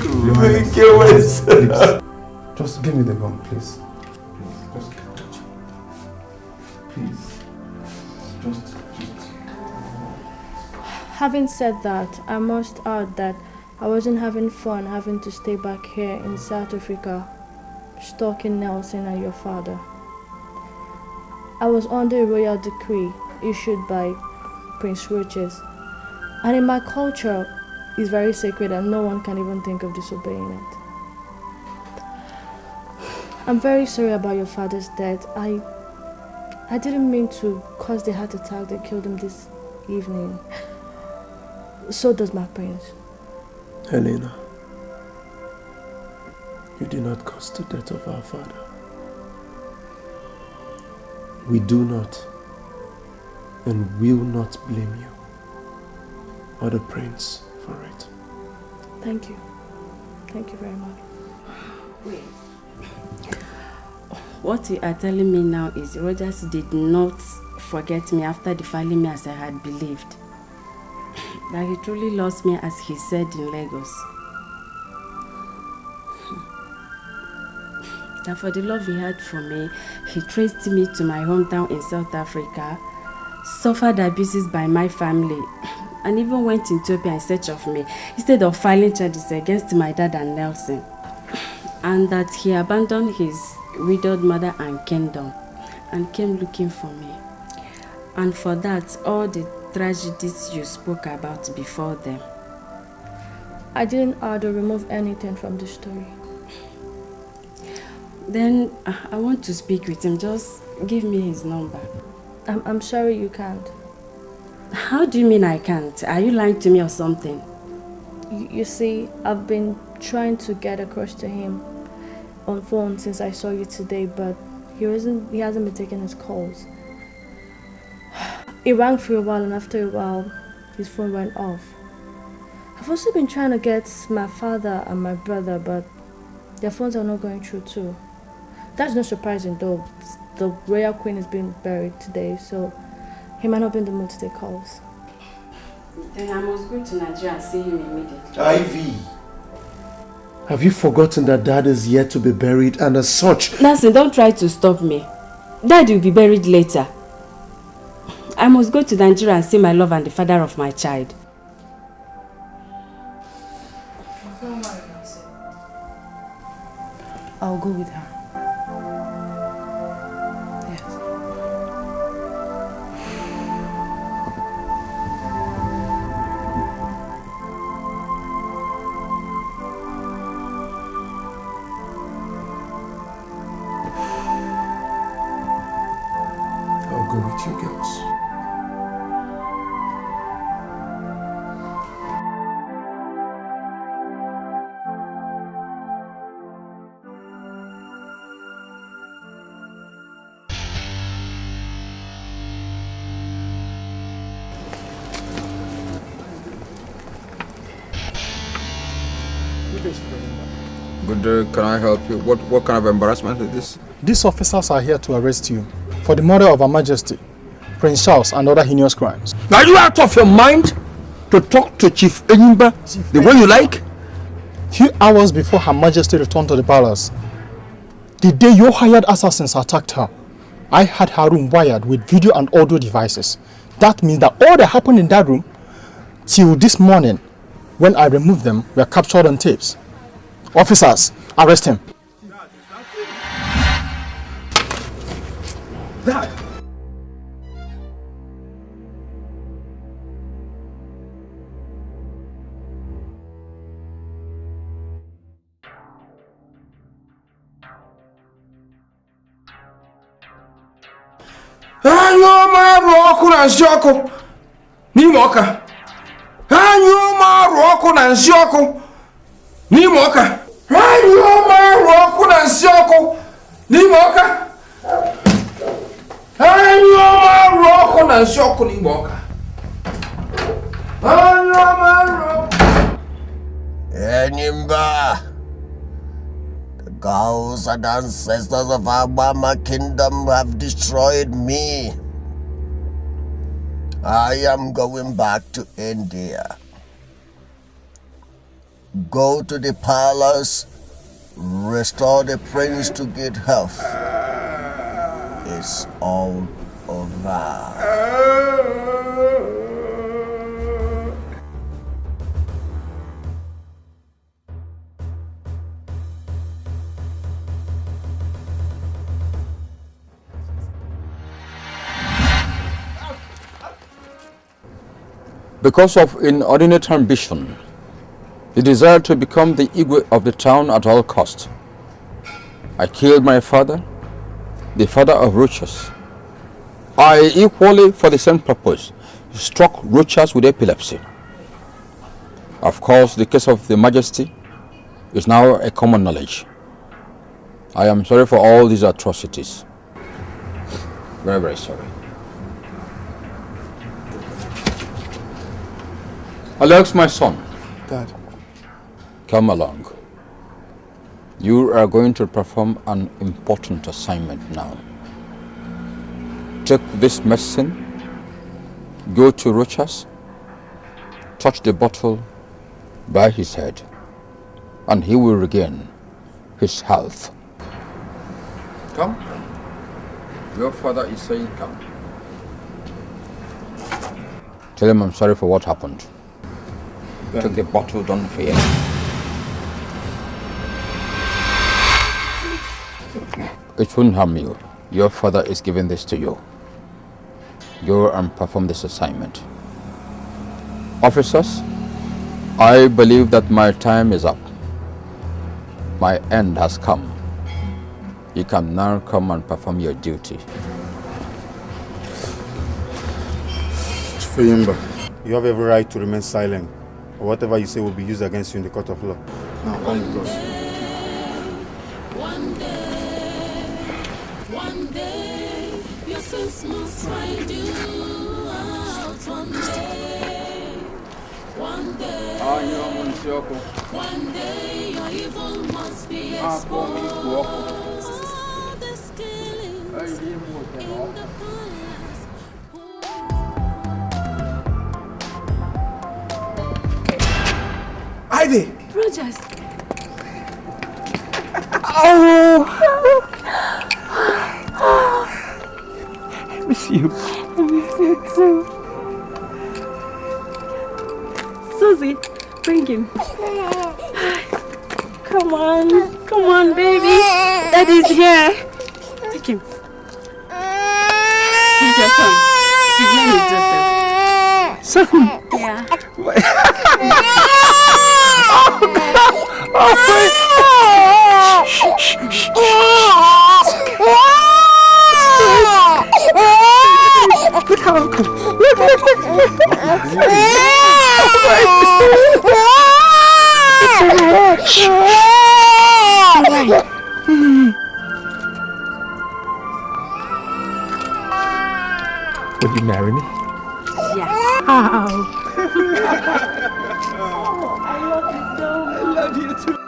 kill myself. Just give me the gun, please. Having said that, I must add that I wasn't having fun having to stay back here in South Africa, stalking Nelson and your father. I was under a royal decree issued by Prince Rochas, and in my culture, it's very sacred and no one can even think of disobeying it. I'm very sorry about your father's death. I didn't mean to cause the heart attack that killed him this evening. So does my prince. Helena, you did not cause the death of our father. We do not and will not blame you or the prince for it. Thank you. Thank you very much. Wait. What you are telling me now is Rogers did not forget me after defiling me as I had believed. That he truly lost me as he said in Lagos. That for the love he had for me, he traced me to my hometown in South Africa, suffered abuses by my family, and even went to Ethiopia in search of me, instead of filing charges against my dad and Nelson. And that he abandoned his widowed mother and kingdom and came looking for me. And for that, all the tragedies you spoke about before them. I didn't add or remove anything from the story. Then I want to speak with him. Just give me his number. I'm sorry you can't. How do you mean I can't? Are you lying to me or something? You see, I've been trying to get across to him on phone since I saw you today, but he hasn't been taking his calls. It rang for a while, and after a while, his phone went off. I've also been trying to get my father and my brother, but their phones are not going through too. That's not surprising though. The royal queen is being buried today, so he might not be in the mood to take calls. Then I must go to Nigeria and see him immediately. Ivy! Have you forgotten that Dad is yet to be buried, and as such... Nancy, don't try to stop me. Dad will be buried later. I must go to Nigeria and see my love and the father of my child. I'll go with her. I'll go with you girls. Good day, can I help you? What kind of embarrassment is this? These officers are here to arrest you for the murder of Her Majesty, Prince Charles, and other heinous crimes. Are you out of your mind to talk to Chief Enyimba the way you like? Few hours before Her Majesty returned to the palace, the day your hired assassins attacked her, I had her room wired with video and audio devices. That means that all that happened in that room till this morning, when I removed them, were captured on tapes. Officers, arrest him. Dad! Anyo maru ọkụ na nsị ọkụ n'ime ọka. Anyo maru ọkụ na nsị ọkụ n'ime ọka. Anyo maru ọkụ na nsị ọkụ n'ime ọka. Anyo maru ọkụ na nsị ọkụ n'ime ọka. Anyo maru. Enyimba, the gods and ancestors of Abama kingdom have destroyed me. I am going back to India. Go to the palace, restore the prince to good health. It's all over. Because of inordinate ambition, the desire to become the Igwe of the town at all cost, I killed my father, the father of Rochas. I equally, for the same purpose, struck Rochas with epilepsy. Of course, the case of the Majesty is now a common knowledge. I am sorry for all these atrocities. Very, very sorry. Alex, my son. Dad. Come along. You are going to perform an important assignment now. Take this medicine, go to Rochas, touch the bottle by his head, and he will regain his health. Come. Your father is saying come. Tell him I'm sorry for what happened. Take the bottle, don't fear. It won't harm you. Your father is giving this to you. Go and perform this assignment. Officers, I believe that my time is up. My end has come. You can now come and perform your duty. You have every right to remain silent, or whatever you say will be used against you in the court of law. Now, come with us. One day, your sins must find you out. One day, one day, one day, your evil must be exposed. All these killings in the palace. Ivy! Rogers! Oh! I miss you. I miss you too. Susie, bring him. Come on, baby. Daddy's here. Take him. He's your son. His name is Joseph. Son? Yeah. Look how look. Will you marry me? Yes. How? I love you so much. I love you too.